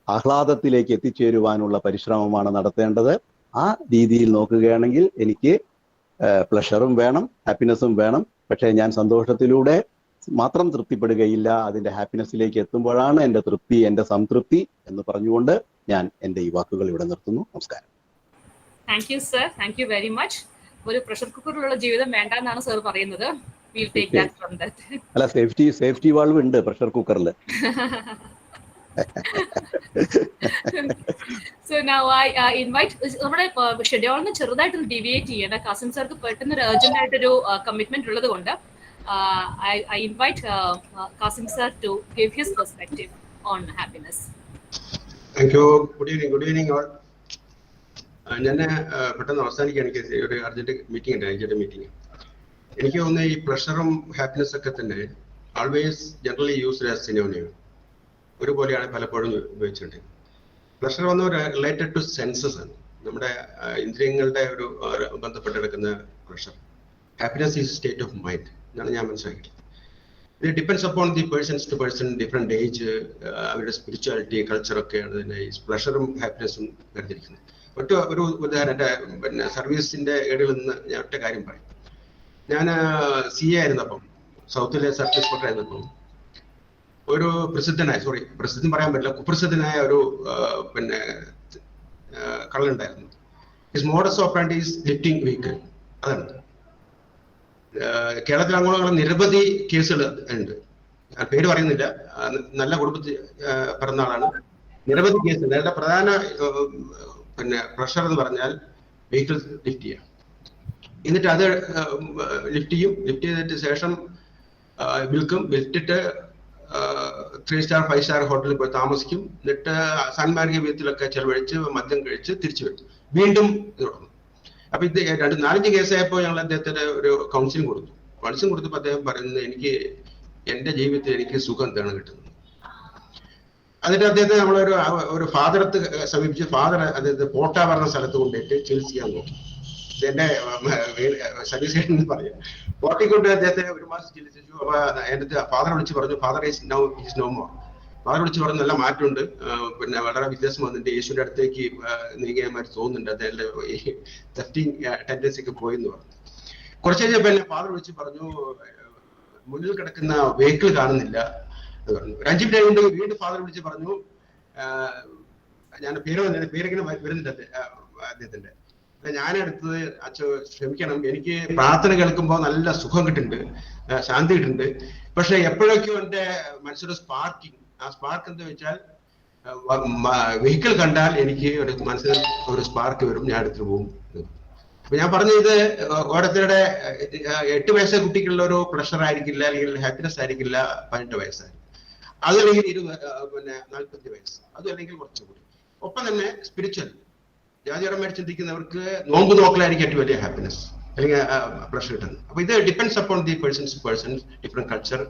ആഹ്ലാദത്തിലേക്ക് എത്തിച്ചേരുവാനുള്ള പരിശ്രമമാണ് നടത്തേണ്ടത്. ആ രീതിയിൽ നോക്കുകയാണെങ്കിൽ എനിക്ക് പ്ലഷറും വേണം, ഹാപ്പിനെസ്സും വേണം. പക്ഷേ ഞാൻ സന്തോഷത്തിലൂടെ മാത്രം തൃപ്തിപ്പെടുകയില്ല, അതിൻ്റെ ഹാപ്പിനെസ്സിലേക്ക് എത്തുമ്പോഴാണ് എൻ്റെ തൃപ്തി, എൻ്റെ സംതൃപ്തി എന്ന് പറഞ്ഞുകൊണ്ട് ഞാൻ എൻ്റെ ഈ വാക്കുകൾ ഇവിടെ നിർത്തുന്നു. നമസ്കാരം. Thank you sir, thank you very much. ഒരു പ്രഷർ കുക്കറിലുള്ള ജീവിതം വേണ്ട എന്നാണ് സർ പറയുന്നത്. അല്ല, സേഫ്റ്റി വാൾവ് ഉണ്ട് പ്രഷർ കുക്കറിൽ. So now I invite, നമ്മുടെ ഷെഡ്യൂളിന് ചെറുതായിട്ടൊന്ന് ഡീവിയേറ്റ് ചെയ്യേണ്ട, കാസിം സാർക്ക് പെട്ടെന്ന് ഒരു അർജന്റ് ആയിട്ടൊരു കമ്മിറ്റ്മെന്റ് ഉള്ളത് കൊണ്ട് I invite Kasim sir to give his perspective on happiness. Thank you. Good evening all. ഞാൻ പെട്ടെന്ന് അവസാനിക്കാൻ എനിക്ക് ഒരു അർജന്റ് മീറ്റിംഗ് ഉണ്ട്, അർജന്റ് മീറ്റിംഗ്. എനിക്ക് തോന്നുന്നു ഈ പ്രഷറും ഹാപ്പിനെസ് ഒക്കെ തന്നെ always generally used as synonym, ഒരുപോലെയാണ് പലപ്പോഴും ഉപയോഗിച്ചിട്ടുണ്ട്. പ്ലഷർ വന്ന് റിലേറ്റഡ് ടു സെൻസസ് ആണ്, നമ്മുടെ ഇന്ദ്രിയങ്ങളുടെ ഒരു ബന്ധപ്പെട്ടെടുക്കുന്ന pressure. Happiness is state of mind എന്നാണ് ഞാൻ മനസ്സിലാക്കിയത്. ഇത് depends upon the person's to person, different age, അവരുടെ സ്പിരിച്വാലിറ്റി, കൾച്ചറൊക്കെയാണ് ഇതിനെ ഈ പ്ലഷറും ഹാപ്പിനെസ്സും കരുതിയിരിക്കുന്നത്. ഒരു ഉദാഹരണം, എൻ്റെ സർവീസിൻ്റെ ഏടിൽ നിന്ന് ഞാൻ ഒറ്റ കാര്യം പറയും. ഞാൻ CA ആയിരുന്നപ്പം, സൗത്തിലെ സർവീസ് ഇൻസ്പെക്ടർ ആയിരുന്നപ്പം, ഒരു പ്രസിദ്ധം പറയാൻ പറ്റില്ല, കുപ്രസിദ്ധനായ ഒരു കള്ളനുണ്ടായിരുന്നു. His modus operandi is lifting vehicle. അതാണ്. കേരളത്തിൽ അങ്ങോട്ടുള്ള നിരവധി കേസുകൾ ഉണ്ട്. പേര് പറയുന്നില്ല, നല്ല കുടുംബത്തിൽ പിറന്ന ആളാണ്. നിരവധി കേസുകൾ. അതിന്റെ പ്രധാന പ്രഷർ എന്ന് പറഞ്ഞാൽ വെഹിക്കിൾ ലിഫ്റ്റ് ചെയ്യാം. എന്നിട്ട് അത് ലിഫ്റ്റ് ചെയ്തിട്ട് ശേഷം വിൽറ്റിട്ട് 3 സ്റ്റാർ 5 സ്റ്റാർ ഹോട്ടലിൽ പോയി താമസിക്കും. എന്നിട്ട് സാൻമാർഗിക വിധത്തിലൊക്കെ ചെലവഴിച്ച് മദ്യം കഴിച്ച് തിരിച്ചു വരും, വീണ്ടും ഇത് തുടങ്ങും. അപ്പൊ ഇത് 4-5 കേസായപ്പോൾ ഞങ്ങൾ അദ്ദേഹത്തിന് ഒരു കൗൺസിലിംഗ് കൊടുത്തപ്പോൾ അദ്ദേഹം പറയുന്നത്, എനിക്ക് എന്റെ ജീവിതത്തിൽ എനിക്ക് സുഖം എന്താണ് കിട്ടുന്നത്. എന്നിട്ട് അദ്ദേഹത്തെ നമ്മളൊരു ഫാദറത്ത് സമീപിച്ച് ഫാദർ അദ്ദേഹത്തെ പോട്ട പറഞ്ഞ സ്ഥലത്ത് കൊണ്ടിട്ട് ചികിത്സിക്കാൻ നോക്കി. എന്റെ സർവീസ് എന്ന് പറയാം. പോട്ടി കൊണ്ട് അദ്ദേഹത്തെ 1 മാസം ചികിത്സിച്ചു. അപ്പൊ എന്റെ ഫാദറെ വിളിച്ച് പറഞ്ഞു, father is no more. Father വിളിച്ച് പറഞ്ഞു, നല്ല മാറ്റമുണ്ട്, വളരെ വ്യത്യാസം വന്നിട്ട് യേശുവിന്റെ അടുത്തേക്ക് നീങ്ങിയമാര് തോന്നുന്നുണ്ട്, അദ്ദേഹത്തിന്റെ തെഫ്റ്റിംഗ് ടെൻഡൻസി ഒക്കെ പോയെന്ന് പറഞ്ഞു. കുറച്ച് കഴിഞ്ഞപ്പോ എന്നെ ഫാദർ വിളിച്ച് പറഞ്ഞു, മുന്നിൽ കിടക്കുന്ന വെഹിക്കിൾ കാണുന്നില്ല എന്ന് പറഞ്ഞു. 5 മിനിറ്റ് കൊണ്ട് വീണ്ടും ഫാദർ വിളിച്ച് പറഞ്ഞു, ഞാൻ പേരെങ്ങനെ വരുന്നുണ്ട് അദ്ദേഹത്തിന്റെ. ഞാനെടുത്തത്, അച്ഛൻ ക്ഷമിക്കണം, എനിക്ക് പ്രാർത്ഥന കേൾക്കുമ്പോൾ നല്ല സുഖം കിട്ടുന്നുണ്ട്, ശാന്തി കിട്ടുന്നുണ്ട്. പക്ഷെ എപ്പോഴൊക്കെയോ എന്റെ മനസ്സിലൊരു സ്പാർക്കിങ്, ആ സ്പാർക്ക് എന്താ വെച്ചാൽ വെഹിക്കിൾ കണ്ടാൽ എനിക്ക് ഒരു മനസ്സിൽ ഒരു സ്പാർക്ക് വരും, ഞാൻ എടുത്തു പോകും. അപ്പൊ ഞാൻ പറഞ്ഞു, ഇത് ഓരോരുത്തരുടെ 8 വയസ്സെ കുട്ടിക്കുള്ള ഒരു പ്രഷർ ആയിരിക്കില്ല, അല്ലെങ്കിൽ ഹാപ്പിനെസ് ആയിരിക്കില്ല 18 വയസ്സായിരിക്കും, അതല്ലെങ്കിൽ 40 വയസ്സ്, അതും അല്ലെങ്കിൽ കുറച്ചുകൂടി. ഒപ്പം തന്നെ സ്പിരിച്വൽ ജാതിപരമായിട്ട് ചിന്തിക്കുന്നവർക്ക് നോമ്പ് നോക്കലായിരിക്കും ഏറ്റവും വലിയ ഹാപ്പിനെസ് അല്ലെങ്കിൽ പ്രഷർ കിട്ടുന്നത്. അപ്പൊ ഇത് depends upon the person, different culture,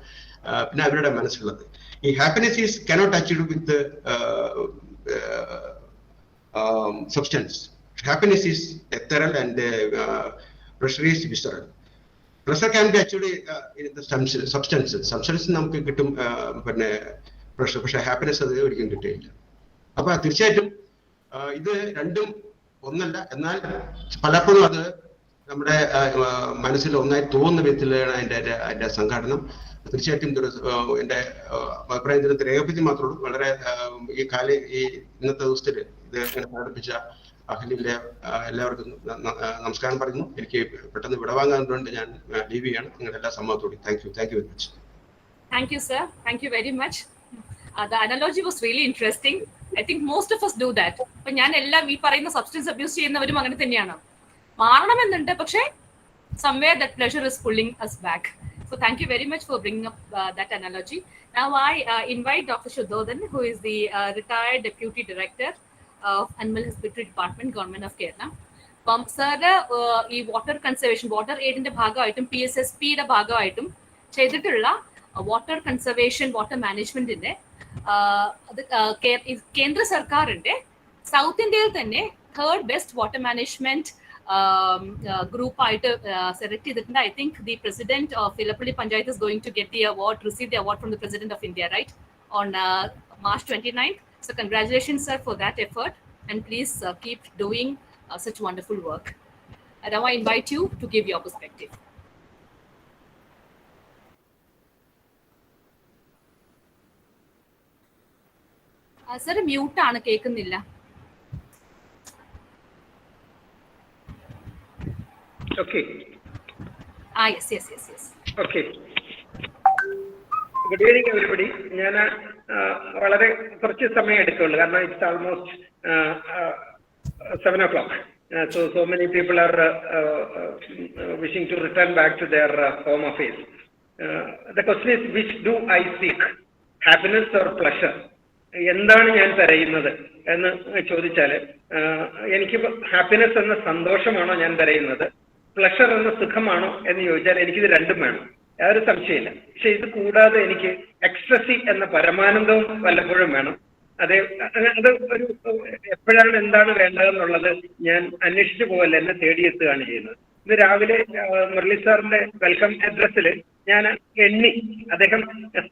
പിന്നെ അവരുടെ മനസ്സിലുള്ളത്. ഈ happiness is cannot achieved with substance. Happiness is ethereal and pressure is visceral. Pressure can be actually in the substances. Substances നമുക്ക് കിട്ടും പ്രഷർ, പക്ഷെ ഹാപ്പിനെസ് അത് ഒരിക്കലും കിട്ടിയില്ല. അപ്പൊ തീർച്ചയായിട്ടും ഇത് രണ്ടും ഒന്നല്ല, എന്നാൽ പലപ്പോഴും അത് നമ്മുടെ മനസ്സിൽ ഒന്നായി തോന്നുന്ന വിധത്തിലാണ് അതിന്റെ സംഘാടനം. തീർച്ചയായിട്ടും എന്റെ അഭിപ്രായത്തിൽ രേഖപ്പെടുത്തി മാത്രമേ ഉള്ളൂ. വളരെ ഈ ഇന്നത്തെ ദിവസത്തിൽ ഇത് ഇങ്ങനെ പ്രകടിപ്പിച്ച അഹല്യയിലെ എല്ലാവർക്കും നമസ്കാരം പറയുന്നു. എനിക്ക് പെട്ടെന്ന് വിടവാങ്ങാനുണ്ട്, ഞാൻ ലീവ് ചെയ്യാണ്. നിങ്ങളുടെ എല്ലാ സമ്മതത്തോടെ thank you very much. Thank you, sir. Thank you very much. The analogy was really interesting. I think most of us do that. അപ്പൊ ഞാൻ എല്ലാം ഈ പറയുന്ന സബ്സ്റ്റൻസ് അബ്യൂസ് ചെയ്യുന്നവരും അങ്ങനെ തന്നെയാണ്. മാറണമെന്നുണ്ട്, പക്ഷേ somewhere that pleasure is pulling us back. So thank you very much for bringing up that analogy. Now I invite Dr. Shuddhodhan, who is the retired Deputy Director of Animal Husbandry Department, Government of Kerala. അപ്പം സാറ് ഈ വാട്ടർ കൺസർവേഷൻ, വാട്ടർ എയ്ഡിന്റെ ഭാഗമായിട്ടും PSSP-യുടെ ഭാഗമായിട്ടും ചെയ്തിട്ടുള്ള വാട്ടർ കൺസർവേഷൻ, വാട്ടർ മാനേജ്മെന്റിന്റെ അത് കേന്ദ്ര സർക്കാരിന്റെ സൗത്ത് ഇന്ത്യയിൽ തന്നെ 3rd ബെസ്റ്റ് വാട്ടർ മാനേജ്മെന്റ് ഗ്രൂപ്പായിട്ട് സെലക്ട് ചെയ്തിട്ടുണ്ട്. I think the president of Villappally Panchayat is going to get the award, receive the award from the President of India, right, on March 29th. So congratulations, sir, for that effort, and please keep doing such wonderful work. And now I invite you to give your perspective. Sir, mute ആണ്, കേൾക്കുന്നില്ല. Okay. Yes. Okay. Good evening, everybody. ഞാൻ വളരെ കുറച്ച് സമയം എടുക്കുള്ളൂ, കാരണം it's almost 7 o'clock. So many people are wishing to return back to their home office. The question is, which do I seek, happiness or pleasure? എന്താണ് ഞാൻ തിരയുന്നത് എന്ന് ചോദിച്ചാൽ, എനിക്ക് ഹാപ്പിനെസ് എന്ന സന്തോഷമാണോ ഞാൻ തിരയുന്നത്, പ്ലഷർ എന്ന സുഖമാണോ എന്ന് ചോദിച്ചാൽ എനിക്കിത് രണ്ടും വേണം, യാതൊരു സംശയമില്ല. പക്ഷെ ഇത് കൂടാതെ എനിക്ക് എക്സ്ട്രസി എന്ന പരമാനന്ദവും വല്ലപ്പോഴും വേണം. അത് ഒരു എപ്പോഴാണ് എന്താണ് വേണ്ടതെന്നുള്ളത് ഞാൻ അന്വേഷിച്ചു പോകല്ല, എന്നെ തേടിയെത്തുകയാണ് ചെയ്യുന്നത്. ഇന്ന് രാവിലെ മുരളി സാറിന്റെ വെൽക്കം അഡ്രസ്സിൽ ഞാൻ എണ്ണി, അദ്ദേഹം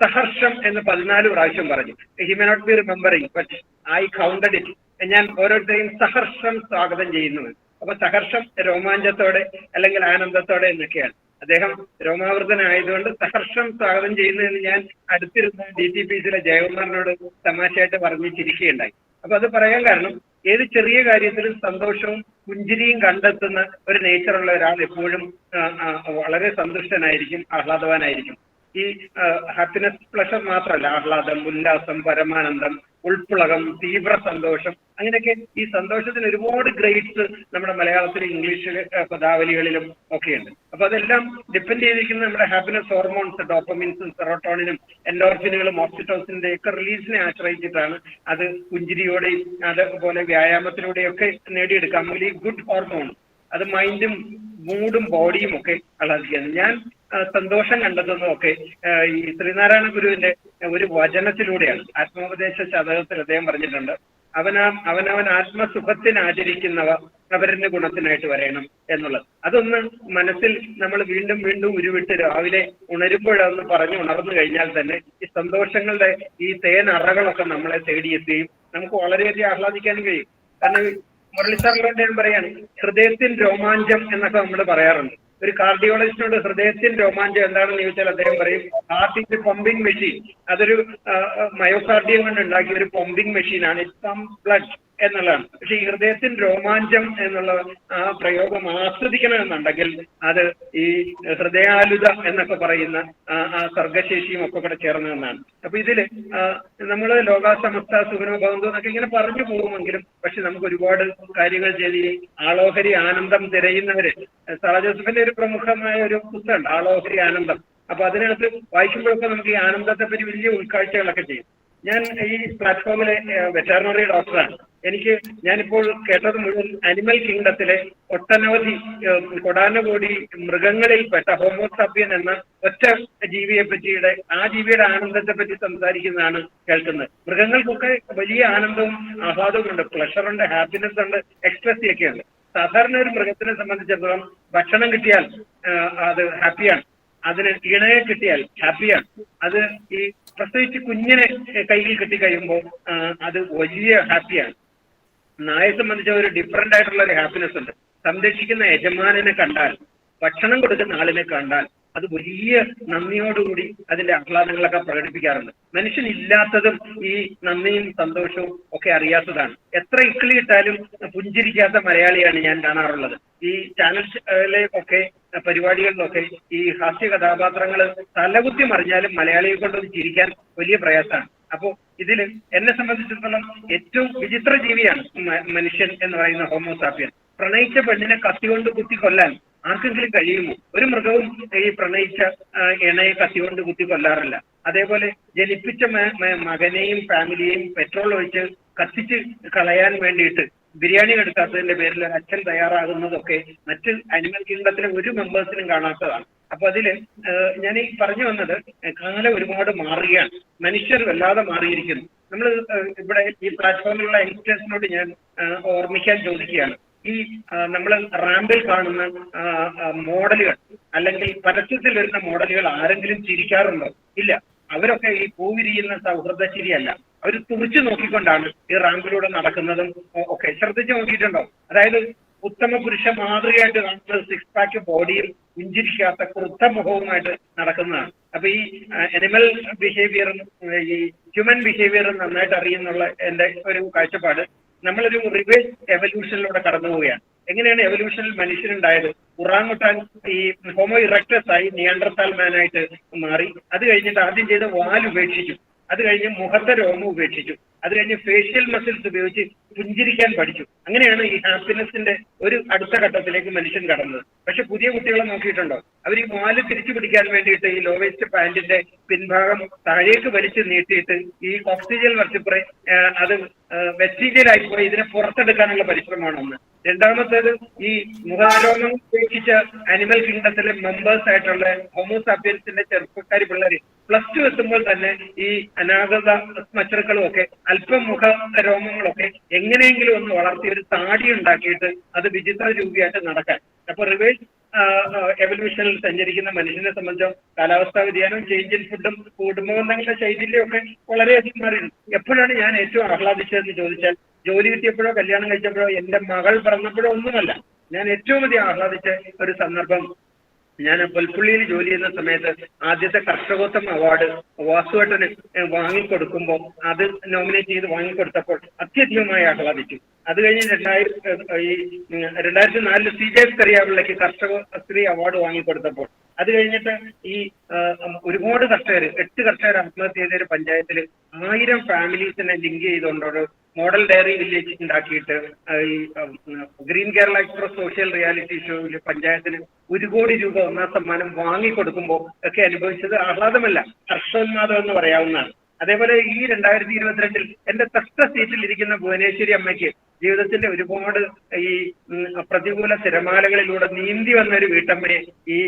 സഹർഷം എന്ന് 14 പ്രാവശ്യം പറഞ്ഞു. He may not be remembering, but I counted it. ഞാൻ ഓരോരുത്തരെയും സഹർഷം സ്വാഗതം ചെയ്യുന്നു. അപ്പൊ സഹർഷം രോമാഞ്ചത്തോടെ അല്ലെങ്കിൽ ആനന്ദത്തോടെ എന്നൊക്കെയാണ്. അദ്ദേഹം രോമാവൃതനായതുകൊണ്ട് സഹർഷം സ്വാഗതം ചെയ്യുന്നതെന്ന് ഞാൻ അടുത്തിരുന്ന DTPCയിലെ ജയകുമാറിനോട് തമാശയായിട്ട് പറഞ്ഞ് ചിരിക്കുകയുണ്ടായി. അപ്പൊ അത് പറയാൻ കാരണം, ഏത് ചെറിയ കാര്യത്തിലും സന്തോഷവും പുഞ്ചിരിയും കണ്ടെത്തുന്ന ഒരു നേച്ചറുള്ള ഒരാൾ എപ്പോഴും വളരെ സന്തുഷ്ടനായിരിക്കും, ആഹ്ലാദവാനായിരിക്കും. ഈ ഹാപ്പിനെസ് പ്ലഷർ മാത്രമല്ല, ആഹ്ലാദം, ഉല്ലാസം, പരമാനന്ദം, ഉൾപ്പുളകം, തീവ്ര സന്തോഷം, അങ്ങനെയൊക്കെ ഈ സന്തോഷത്തിന് ഒരുപാട് ഗ്രേഡ്സ് നമ്മുടെ മലയാളത്തിലും ഇംഗ്ലീഷിലെ പദാവലികളിലും ഒക്കെയുണ്ട്. അപ്പൊ അതെല്ലാം ഡിപ്പെൻഡ് ചെയ്തിരിക്കുന്ന നമ്മുടെ ഹാപ്പിനെസ് ഹോർമോൺസ്, ഡോപ്പമിൻസും സെറോട്ടോണിനും എൻഡോർഫിനുകളും ഓക്സിറ്റോസിന്റെ ഒക്കെ റിലീസിനെ ആശ്രയിച്ചിട്ടാണ് അത് പുഞ്ചിരിയോടെയും അതുപോലെ വ്യായാമത്തിലൂടെയും ഒക്കെ നേടിയെടുക്കാം. ഈ ഗുഡ് ഹോർമോൺ അത് മൈൻഡും മൂഡും ബോഡിയും ഒക്കെ അളക്കുകയാണ്. ഞാൻ സന്തോഷം കണ്ടെത്തുന്നതൊക്കെ ഈ ശ്രീനാരായണ ഗുരുവിന്റെ ഒരു വചനത്തിലൂടെയാണ്. ആത്മോപദേശ ശതകത്തിൽ അദ്ദേഹം പറഞ്ഞിട്ടുണ്ട്, അവനവൻ ആത്മസുഖത്തിന് ആചരിക്കുന്നവ അവരുടെ ഗുണത്തിനായിട്ട് വരയണം എന്നുള്ളത്. അതൊന്ന് മനസ്സിൽ നമ്മൾ വീണ്ടും വീണ്ടും ഉരുവിട്ട് രാവിലെ ഉണരുമ്പോഴൊന്ന് പറഞ്ഞ് ഉണർന്നു കഴിഞ്ഞാൽ തന്നെ ഈ സന്തോഷങ്ങളുടെ ഈ തേനറകളൊക്കെ നമ്മളെ തേടിയെത്തുകയും നമുക്ക് വളരെയധികം ആഹ്ലാദിക്കാനും കഴിയും. കാരണം മുരളി സാറിലോട്ട് ഞാൻ പറയാണ്, ഹൃദയത്തിൻ രോമാഞ്ചം എന്നൊക്കെ നമ്മൾ പറയാറുണ്ട്. ഒരു കാർഡിയോളജിസ്റ്റിനോട് ഹൃദയത്തിൻ രോമാഞ്ചം എന്താണെന്ന് ചോദിച്ചാൽ അദ്ദേഹം പറയും ഹാർട്ടിന്റെ പമ്പിംഗ് മെഷീൻ. അതൊരു മയോകാർഡിയം കൊണ്ട് ഉണ്ടാക്കിയ ഒരു പമ്പിംഗ് മെഷീനാണ്, ഇറ്റ് പമ്പ് ബ്ലഡ് എന്നുള്ളതാണ്. പക്ഷെ ഈ ഹൃദയത്തിൻ രോമാഞ്ചം എന്നുള്ള ആ പ്രയോഗം ആസ്വദിക്കണമെന്നുണ്ടെങ്കിൽ അത് ഈ ഹൃദയാലുത എന്നൊക്കെ പറയുന്ന ആ സർഗശേഷിയും ഒക്കെ കൂടെ ചേർന്നതെന്നാണ്. അപ്പൊ ഇതില് നമ്മൾ ലോകാസമസ്ത സുഖനോ ഭവന്തു എന്നൊക്കെ ഇങ്ങനെ പറഞ്ഞു പോകുമെങ്കിലും പക്ഷെ നമുക്ക് ഒരുപാട് കാര്യങ്ങൾ ചെയ്ത് ആളോഹരി ആനന്ദം തിരയുന്നവര്, സാറ ജോസഫിന്റെ ഒരു പ്രമുഖമായ ഒരു പുസ്തകമുണ്ട് ആളോഹരി ആനന്ദം. അപ്പൊ അതിനകത്ത് വായിക്കുമ്പോഴൊക്കെ നമുക്ക് ഈ ആനന്ദത്തെ പറ്റി വലിയ ഉൾക്കാഴ്ചകളൊക്കെ ചെയ്യും. ഞാൻ ഈ പ്ലാറ്റ്ഫോമിലെ വെറ്ററിനറി ഡോക്ടറാണ്. ഞാനിപ്പോൾ കേട്ടത് മുഴുവൻ അനിമൽ കിങ്ഡത്തിലെ ഒട്ടനവധി കൊടാനുകോടി മൃഗങ്ങളിൽപ്പെട്ട ഹോമോസാപ്പിയൻ എന്ന ഒറ്റ ജീവിയെ പറ്റിയുടെ ആ ജീവിയുടെ ആനന്ദത്തെ പറ്റി സംസാരിക്കുന്നതാണ് കേൾക്കുന്നത്. മൃഗങ്ങൾക്കൊക്കെ വലിയ ആനന്ദവും ആഹ്ലാദവും ഉണ്ട്, പ്ലഷറുണ്ട്, ഹാപ്പിനെസ് ഉണ്ട്, എക്സ്പ്രസി ഒക്കെ ഉണ്ട്. സാധാരണ ഒരു മൃഗത്തിനെ സംബന്ധിച്ചിടത്തോളം ഭക്ഷണം കിട്ടിയാൽ അത് ഹാപ്പിയാണ്, അതിന് ഇണയെ കിട്ടിയാൽ ഹാപ്പിയാണ്, അത് ഈ പ്രത്യേകിച്ച് കുഞ്ഞിനെ കയ്യിൽ കിട്ടിക്കഴിയുമ്പോൾ അത് വലിയ ഹാപ്പിയാണ്. നായെ സംബന്ധിച്ച ഒരു ഡിഫറെന്റ് ആയിട്ടുള്ള ഒരു ഹാപ്പിനെസ് ഉണ്ട്. സംരക്ഷിക്കുന്ന യജമാനെ കണ്ടാൽ, ഭക്ഷണം കൊടുക്കുന്ന ആളിനെ കണ്ടാൽ അത് വലിയ നന്ദിയോടുകൂടി അതിന്റെ ആഹ്ലാദങ്ങളൊക്കെ പ്രകടിപ്പിക്കാറുണ്ട്. മനുഷ്യനില്ലാത്തതും ഈ നന്ദിയും സന്തോഷവും ഒക്കെ അറിയാത്തതാണ്. എത്ര ഇക്കിളിയിട്ടാലും പുഞ്ചിരിക്കാത്ത മലയാളിയാണ് ഞാൻ കാണാറുള്ളത്. ഈ ചാനലിലെ ഒക്കെ പരിപാടികളിലൊക്കെ ഈ ഹാസ്യ കഥാപാത്രങ്ങൾ തലകുത്തി മറിഞ്ഞാലും മലയാളിയെ കൊണ്ടൊന്ന് ചിരിക്കാൻ വലിയ പ്രയാസമാണ്. അപ്പോ ഇതിൽ എന്നെ സംബന്ധിച്ചിടത്തോളം ഏറ്റവും വിചിത്ര ജീവിയാണ് മനുഷ്യൻ എന്ന് പറയുന്ന ഹോമോസാപ്പിയൻ. പ്രണയിച്ച പെണ്ണിനെ കത്തികൊണ്ട് കുത്തി കൊല്ലാൻ ആർക്കെങ്കിലും കഴിയുമോ? ഒരു മൃഗവും ഈ പ്രണയിച്ച ഇണയെ കത്തികൊണ്ട് കുത്തി കൊല്ലാറില്ല. അതേപോലെ ജനിപ്പിച്ച മകനെയും ഫാമിലിയെയും പെട്രോൾ ഒഴിച്ച് കത്തിച്ച് കളയാൻ വേണ്ടിയിട്ട് ബിരിയാണി എടുക്കാത്തതിന്റെ പേരിൽ അച്ഛൻ തയ്യാറാകുന്നതൊക്കെ മറ്റ് അനിമൽ കിങ്ഡത്തിലെ ഒരു മെമ്പേഴ്സിനും കാണാത്തതാണ്. അപ്പൊ അതില് ഞാൻ ഈ പറഞ്ഞു വന്നത് കാലം ഒരുപാട് മാറുകയാണ്, മനുഷ്യർ വല്ലാതെ മാറിയിരിക്കുന്നു. നമ്മൾ ഇവിടെ ഈ പ്ലാറ്റ്ഫോമിലുള്ള യങ്സ്റ്റേഴ്സിനോട് ഞാൻ ഓർമ്മിക്കാൻ ചോദിക്കുകയാണ്, ഈ നമ്മൾ റാമ്പിൽ കാണുന്ന മോഡലുകൾ അല്ലെങ്കിൽ പരസ്യത്തിൽ വരുന്ന മോഡലുകൾ ആരെങ്കിലും ചിരിക്കാറുണ്ടോ? ഇല്ല. അവരൊക്കെ ഈ പൂവിരിയുന്ന സൗഹൃദ ചിരിയല്ല, അവർ തുറിച്ചു നോക്കിക്കൊണ്ടാണ് ഈ റാമ്പിലൂടെ നടക്കുന്നതും ഒക്കെ. ശ്രദ്ധിച്ചു നോക്കിയിട്ടുണ്ടോ? അതായത് ഉത്തമ പുരുഷ മാതൃകയായിട്ട് കാണുന്നത് സിക്സ് പാക്ക് ബോഡിയിൽ പുഞ്ചിരിക്കാത്ത കൃത്ത മുഖവുമായിട്ട് നടക്കുന്നതാണ്. അപ്പൊ ഈ അനിമൽ ബിഹേവിയറും ഈ ഹ്യൂമൻ ബിഹേവിയറും നന്നായിട്ട് അറിയുന്നുള്ള എന്റെ ഒരു കാഴ്ചപ്പാട്, നമ്മളൊരു റിവേഴ്സ് എവല്യൂഷനിലൂടെ കടന്നു പോവുകയാണ്. എങ്ങനെയാണ് എവല്യൂഷനിൽ മനുഷ്യനുണ്ടായത്? ഉറാങ്ങുട്ടാൻ ഈ ഹോമോ ഇറക്ടസ് ആയി നിയാൻഡർതാൽ മാനായിട്ട് മാറി. അത് കഴിഞ്ഞിട്ട് ആദ്യം ചെയ്ത വാൽ ഉപേക്ഷിച്ചു, അത് കഴിഞ്ഞ് മുഖത്തെ രോമം ഉപേക്ഷിച്ചു, അത് കഴിഞ്ഞ് ഫേഷ്യൽ മസിൽസ് ഉപയോഗിച്ച് പുഞ്ചിരിക്കാൻ പഠിച്ചു. അങ്ങനെയാണ് ഈ ഹാപ്പിനെസിന്റെ ഒരു അടുത്ത ഘട്ടത്തിലേക്ക് മനുഷ്യൻ കടന്നത്. പക്ഷെ പുതിയ കുട്ടികളെ നോക്കിയിട്ടുണ്ടോ? അവർ ഈ വാല് തിരിച്ചു പിടിക്കാൻ വേണ്ടിയിട്ട് ഈ ലോ വേസ്റ്റ് പാന്റിന്റെ പിൻഭാഗം താഴേക്ക് വലിച്ചു നീട്ടിയിട്ട് ഈ ഓക്സിജൻ വർഷിപ്പറെ അത് വെസ്റ്റീജിയലായി പോയി ഇതിനെ പുറത്തെടുക്കാനുള്ള പരിശ്രമമാണ് ഒന്ന്. രണ്ടാമത്തേത് ഈ മുഖാരോമം ഉപേക്ഷിച്ച അനിമൽ കിങ്ഡത്തിലെ മെമ്പേഴ്സ് ആയിട്ടുള്ള ഹോമോസാപ്പിയൻസിന്റെ ചെറുപ്പക്കാരി പിള്ളേര് +2 എത്തുമ്പോൾ തന്നെ ഈ അനാഗത മച്ചറുക്കളും ഒക്കെ അല്പം മുഖ രോമങ്ങളൊക്കെ എങ്ങനെയെങ്കിലും ഒന്ന് വളർത്തി ഒരു താടി ഉണ്ടാക്കിയിട്ട് അത് വിചിത്ര രൂപിയായിട്ട് നടക്കാൻ. അപ്പൊ റിവേഴ്സ് എവല്യൂഷനിൽ സഞ്ചരിക്കുന്ന മനുഷ്യനെ സംബന്ധിച്ചോ കാലാവസ്ഥാ വ്യതിയാനം, ചേഞ്ച് ഇൻ ഫുഡും കുടുംബബന്ധങ്ങളുടെ ശൈലിയും ഒക്കെ വളരെയധികം മാറിയിരുന്നു. എപ്പോഴാണ് ഞാൻ ഏറ്റവും ആഹ്ലാദിച്ചതെന്ന് ചോദിച്ചാൽ, ജോലി കിട്ടിയപ്പോഴോ കല്യാണം കഴിച്ചപ്പോഴോ എന്റെ മകൾ പിറന്നപ്പോഴോ ഒന്നുമല്ല. ഞാൻ ഏറ്റവും അധികം ആഹ്ലാദിച്ച ഒരു സന്ദർഭം ഞാൻ പുൽപ്പള്ളിയിൽ ജോലി ചെയ്യുന്ന സമയത്ത് ആദ്യത്തെ കർഷകോത്തമ അവാർഡ് വാസുവേട്ടന് വാങ്ങിക്കൊടുക്കുമ്പോൾ അത് നോമിനേറ്റ് ചെയ്ത് വാങ്ങിക്കൊടുത്തപ്പോൾ അത്യധികമായി ആഹ്ലാദിച്ചു. അത് കഴിഞ്ഞ് 2004 CJS കറിയാവിലേക്ക് കർഷകശ്രീ അവാർഡ് വാങ്ങിക്കൊടുത്തപ്പോൾ അത് കഴിഞ്ഞിട്ട് ഈ ഒരുപാട് കർഷകർ 8 കർഷകർ ആത്മഹത്യ ചെയ്ത ഒരു പഞ്ചായത്തിൽ 1000 ഫാമിലീസിനെ ലിങ്ക് ചെയ്തുകൊണ്ടൊരു മോഡൽ ഡയറി വില്ലേജ് ഉണ്ടാക്കിയിട്ട് ഈ green Kerala express social reality ഷോയിൽ പഞ്ചായത്തിന് 1 കോടി രൂപ ഒന്നാം സമ്മാനം വാങ്ങിക്കൊടുക്കുമ്പോൾ ഒക്കെ അനുഭവിച്ചത് ആഹ്ലാദമല്ല, ഹർഷോന്മാദം എന്ന് പറയാവുന്നതാണ്. അതേപോലെ ഈ 2022 എന്റെ തൊട്ട സീറ്റിൽ ഇരിക്കുന്ന ഭുവനേശ്വരി അമ്മയ്ക്ക് ജീവിതത്തിന്റെ ഒരുപാട് ഈ പ്രതികൂല തിരമാലകളിലൂടെ നീന്തി വന്ന ഒരു വീട്ടമ്മയെ ഈ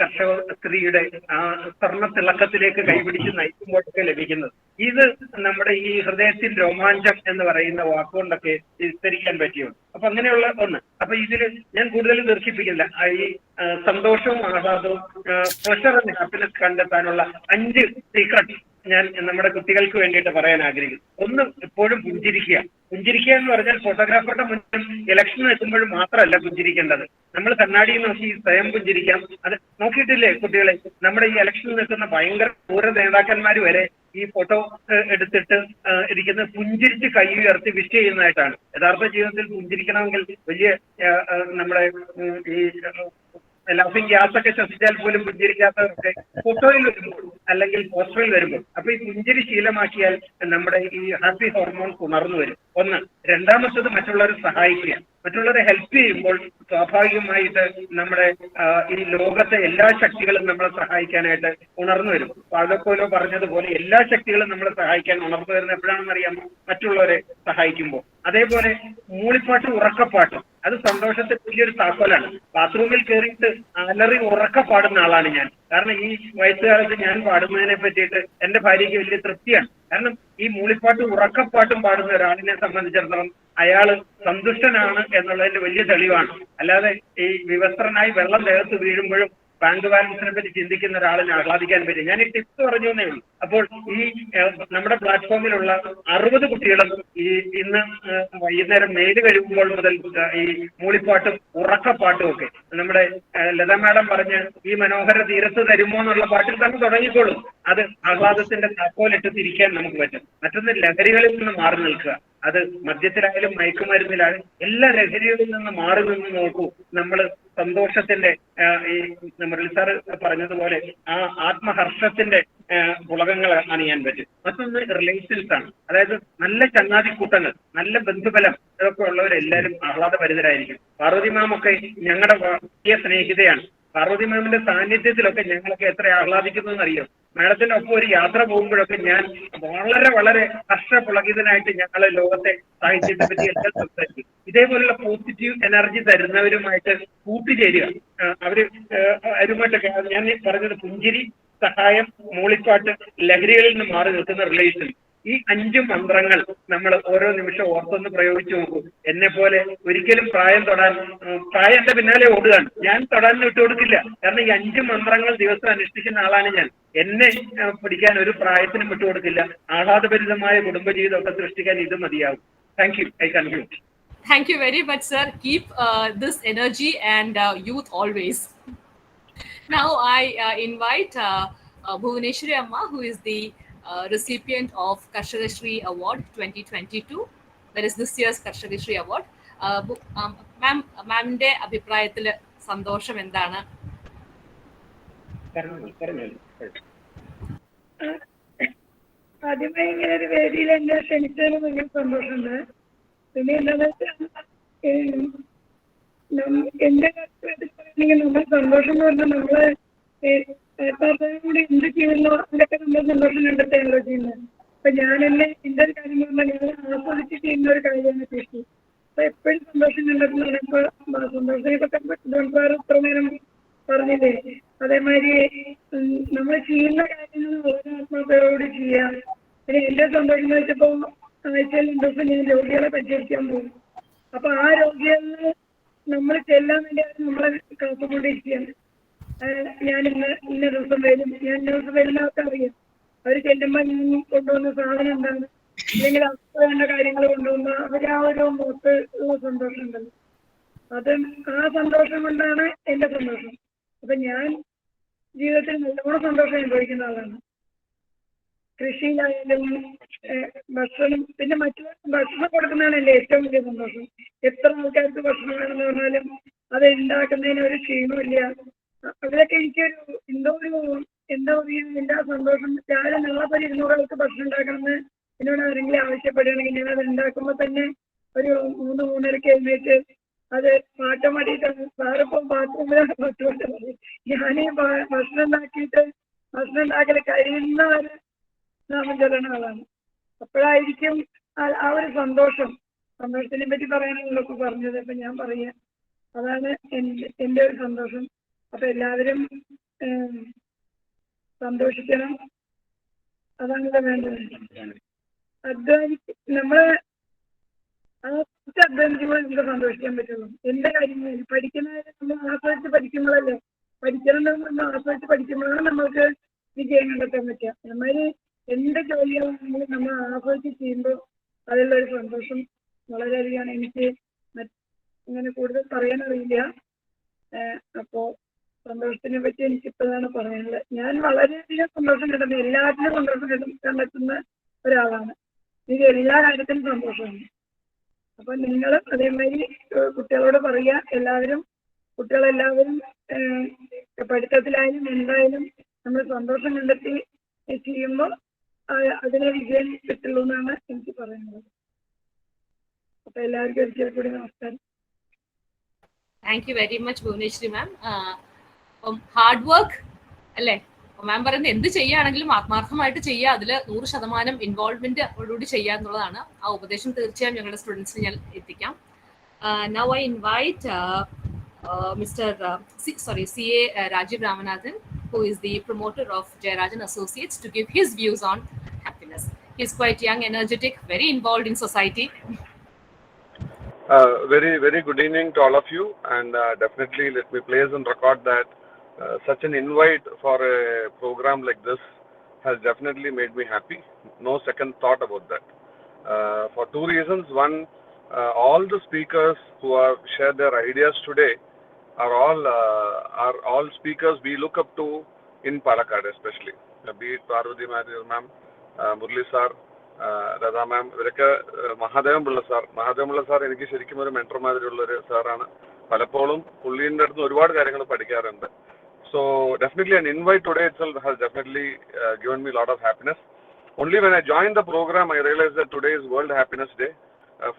കർഷക സ്ത്രീയുടെ ആ സ്വർണ്ണ തിളക്കത്തിലേക്ക് കൈപിടിച്ച് നയിക്കുമ്പോഴൊക്കെ ലഭിക്കുന്നത്. ഇത് നമ്മുടെ ഈ ഹൃദയത്തിൽ രോമാഞ്ചം എന്ന് പറയുന്ന വാക്കുകൊണ്ടൊക്കെ വിസ്തരിക്കാൻ പറ്റിയുള്ളൂ. അപ്പൊ അങ്ങനെയുള്ള ഒന്ന്. അപ്പൊ ഇതില് ഞാൻ കൂടുതൽ ദീർഘിപ്പിക്കില്ല. ഈ സന്തോഷവും ആഹ്ലാദവും പ്ലഷർ ആൻഡ് ഹാപ്പിനെസ് കണ്ടെത്താനുള്ള 5 സീക്രട്ട് ഞാൻ നമ്മുടെ കുട്ടികൾക്ക് വേണ്ടിയിട്ട് പറയാൻ ആഗ്രഹിക്കുന്നു. ഒന്ന്, എപ്പോഴും പുഞ്ചിരിക്കുക. പുഞ്ചിരിക്കുക എന്ന് പറഞ്ഞാൽ ഫോട്ടോഗ്രാഫറുടെ മുന്നിൽ ഇലക്ഷൻ എത്തുമ്പോഴും മാത്രമല്ല പുഞ്ചിരിക്കേണ്ടത്. നമ്മൾ കണ്ണാടിയിൽ നോക്കി സ്വയം പുഞ്ചിരിക്കാം. അത് നോക്കിയിട്ടില്ലേ കുട്ടികളെ? നമ്മുടെ ഈ ഇലക്ഷനിൽ നിൽക്കുന്ന ഭയങ്കര പൂര നേതാക്കന്മാർ വരെ ഈ ഫോട്ടോ എടുത്തിട്ട് ഇരിക്കുന്ന പുഞ്ചിരിച്ച് കൈ ഉയർത്തി വിഷ് ചെയ്യുന്നതായിട്ടാണ്. യഥാർത്ഥ ജീവിതത്തിൽ പുഞ്ചിരിക്കണമെങ്കിൽ വലിയ നമ്മുടെ ഈ ലാഫിംഗ് ഗ്യാസൊക്കെ ശ്വസിച്ചാൽ പോലും പുഞ്ചിരിക്കാത്തവരൊക്കെ ഫോട്ടോയിൽ വരുമ്പോൾ അല്ലെങ്കിൽ പോസ്റ്ററിൽ വരുമ്പോൾ. അപ്പൊ ഈ പുഞ്ചിരി ശീലമാക്കിയാൽ നമ്മുടെ ഈ ഹാപ്പി ഹോർമോൺസ് ഉണർന്നു വരും. ഒന്ന്. രണ്ടാമത്തത് മറ്റുള്ളവരെ സഹായിക്കുക. മറ്റുള്ളവരെ ഹെൽപ്പ് ചെയ്യുമ്പോൾ സ്വാഭാവികമായിട്ട് നമ്മുടെ ഈ ലോകത്തെ എല്ലാ ശക്തികളും നമ്മളെ സഹായിക്കാനായിട്ട് ഉണർന്നു വരും. പാലക്കോലോ പറഞ്ഞതുപോലെ എല്ലാ ശക്തികളും നമ്മളെ സഹായിക്കാൻ ഉണർന്നു വരുന്ന എപ്പോഴാണെന്ന് അറിയാമോ? മറ്റുള്ളവരെ സഹായിക്കുമ്പോൾ. അതേപോലെ മൂളിപ്പാട്ട്, ഉറക്കപ്പാട്ട്, അത് സന്തോഷത്തിന് വലിയൊരു താക്കോലാണ്. ബാത്റൂമിൽ കയറിയിട്ട് അലറി ഉറക്ക പാടുന്ന ആളാണ് ഞാൻ. കാരണം ഈ വയസ്സുകാലത്ത് ഞാൻ പാടുന്നതിനെ പറ്റിയിട്ട് എന്റെ ഭാര്യയ്ക്ക് വലിയ തൃപ്തിയാണ്. കാരണം ഈ മൂളിപ്പാട്ടും ഉറക്കപ്പാട്ടും പാടുന്ന ഒരാളിനെ സംബന്ധിച്ചിടത്തോളം അയാൾ സന്തുഷ്ടനാണ് എന്നുള്ളതിന്റെ വലിയ തെളിവാണ്. അല്ലാതെ ഈ വിവസ്ത്രനായി വെള്ളം ദേഹത്ത് വീഴുമ്പോഴും ബാങ്ക് ബാലൻസിനെ പറ്റി ചിന്തിക്കുന്ന ഒരാളിനെ ആഹ്ലാദിക്കാൻ പറ്റും. ഞാൻ ഈ ടിപ്സ് പറഞ്ഞു എന്നേ ഉള്ളൂ. അപ്പോൾ ഈ നമ്മുടെ പ്ലാറ്റ്ഫോമിലുള്ള 60 കുട്ടികളും ഈ ഇന്ന് വൈകുന്നേരം മെയിൽ കഴിയുമ്പോൾ മുതൽ ഈ മൂളിപ്പാട്ടും ഉറക്കപ്പാട്ടും ഒക്കെ നമ്മുടെ ലത മാഡം പറഞ്ഞ് ഈ മനോഹര തീരത്ത് തരുമോ എന്നുള്ള പാട്ടിൽ തന്നെ തുടങ്ങിക്കോളും. അത് ആഹ്ലാദത്തിന്റെ താക്കോലിട്ട് തിരിക്കാൻ നമുക്ക് പറ്റും. മറ്റൊന്ന്, ലഹരികളിൽ നിന്ന് മാറി നിൽക്കുക. അത് മദ്യത്തിലായാലും മയക്കുമരുന്നിലായാലും എല്ലാ ലഹരികളിൽ നിന്ന് മാറി നിന്ന് നോക്കൂ. നമ്മൾ സന്തോഷത്തിന്റെ ഈ മുരളി സാർ പറഞ്ഞതുപോലെ ആ ആത്മഹർഷത്തിന്റെ പുളകങ്ങൾ അണിയാൻ പറ്റും. മറ്റൊന്ന് റിലേഷൻസ് ആണ്. അതായത് നല്ല ചങ്ങാതിക്കൂട്ടങ്ങൾ, നല്ല ബന്ധുബലം, ഇതൊക്കെ ഉള്ളവരെല്ലാവരും ആഹ്ലാദഭരിതരായിരിക്കും. പാർവതി മാമൊക്കെ ഞങ്ങളുടെ വലിയ സ്നേഹിതയാണ്. പാർവതി മാമിന്റെ സാന്നിധ്യത്തിലൊക്കെ ഞങ്ങളൊക്കെ എത്ര ആഹ്ലാദിക്കുന്നു എന്നറിയാം. മാഡത്തിന്റെ ഒപ്പം ഒരു യാത്ര പോകുമ്പോഴൊക്കെ ഞാൻ വളരെ വളരെ ഹർഷപുളകിതനായിട്ട് ഞങ്ങൾ ലോകത്തെ സാഹിത്യത്തെ പറ്റി എല്ലാം സംസാരിക്കും. ഇതേപോലുള്ള പോസിറ്റീവ് എനർജി തരുന്നവരുമായിട്ട് കൂട്ടുചേരുക. അവരുമായിട്ടൊക്കെ ഞാൻ പറഞ്ഞത് പുഞ്ചിരി, സഹായം, മൂളിപ്പാട്ട്, ലഹരികളിൽ നിന്ന് മാറി നിൽക്കുന്ന റിലേഷൻ. ഈ 5 മന്ത്രങ്ങൾ നമ്മൾ ഓരോ നിമിഷം ഓർത്തൊന്ന് പ്രയോഗിച്ചു നോക്കൂ. എന്നെ പോലെ ഒരിക്കലും പ്രായം എന്റെ പിന്നാലെ ഓടുകയാണ്. ഞാൻ തൊടാൻ വിട്ടുകൊടുക്കില്ല. കാരണം ഈ 5 മന്ത്രങ്ങൾ ദിവസം അനുഷ്ഠിക്കുന്ന ആളാണ് ഞാൻ. എന്നെ പിടിക്കാൻ ഒരു പ്രായത്തിനും വിട്ടുകൊടുക്കില്ല. ആഹ്ലാദഭരിതമായ കുടുംബജീവിതമൊക്കെ സൃഷ്ടിക്കാൻ ഇത് മതിയാകും. Thank you. I conclude. Thank you very much, sir. Keep this energy and youth always. Now I invite Bhuvaneshwari Amma, who is the recipient of Karshagashri Award 2022. That is this year's Karshagashri Award. മാമിന്റെ അഭിപ്രായത്തിൽ സന്തോഷം എന്താണ്? ആദ്യമായി ഇങ്ങനെ ഒരു വേദിയിൽ എന്നെ ക്ഷണിച്ചതിന് വലിയ സന്തോഷമുണ്ട്. പിന്നെ എന്താണെന്ന് വെച്ചാൽ എന്റെ കാര്യത്തിൽ പറയുകയാണെങ്കിൽ നമ്മൾ സന്തോഷം എന്ന് പറഞ്ഞാൽ നമ്മള് കൂടി എന്ത് ചെയ്യുന്നു അതിലൊക്കെ നമ്മൾ സന്തോഷം കണ്ടെത്താണല്ലോ ചെയ്യുന്നത്. അപ്പൊ ഞാൻ എന്റെ ഒരു കാര്യം പറഞ്ഞാൽ ഞാൻ ആസ്വദിച്ച് ചെയ്യുന്ന ഒരു കാര്യമാണ് കൃഷി. അപ്പൊ എപ്പോഴും സന്തോഷം കണ്ടെത്തുന്നതാണ്. ഇപ്പൊ സന്തോഷത്തെ ഇത്ര നേരം പറഞ്ഞില്ലേ, അതേമാതിരി നമ്മൾ ചെയ്യുന്ന കാര്യങ്ങൾ വളരെ ആത്മാർത്ഥതയോട് ചെയ്യാം. പിന്നെ എന്റെ സന്തോഷം എന്ന് വെച്ചപ്പോ ആഴ്ചയിൽ 2 ദിവസം ഞാൻ രോഗികളെ പരിചരിക്കാൻ പോകും. അപ്പൊ ആ രോഗികളിൽ നമ്മൾ ചെല്ലാൻ വേണ്ടി അവർ നമ്മളെ കാത്തുകൊണ്ടിരിക്കുകയാണ്. ഞാൻ ഇന്ന ദിവസം വരും, ഞാൻ ഇന്ന ദിവസം വരുന്നതൊക്കെ അറിയാം. അവർ ചെല്ലുമ്പോൾ ഞാൻ കൊണ്ടുവന്ന സാധനം എന്താണ്, അല്ലെങ്കിൽ അവർക്ക് വേണ്ട കാര്യങ്ങൾ കൊണ്ടുവന്ന അവർ ആ ഒരു മുഖത്ത് സന്തോഷം ഉണ്ടല്ലോ. അത് ആ സന്തോഷം കൊണ്ടാണ് എന്റെ സന്തോഷം. അപ്പൊ ഞാൻ ജീവിതത്തിൽ നല്ലോണം സന്തോഷം അനുഭവിക്കുന്ന ആളാണ്. കൃഷിയിലായാലും ഭക്ഷണം, പിന്നെ മറ്റുള്ളവർക്ക് ഭക്ഷണം കൊടുക്കുന്നതാണ് എൻ്റെ ഏറ്റവും വലിയ സന്തോഷം. എത്ര ആൾക്കാർക്ക് ഭക്ഷണം വേണമെന്ന് പറഞ്ഞാലും അത് ഉണ്ടാക്കുന്നതിന് ഒരു ക്ഷീണമില്ല. അതിലൊക്കെ എനിക്കൊരു എന്താ പറയുക, എൻ്റെ സന്തോഷം. രാവിലെ നാളെ 200 ആൾക്ക് ഭക്ഷണം ഉണ്ടാക്കണമെന്ന് എന്നോട് ആരെങ്കിലും ആവശ്യപ്പെടുകയാണെങ്കിൽ ഞാൻ അത് ഉണ്ടാക്കുമ്പോൾ തന്നെ ഒരു 3-3:30 എഴുന്നേറ്റ് അത് പാട്ടം പാടിയിട്ടാണ് സാറിപ്പം ബാത്റൂമിലാണ് പറ്റുന്നത്. ഞാനീ ഭക്ഷണം ഉണ്ടാക്കൽ കഴിയുന്നവരെ നാമം ചൊല്ലണ ആളാണ്. അപ്പോഴായിരിക്കും ആ ഒരു സന്തോഷത്തിനെ പറ്റി പറയാനാണല്ലോ ഇപ്പൊ പറഞ്ഞത്. അപ്പൊ ഞാൻ പറയാ, അതാണ് എൻ്റെ ഒരു സന്തോഷം. അപ്പൊ എല്ലാവരും സന്തോഷിക്കണം, അതാണല്ലോ വേണ്ടത്. നമ്മള് അധ്വാനിക്കുമ്പോൾ നമുക്ക് സന്തോഷിക്കാൻ പറ്റുള്ളൂ. എന്ത് കാര്യങ്ങളും പഠിക്കുന്നതിന് നമ്മൾ ആസ്വദിച്ച് പഠിക്കുമ്പോഴല്ലേ, പഠിക്കണം നമ്മൾ ആസ്വദിച്ച് പഠിക്കുമ്പോഴാണ് നമ്മൾക്ക് വിജയം കണ്ടെത്താൻ പറ്റുക. നമ്മൾ എന്ത് ജോലിയാണെങ്കിലും നമ്മൾ ആസ്വദിച്ച് ചെയ്യുമ്പോൾ അതിലുള്ളൊരു സന്തോഷം വളരെയധികമാണ്. എനിക്ക് ഇങ്ങനെ കൂടുതൽ പറയാനറിയില്ല. അപ്പോൾ സന്തോഷത്തിനെ പറ്റി എനിക്കിപ്പോഴാണ് പറയാനുള്ളത്. ഞാൻ വളരെയധികം സന്തോഷം കിട്ടുന്ന, എല്ലാത്തിനും സന്തോഷം കണ്ടെത്തുന്ന ഒരാളാണ്. എനിക്ക് എല്ലാ കാര്യത്തിനും സന്തോഷമാണ്. അപ്പൊ നിങ്ങൾ അതേമാതിരി കുട്ടികളോട് പറയുക, കുട്ടികളെല്ലാവരും പഠിത്തത്തിലായാലും എന്തായാലും നമ്മൾ സന്തോഷം കണ്ടെത്തി ചെയ്യുമ്പോൾ അതിനെ വിജയം കിട്ടുള്ളൂ എന്നാണ് എനിക്ക് പറയുന്നത്. അപ്പൊ എല്ലാവർക്കും ഒരിക്കൽ കൂടി നമസ്കാരം. Thank you very much Bhuvaneshwari ma'am. Hard work അല്ലേ മാം പറയുന്നത്, എന്ത് ചെയ്യുകയാണെങ്കിലും ആത്മാർത്ഥമായിട്ട് ചെയ്യുക, അതിൽ 100% ഇൻവോൾവ്മെന്റോടുകൂടി ചെയ്യുക എന്നുള്ളതാണ്. ആ ഉപദേശം തീർച്ചയായും ഞങ്ങളുടെ സ്റ്റുഡൻസിന് ഞാൻ എത്തിക്കാം. Now I invite Mr. CA Rajiv Ramanathan, who is the promoter of Jayarajan Associates, to give his views on happiness. He is quite young, energetic, very involved in society. Very, very good evening to all of you, and definitely let me place on record that such an invite for a program like this has definitely made me happy. No second thought about that. For two reasons. One, all the speakers who have shared their ideas today are all speakers we look up to in Palakkad, especially. Be it Parvati ma'am, Murli sir, Radha ma'am, ഇവരൊക്കെ മഹാദേവൻപിള്ള സാർ എനിക്ക് ശരിക്കും ഒരു മെൻറ്റർ മാതിരിയുള്ളൊരു സാറാണ്. പലപ്പോഴും പുള്ളിൻ്റെ അടുത്ത് ഒരുപാട് കാര്യങ്ങൾ പഠിക്കാറുണ്ട്. So definitely an invite today itself has definitely given me a lot of happiness. Only when I joined the program I realized that today is World Happiness Day.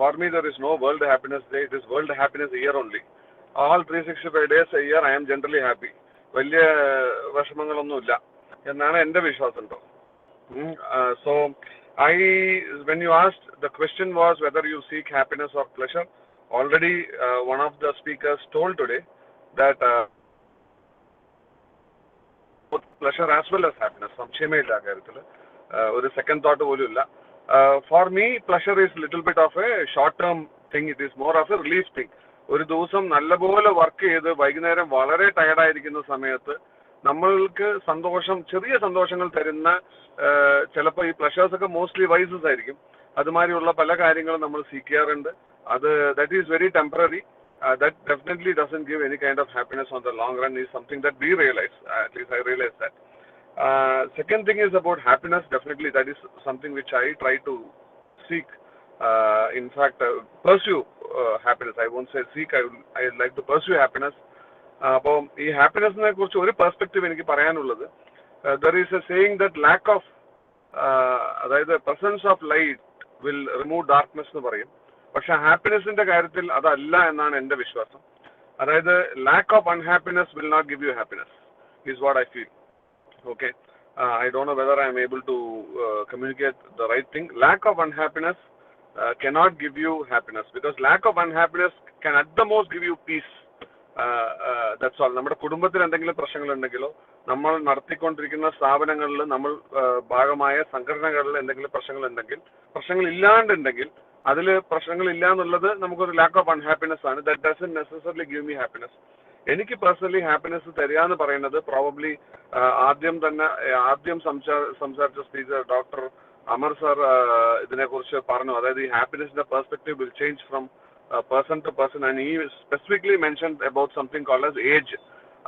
For me there is no World Happiness Day, it is World Happiness Year only. All 365 days a year I am generally happy. വലിയ വിഷമങ്ങളൊന്നുമില്ല എന്നാണ് എൻ്റെ വിശ്വാസം കേട്ടോ. So when you asked, the question was whether you seek happiness or pleasure. Already one of the speakers told today that both pleasure as well as happiness. സംശയമേയില്ല ആ കാര്യത്തിൽ, ഒരു സെക്കൻഡ് തോട്ട് പോലും ഇല്ല. For me pleasure is little bit of a short term thing, it is more of a relief thing. ഒരു ദിവസം നല്ലപോലെ വർക്ക് ചെയ്ത് വൈകുന്നേരം വളരെ ടയർഡായിരിക്കുന്ന സമയത്ത് നമ്മൾക്ക് ചെറിയ സന്തോഷങ്ങൾ തരുന്ന ചിലപ്പോൾ ഈ പ്ലഷേഴ്സ് ഒക്കെ മോസ്റ്റ്ലി വൈസസ് ആയിരിക്കും. അതുമാതിരിയുള്ള പല കാര്യങ്ങളും നമ്മൾ സീക്കാറുണ്ട്. that is very temporary. That definitely doesn't give any kind of happiness on the long run, is something that we realize. At least I realize that. Second thing is about happiness. Definitely that is something which I try to seek. In fact, pursue happiness. I won't say seek, I would like to pursue happiness. അപ്പോൾ ഈ ഹാപ്പിനെസ്സിനെ കുറിച്ച് ഒരു പെർസ്പെക്റ്റീവ് എനിക്ക് പറയാനുള്ളത്, there is a saying that lack of, അതായത് presence of light will remove darkness എന്ന് പറയും. പക്ഷെ ഹാപ്പിനെസ്സിന്റെ കാര്യത്തിൽ അതല്ല എന്നാണ് എൻ്റെ വിശ്വാസം. അതായത് lack of unhappiness will not give you happiness is what I feel. Okay, I don't know whether I am able to communicate the right thing. Lack of unhappiness cannot give you happiness, because lack of unhappiness can at the most give you peace. That's all. നമ്മുടെ കുടുംബത്തിൽ എന്തെങ്കിലും പ്രശ്നങ്ങളുണ്ടെങ്കിലോ, നമ്മൾ നടത്തിക്കൊണ്ടിരിക്കുന്ന സ്ഥാപനങ്ങളിൽ, നമ്മൾ ഭാഗമായ സംഘടനകളിൽ എന്തെങ്കിലും പ്രശ്നങ്ങൾ ഇല്ലാണ്ടുണ്ടെങ്കിൽ, അതിൽ പ്രശ്നങ്ങളില്ല എന്നുള്ളത് നമുക്കൊരു ലാക്ക് ഓഫ് അൺഹാപ്പിനെസ് ആണ്. That doesn't necessarily give me happiness. എനിക്ക് പേഴ്സണലി ഹാപ്പിനെസ് തരിക എന്ന് പറയുന്നത് പ്രോബബ്ലി ആദ്യം സംസാരിച്ച സ്പീക്കർ ഡോക്ടർ അമർ സാർ ഇതിനെക്കുറിച്ച് പറഞ്ഞു. അതായത് ഈ ഹാപ്പിനെസിന്റെ perspective will change from person to person, and he specifically mentioned about something called as age.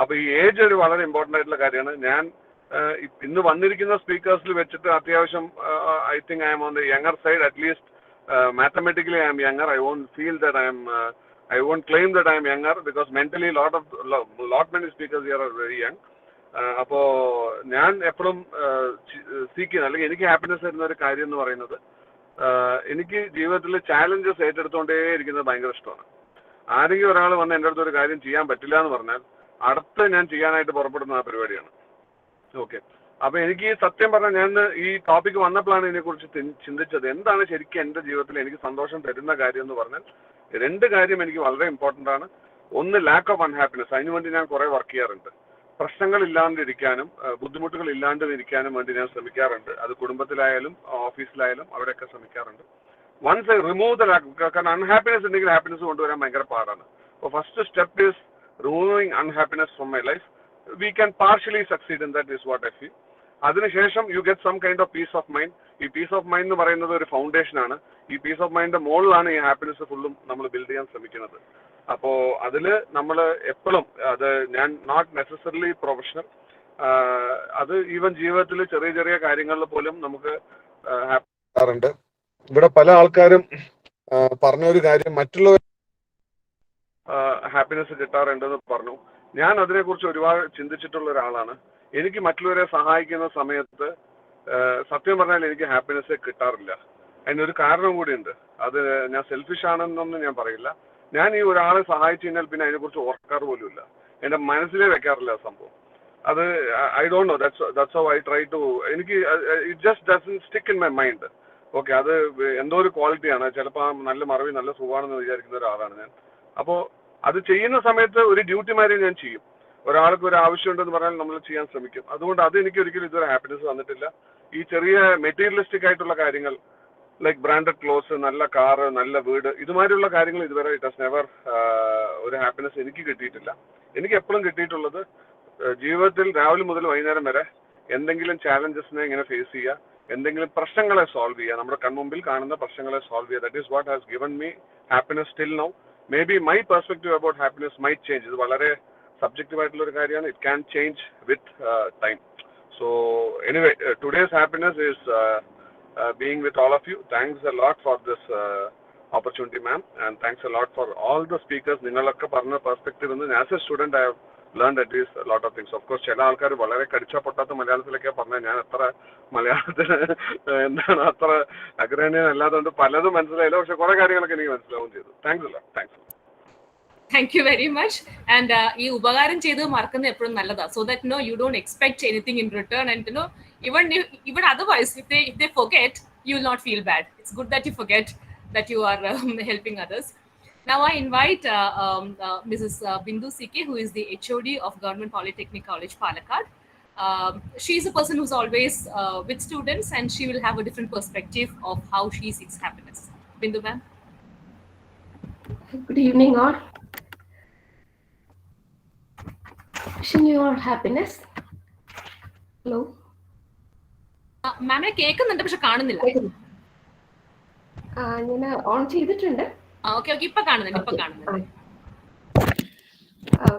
അപ്പൊ ഈ ഏജ് ഒരു വളരെ ഇമ്പോർട്ടന്റ് ആയിട്ടുള്ള കാര്യമാണ്. ഞാൻ ഇന്ന് വന്നിരിക്കുന്ന സ്പീക്കേഴ്സിൽ വെച്ചിട്ട് അത്യാവശ്യം I think I M on the younger side. At least mathematically I am younger. I won't feel that I won't claim that I am younger because mentally lot many speakers here are very young. അപ്പോൾ ഞാൻ എപ്പോഴും സീക്കുന്ന അല്ലെങ്കിൽ എനിക്ക് ഹാപ്പിനെസ് തരുന്ന ഒരു കാര്യം എന്ന് പറയുന്നത് എനിക്ക് ജീവിതത്തിൽ ചാലഞ്ചസ് ഏറ്റെടുത്തുകൊണ്ടേ ഇരിക്കുന്നത് ഭയങ്കര ഇഷ്ടമാണ്. ആരെങ്കിലും ഒരാൾ വന്ന് എൻ്റെ അടുത്ത് ഒരു കാര്യം ചെയ്യാൻ പറ്റില്ല എന്ന് പറഞ്ഞാൽ അടുത്ത് ഞാൻ ചെയ്യാനായിട്ട് പുറപ്പെടുന്ന ആ പരിപാടിയാണ്. ഓക്കെ, അപ്പൊ എനിക്ക് സത്യം പറഞ്ഞാൽ ഞാൻ ഈ ടോപ്പിക് വന്നപ്പോഴാണ് ഇതിനെക്കുറിച്ച് ചിന്തിച്ചത്. എന്താണ് ശരിക്കും എൻ്റെ ജീവിതത്തിൽ എനിക്ക് സന്തോഷം തരുന്ന കാര്യം എന്ന് പറഞ്ഞാൽ 2 കാര്യം എനിക്ക് വളരെ ഇമ്പോർട്ടൻ്റ് ആണ്. ഒന്ന്, ലാക്ക് ഓഫ് അൺഹാപ്പിനെസ്. അതിനുവേണ്ടി ഞാൻ കുറെ വർക്ക് ചെയ്യാറുണ്ട്. പ്രശ്നങ്ങൾ ഇല്ലാണ്ടിരിക്കാനും ബുദ്ധിമുട്ടുകൾ ഇല്ലാണ്ടിരിക്കാനും വേണ്ടി ഞാൻ ശ്രമിക്കാറുണ്ട്. അത് കുടുംബത്തിലായാലും ഓഫീസിലായാലും അവിടെയൊക്കെ ശ്രമിക്കാറുണ്ട്. Once I remove the lack, കാരണം അൺഹാപ്പിനെസ് ഉണ്ടെങ്കിൽ ഹാപ്പിനെസ് കൊണ്ടുവരാൻ ഭയങ്കര പാടാണ്. അപ്പോൾ first step is removing unhappiness from my life. We can partially succeed in that is what I feel. അതിനുശേഷം you get some kind of peace of mind. ഈ പീസ് ഓഫ് മൈൻഡ് എന്ന് പറയുന്നത് ഒരു ഫൗണ്ടേഷനാണ്. ഈ പീസ് ഓഫ് മൈൻഡിന്റെ മുകളിലാണ് ഈ ഹാപ്പിനെസ് ഫുള്ളും നമ്മൾ ബിൽഡ് ചെയ്യാൻ ശ്രമിക്കുന്നത്. അപ്പോൾ അതിൽ നമ്മൾ എപ്പോഴും അത് ഞാൻ നോട്ട് നെസസറിലി പ്രൊഫഷണൽ, അത് ഈവൻ ജീവിതത്തിൽ ചെറിയ ചെറിയ കാര്യങ്ങളിൽ പോലും നമുക്ക് ഹാപ്പി. ഇവിടെ പല ആൾക്കാരും പറഞ്ഞൊരു കാര്യം, മറ്റുള്ളവർ ഹാപ്പിനെസ് കിട്ടാറുണ്ടെന്ന് പറഞ്ഞു. ഞാൻ അതിനെക്കുറിച്ച് ഒരുപാട് ചിന്തിച്ചിട്ടുള്ള ഒരാളാണ്. എനിക്ക് മറ്റുള്ളവരെ സഹായിക്കുന്ന സമയത്ത് സത്യം പറഞ്ഞാൽ എനിക്ക് ഹാപ്പിനെസ് കിട്ടാറില്ല. അതിനൊരു കാരണം കൂടിയുണ്ട്. അത് ഞാൻ സെൽഫിഷ് ആണെന്നൊന്നും ഞാൻ പറയില്ല. ഞാൻ ഈ ഒരാളെ സഹായിച്ചു കഴിഞ്ഞാൽ പിന്നെ അതിനെക്കുറിച്ച് ഓർക്കാറ് പോലുമില്ല, എൻ്റെ മനസ്സിലേ വെക്കാറില്ല സംഭവം. അത് I don't know, that's how I try to. എനിക്ക് it just doesn't stick in my mind. Okay, അത് എന്തോ ഒരു ക്വാളിറ്റിയാണ്. ചിലപ്പോൾ നല്ല മറവി നല്ല സുഖമാണെന്ന് വിചാരിക്കുന്ന ഒരാളാണ് ഞാൻ. അപ്പോൾ അത് ചെയ്യുന്ന സമയത്ത് ഒരു ഡ്യൂട്ടിമാരെ ഞാൻ ചെയ്യും. ഒരാൾക്ക് ഒരു ആവശ്യമുണ്ടെന്ന് പറഞ്ഞാൽ നമ്മൾ ചെയ്യാൻ ശ്രമിക്കും. അതുകൊണ്ട് അത് എനിക്ക് ഒരിക്കലും ഇതുവരെ ഹാപ്പിനെസ് തന്നിട്ടില്ല. ഈ ചെറിയ മെറ്റീരിയലിസ്റ്റിക് ആയിട്ടുള്ള കാര്യങ്ങൾ, ലൈക്ക് ബ്രാൻഡഡ് ക്ലോത്ത്സ്, നല്ല കാറ്, നല്ല വീട്, ഇതുമാതിരിയുള്ള കാര്യങ്ങൾ ഇതുവരെ ഇറ്റ് ഹസ് നെവർ ഒരു ഹാപ്പിനെസ് എനിക്ക് കിട്ടിയിട്ടില്ല. എനിക്ക് എപ്പോഴും കിട്ടിയിട്ടുള്ളത് ജീവിതത്തിൽ രാവിലെ മുതൽ വൈകുന്നേരം വരെ എന്തെങ്കിലും ചാലഞ്ചസിനെ ഇങ്ങനെ ഫേസ് ചെയ്യുക, എന്തെങ്കിലും പ്രശ്നങ്ങളെ സോൾവ് ചെയ്യുക, നമ്മുടെ കൺമുമ്പിൽ കാണുന്ന പ്രശ്നങ്ങളെ സോൾവ് ചെയ്യുക. That is what has given me happiness till now. May be my perspective about happiness might change. ഇത് വളരെ സബ്ജക്റ്റീവ് ആയിട്ടുള്ള ഒരു കാര്യമാണ്. It can change with time. So anyway, today's happiness is being with all of you. Thanks a lot for this opportunity, ma'am, and thanks a lot for all the speakers. Ningalakka parna perspective and as a student I have learned at least a lot of things. Of course chela alkar valare kadicha pottatha malayalathilokke parna njan athra malayalathin endana athra agraniyan alladondu paladum manasilayilla, പക്ഷെ കുറെ കാര്യങ്ങളൊക്കെ എനിക്ക് മനസ്സിലാവുകയും ചെയ്തു. Thanks a lot. Thank you very much. And ഈ ഉപകാരം ചെയ്ത് മറക്കുന്നത് എപ്പോഴും നല്ലതാ, so that you don't expect anything in return, and even otherwise if they forget, you will not feel bad. It's good that you forget that you are helping others. Now I invite Mrs. Bindu CK, who is the HOD of Government Polytechnic College, Palakkad. She is a person who's always with students, and she will have a different perspective of how she seeks happiness. Bindu ma'am. Good evening all. Wishing you all happiness. Hello. മാമിനെ കേൾക്കുന്നുണ്ട്, പക്ഷെ കാണുന്നില്ല. ഞാൻ ഓൺ ചെയ്തിട്ടുണ്ട്. ഓക്കെ ഓക്കെ, ഇപ്പൊ കാണുന്നുണ്ട്.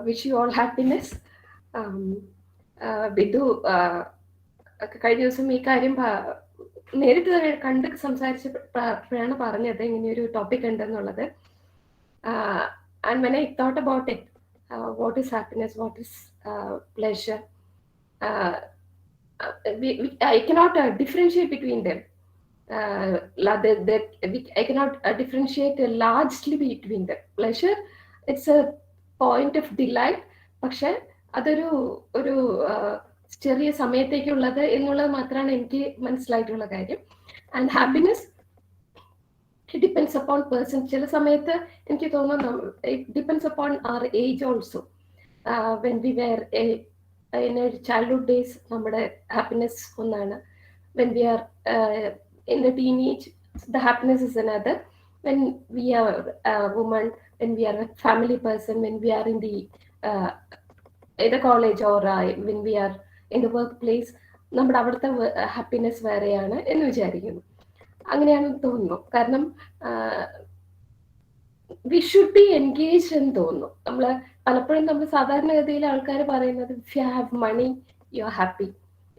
Wish you all happiness. Bindu കഴിഞ്ഞ ദിവസം ഈ കാര്യം നേരിട്ട് കണ്ട് സംസാരിച്ചപ്പോഴാണ് പറഞ്ഞത് ഇങ്ങനെയൊരു ടോപ്പിക് ഉണ്ടെന്നുള്ളത്. And when I thought about it, what is happiness, what is pleasure, I cannot differentiate between them. I cannot differentiate largely between them. Pleasure, it's a point of delight, പക്ഷെ അതൊരു ചെറിയ സമയത്തേക്കുള്ളത് എന്നുള്ളത് മാത്രമാണ് എനിക്ക് മനസ്സിലായിട്ടുള്ള കാര്യം. And happiness it depends upon person. ചില സമയത്ത് എനിക്ക് തോന്നുന്നു it depends upon our age also. When we were in our childhood days, നമ്മുടെ happiness ഒന്നാണ്. When we are in the teenage, the happiness is another. When we are a woman, when we are a family person, when we are in the college or when we are in the workplace, നമ്മുടെ അവിടുത്തെ ഹാപ്പിനെസ് വേറെയാണ് എന്ന് വിചാരിക്കുന്നു. അങ്ങനെയാണെന്ന് തോന്നുന്നു. കാരണം വി ഷുഡ് ബി എൻഗേജ്ഡ് എന്ന് തോന്നുന്നു. നമ്മൾ പലപ്പോഴും നമ്മൾ സാധാരണഗതിയിൽ ആൾക്കാർ പറയുന്നത് if you have money you are happy,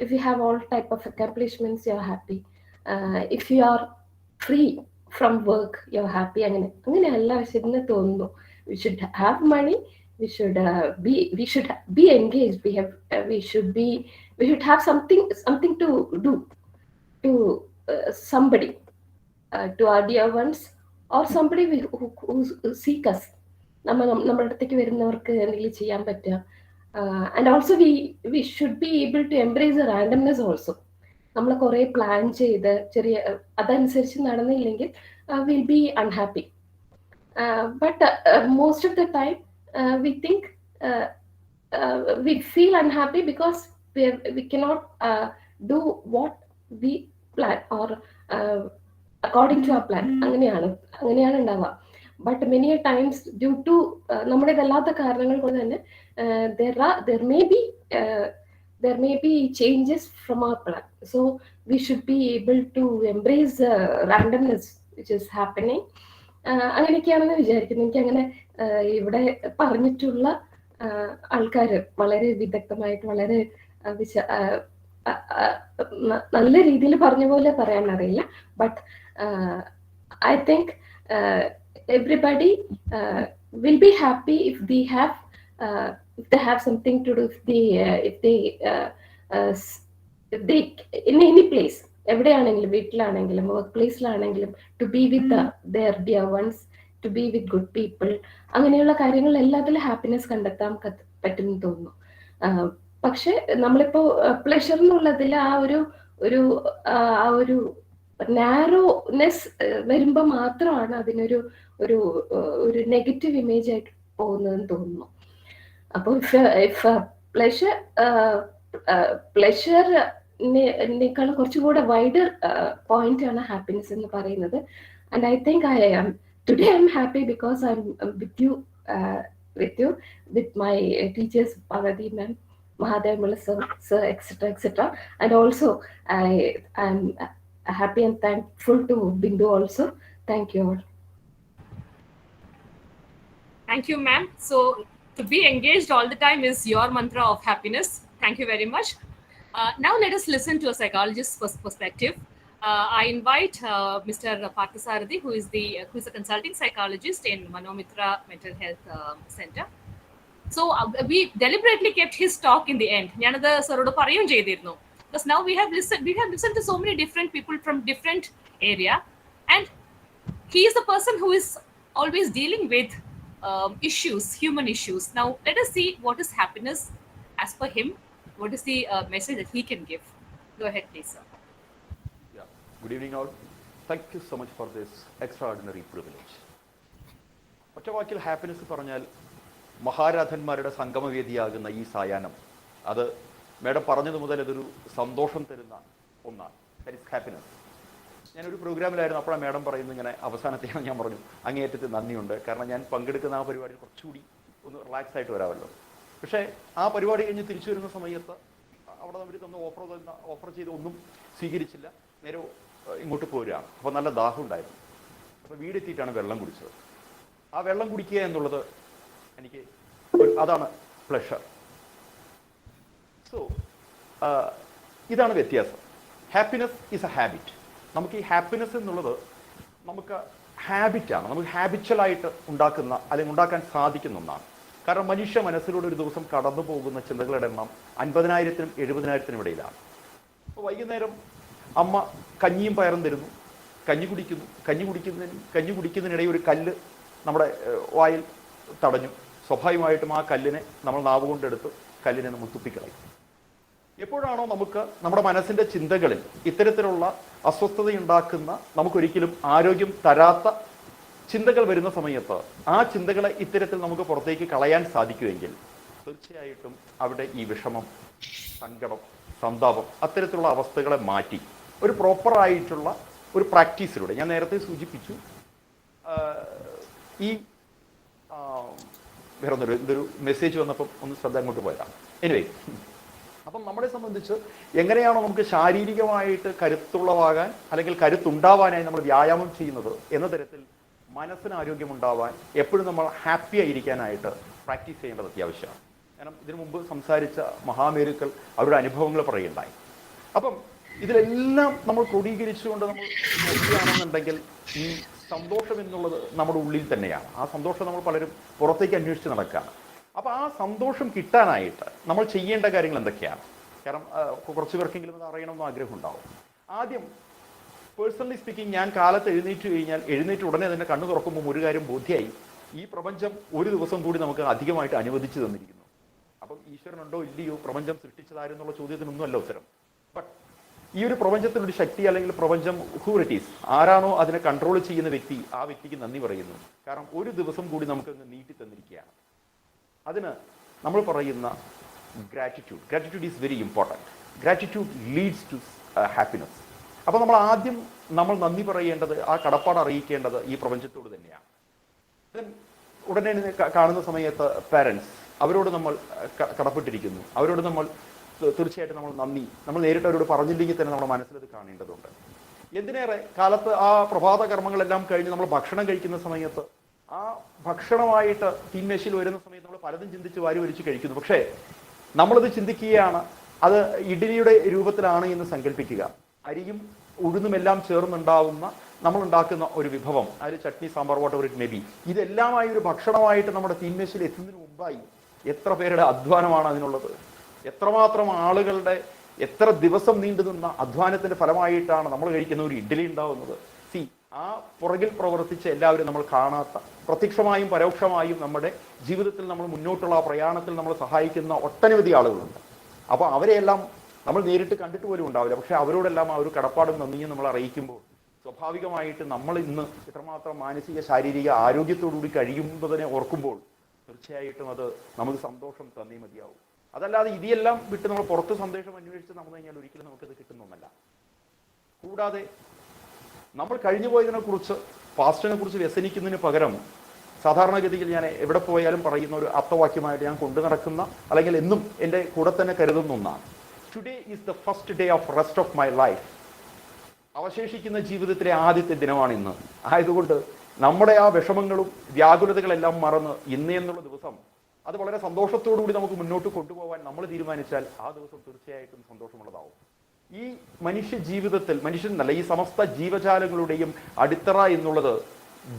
if you have all type of accomplishments you are happy, if you are free from work you are happy. അങ്ങനെയല്ല ശരിയെന്ന് തോന്നുന്നു. We should have money, we should be engaged, we should have something to do to somebody, to our dear ones, or somebody who seek us. നമ്മുടെ അടുത്തേക്ക് വരുന്നവർക്ക് എന്തെങ്കിലും ചെയ്യാൻ പറ്റുക. And also we should be able to embrace a randomness also. നമ്മൾ കുറേ പ്ലാൻ ചെയ്ത് ചെറിയ അതനുസരിച്ച് നടന്നില്ലെങ്കിൽ will be unhappy. But most of the time we think we feel unhappy because we cannot do what we plan or according to our plan. അങ്ങനെയാണ് ഉണ്ടാവുക. But many times due to നമ്മുടെ ഇതല്ലാത്ത കാരണങ്ങൾ കൊണ്ട് തന്നെ there may be changes from our plan. So we should be able to embrace randomness which is happening. അങ്ങനെയൊക്കെയാണെന്ന് വിചാരിക്കുന്നു. എനിക്ക് അങ്ങനെ ഇവിടെ പറഞ്ഞിട്ടുള്ള ആൾക്കാർ വളരെ വിദഗ്ധമായിട്ട് വളരെ നല്ല രീതിയിൽ പറഞ്ഞ പോലെ പറയാൻ അറിയില്ല. But I think everybody will be happy if they have something to do, if they in any place, എവിടെയാണെങ്കിലും, വീട്ടിലാണെങ്കിലും വർക്ക് പ്ലേസിലാണെങ്കിലും, to be with their dear ones, to be with good people, അങ്ങനെയുള്ള കാര്യങ്ങൾ എല്ലാത്തിലും ഹാപ്പിനെസ് കണ്ടെത്താൻ പറ്റുമെന്ന് തോന്നുന്നു. പക്ഷെ നമ്മളിപ്പോ പ്ലഷർ എന്നുള്ളതിൽ ആ ഒരു നാരോനെസ് വരുമ്പോൾ മാത്രമാണ് അതിനൊരു ഒരു നെഗറ്റീവ് ഇമേജ് ആയിട്ട് പോകുന്നതെന്ന് തോന്നുന്നു. അപ്പോൾ ഇഫ് പ്ലഷറിനേക്കാളും കുറച്ചുകൂടെ വൈഡർ പോയിന്റ് ആണ് ഹാപ്പിനെസ് എന്ന് പറയുന്നത്. And I think today I'm happy because I'm with you, with my teachers, Pavadi ma'am, Mahadev Mula sir, etc. And also I'm happy and thankful to Bindu also. Thank you all. Thank you, ma'am. So to be engaged all the time is your mantra of happiness. Thank you very much. Now let us listen to a psychologist's perspective. I invite Mr. Parthasarathy, who is a consulting psychologist in Manomitra Mental Health Center. So we deliberately kept his talk in the end. Njanadu sarodu parayum cheydirunnu, because now we have listened to so many different people from different area, and he is the person who is always dealing with issues, human issues. Now let us see what is happiness as per him. What is the message that he can give? Go ahead, please, sir. Good evening all. Thank you so much for this extraordinary privilege. ഒറ്റ വാക്കിൽ ഹാപ്പിനെസ് പറഞ്ഞാൽ മഹാരാധന്മാരുടെ സംഗമവേദിയാകുന്ന ഈ സായാഹ്നം, അത് മേഡം പറഞ്ഞത് മുതൽ അതൊരു സന്തോഷം തരുന്ന ഒന്നാണ്. That is happiness. ഞാനൊരു പ്രോഗ്രാമിലായിരുന്നു, അപ്പോഴാണ് മേഡം പറയുന്നത് ഇങ്ങനെ അവസാനത്തെയാണ്. ഞാൻ പറഞ്ഞു അങ്ങേയറ്റത്ത് നന്ദിയുണ്ട്, കാരണം ഞാൻ പങ്കെടുക്കുന്ന ആ പരിപാടിയിൽ കുറച്ചുകൂടി ഒന്ന് റിലാക്സ് ആയിട്ട് വരാമല്ലോ. പക്ഷേ ആ പരിപാടി കഴിഞ്ഞ് തിരിച്ചു വരുന്ന സമയത്ത് അവിടെ അവർ തന്ന ഓഫർ ചെയ്ത് ഒന്നും സ്വീകരിച്ചില്ല. നേരെ ഇങ്ങോട്ട് പോരുകയാണ്. അപ്പോൾ നല്ല ദാഹം ഉണ്ടായിരുന്നു. അപ്പോൾ വീടെത്തിയിട്ടാണ് വെള്ളം കുടിച്ചത്. ആ വെള്ളം കുടിക്കുക എന്നുള്ളത് എനിക്ക് അതാണ് പ്ലഷർ. സോ ഇതാണ് വ്യത്യാസം. Happiness is A habit. നമുക്ക് ഈ ഹാപ്പിനെസ് എന്നുള്ളത് നമുക്ക് ഹാബിറ്റാണ്, നമുക്ക് ഹാബിച്വലായിട്ട് ഉണ്ടാക്കുന്ന അല്ലെങ്കിൽ ഉണ്ടാക്കാൻ സാധിക്കുന്ന ഒന്നാണ്. കാരണം മനുഷ്യ മനസ്സിലൂടെ ഒരു ദിവസം കടന്നു പോകുന്ന ചിന്തകളുടെ എണ്ണം 50,000-നും 70,000-നും ഇടയിലാണ്. അപ്പോൾ വൈകുന്നേരം അമ്മ കഞ്ഞിയും പയറും തരുന്നു, കഞ്ഞി കുടിക്കുന്നതിനിടയിൽ ഒരു കല്ല് നമ്മുടെ വായിൽ തടഞ്ഞു. സ്വാഭാവികമായിട്ടും ആ കല്ലിനെ നമ്മൾ നാവ് കൊണ്ടെടുത്ത് കല്ലിനെ നമ്മൾ തുപ്പിക്കളയും. എപ്പോഴാണോ നമുക്ക് നമ്മുടെ മനസ്സിൻ്റെ ചിന്തകളിൽ ഇത്തരത്തിലുള്ള അസ്വസ്ഥതയുണ്ടാക്കുന്ന, നമുക്കൊരിക്കലും ആരോഗ്യം തരാത്ത ചിന്തകൾ വരുന്ന സമയത്ത് ആ ചിന്തകളെ ഇത്തരത്തിൽ നമുക്ക് പുറത്തേക്ക് കളയാൻ സാധിക്കുമെങ്കിൽ തീർച്ചയായിട്ടും അവിടെ ഈ വിഷമം, സങ്കടം, സന്താപം അത്തരത്തിലുള്ള അവസ്ഥകളെ മാറ്റി ഒരു പ്രോപ്പറായിട്ടുള്ള ഒരു പ്രാക്ടീസിലൂടെ, ഞാൻ നേരത്തെ സൂചിപ്പിച്ചു, ഈ വേറെ എന്തൊരു മെസ്സേജ് വന്നപ്പം ഒന്ന് ശ്രദ്ധ അങ്ങോട്ട് പോയതാണ്. എനിവേ, അപ്പം നമ്മളെ സംബന്ധിച്ച് എങ്ങനെയാണോ നമുക്ക് ശാരീരികമായിട്ട് കരുത്തുള്ളവാകാൻ അല്ലെങ്കിൽ കരുത്തുണ്ടാവാനായി നമ്മൾ വ്യായാമം ചെയ്യുന്നത് എന്ന തരത്തിൽ മനസ്സിന് ആരോഗ്യമുണ്ടാവാൻ, എപ്പോഴും നമ്മൾ ഹാപ്പി ആയിരിക്കാനായിട്ട് പ്രാക്ടീസ് ചെയ്യേണ്ടത് അത്യാവശ്യമാണ്. കാരണം ഇതിനു മുമ്പ് സംസാരിച്ച മഹാമേരുക്കൾ അവരുടെ അനുഭവങ്ങൾ പറയുണ്ടായി. അപ്പം ഇതിലെല്ലാം നമ്മൾ ക്രോഡീകരിച്ചുകൊണ്ട് നമ്മൾ നോക്കുകയാണെന്നുണ്ടെങ്കിൽ ഈ സന്തോഷം എന്നുള്ളത് നമ്മുടെ ഉള്ളിൽ തന്നെയാണ്. ആ സന്തോഷം നമ്മൾ പലരും പുറത്തേക്ക് അന്വേഷിച്ച് നടക്കുകയാണ്. അപ്പോൾ ആ സന്തോഷം കിട്ടാനായിട്ട് നമ്മൾ ചെയ്യേണ്ട കാര്യങ്ങൾ എന്തൊക്കെയാണ്? കാരണം കുറച്ച് പേർക്കെങ്കിലും അത് അറിയണമെന്ന് ആഗ്രഹം ഉണ്ടാവും. ആദ്യം പേഴ്സണലി സ്പീക്കിംഗ്, ഞാൻ കാലത്ത് എഴുന്നേറ്റ് ഉടനെ തന്നെ കണ്ണു തുറക്കുമ്പോൾ ഒരു കാര്യം ബോധ്യമായി, ഈ പ്രപഞ്ചം ഒരു ദിവസം കൂടി നമുക്ക് അധികമായിട്ട് അനുവദിച്ചു തന്നിരിക്കുന്നു. അപ്പം ഈശ്വരനുണ്ടോ ഇല്ലയോ, പ്രപഞ്ചം സൃഷ്ടിച്ചതാരെന്നുള്ള ചോദ്യത്തിനൊന്നുമല്ല ഉത്തരം. ബട്ട് ഈ ഒരു പ്രപഞ്ചത്തിനൊരു ശക്തി അല്ലെങ്കിൽ പ്രപഞ്ചം ഹ്യൂറിറ്റീസ് ആരാണോ അതിനെ കൺട്രോൾ ചെയ്യുന്ന വ്യക്തി, ആ വ്യക്തിക്ക് നന്ദി പറയുന്നു. കാരണം ഒരു ദിവസം കൂടി നമുക്കങ്ങ് നീട്ടി തന്നിരിക്കുകയാണ്. അതിന് നമ്മൾ പറയുന്ന gratitude is very important. Gratitude leads to happiness. അപ്പോൾ നമ്മൾ നന്ദി പറയേണ്ടത്, ആ കടപ്പാട് അറിയിക്കേണ്ടത് ഈ പ്രപഞ്ചത്തോട് തന്നെയാണ്. ഉടനെ കാണുന്ന സമയത്ത് പാരൻസ്, അവരോട് നമ്മൾ കടപ്പെട്ടിരിക്കുന്നു. അവരോട് നമ്മൾ തീർച്ചയായിട്ടും നമ്മൾ നേരിട്ട് അവരോട് പറഞ്ഞില്ലെങ്കിൽ തന്നെ നമ്മുടെ മനസ്സിലത് കാണേണ്ടതുണ്ട്. എന്തിനേറെ കാലത്ത് ആ പ്രഭാത കർമ്മങ്ങളെല്ലാം കഴിഞ്ഞ് നമ്മൾ ഭക്ഷണം കഴിക്കുന്ന സമയത്ത് ആ ഭക്ഷണമായിട്ട് തീന്മേശയിൽ വരുന്ന സമയത്ത് നമ്മൾ പലതും ചിന്തിച്ച് വാരി വലിച്ച് കഴിക്കുന്നു. പക്ഷേ നമ്മളത് ചിന്തിക്കുകയാണ്, അത് ഇഡ്ഡലിയുടെ രൂപത്തിലാണ് എന്ന് സങ്കല്പിക്കുക. അരിയും ഉഴുന്നുമെല്ലാം ചേർന്നുണ്ടാവുന്ന നമ്മളുണ്ടാക്കുന്ന ഒരു വിഭവം, അതിൽ chutney, sambar, whatever it may be, ഇതെല്ലാമായി ഒരു ഭക്ഷണമായിട്ട് നമ്മുടെ തീന്മേശയിൽ എത്തുന്നതിന് മുമ്പായി എത്ര പേരുടെ അധ്വാനമാണ് അതിനുള്ളത്? എത്രമാത്രം ആളുകളുടെ എത്ര ദിവസം നീണ്ടു നിന്ന അധ്വാനത്തിന്റെ ഫലമായിട്ടാണ് നമ്മൾ കഴിക്കുന്ന ഒരു ഇഡ്ഡലി ഉണ്ടാവുന്നത്. ആ പുറകിൽ പ്രവർത്തിച്ച എല്ലാവരും നമ്മൾ കാണാത്ത, പ്രത്യക്ഷമായും പരോക്ഷമായും നമ്മുടെ ജീവിതത്തിൽ നമ്മൾ മുന്നോട്ടുള്ള ആ പ്രയാണത്തിൽ നമ്മൾ സഹായിക്കുന്ന ഒട്ടനവധി ആളുകളുണ്ട്. അപ്പോൾ അവരെയെല്ലാം നമ്മൾ നേരിട്ട് കണ്ടിട്ട് പോലും ഉണ്ടാവില്ല. പക്ഷെ അവരോടെല്ലാം ആ ഒരു കടപ്പാടും നന്ദിയും നമ്മൾ അറിയിക്കുമ്പോൾ സ്വാഭാവികമായിട്ട് നമ്മൾ ഇന്ന് ഇത്രമാത്രം മാനസിക ശാരീരിക ആരോഗ്യത്തോടുകൂടി കഴിയുന്നതിനെ ഓർക്കുമ്പോൾ തീർച്ചയായിട്ടും അത് നമുക്ക് സന്തോഷം തന്നേ മതിയാവും. അതല്ലാതെ ഇതെല്ലാം വിട്ട് നമ്മൾ പുറത്ത് സന്ദേശം അന്വേഷിച്ച് നടന്നു കഴിഞ്ഞാൽ ഒരിക്കലും നമുക്കത് കിട്ടുന്നൊന്നല്ല. കൂടാതെ നമ്മൾ കഴിഞ്ഞു പോയതിനെ കുറിച്ച്, പാസ്റ്റിനെ കുറിച്ച് വ്യസനിക്കുന്നതിന് പകരം സാധാരണഗതിയിൽ ഞാൻ എവിടെ പോയാലും പറയുന്ന ഒരു അർത്ഥവാക്യമായിട്ട് ഞാൻ കൊണ്ടു നടക്കുന്ന, അല്ലെങ്കിൽ എന്നും എൻ്റെ കൂടെ തന്നെ കരുതുന്ന ഒന്നാണ്, today is the first day of rest of my life. അവശേഷിക്കുന്ന ജീവിതത്തിലെ ആദ്യത്തെ ദിനമാണ് ഇന്ന്. ആയതുകൊണ്ട് നമ്മുടെ ആ വിഷമങ്ങളും വ്യാകുലതകളെല്ലാം മറന്ന് ഇന്ന് എന്നുള്ള ദിവസം അത് വളരെ സന്തോഷത്തോടുകൂടി നമുക്ക് മുന്നോട്ട് കൊണ്ടുപോകാൻ നമ്മൾ തീരുമാനിച്ചാൽ ആ ദിവസം തീർച്ചയായിട്ടും സന്തോഷമുള്ളതാവും. ഈ മനുഷ്യ ജീവിതത്തിൽ, മനുഷ്യനല്ല, ഈ സമസ്ത ജീവജാലങ്ങളുടെയും അടിത്തറ എന്നുള്ളത്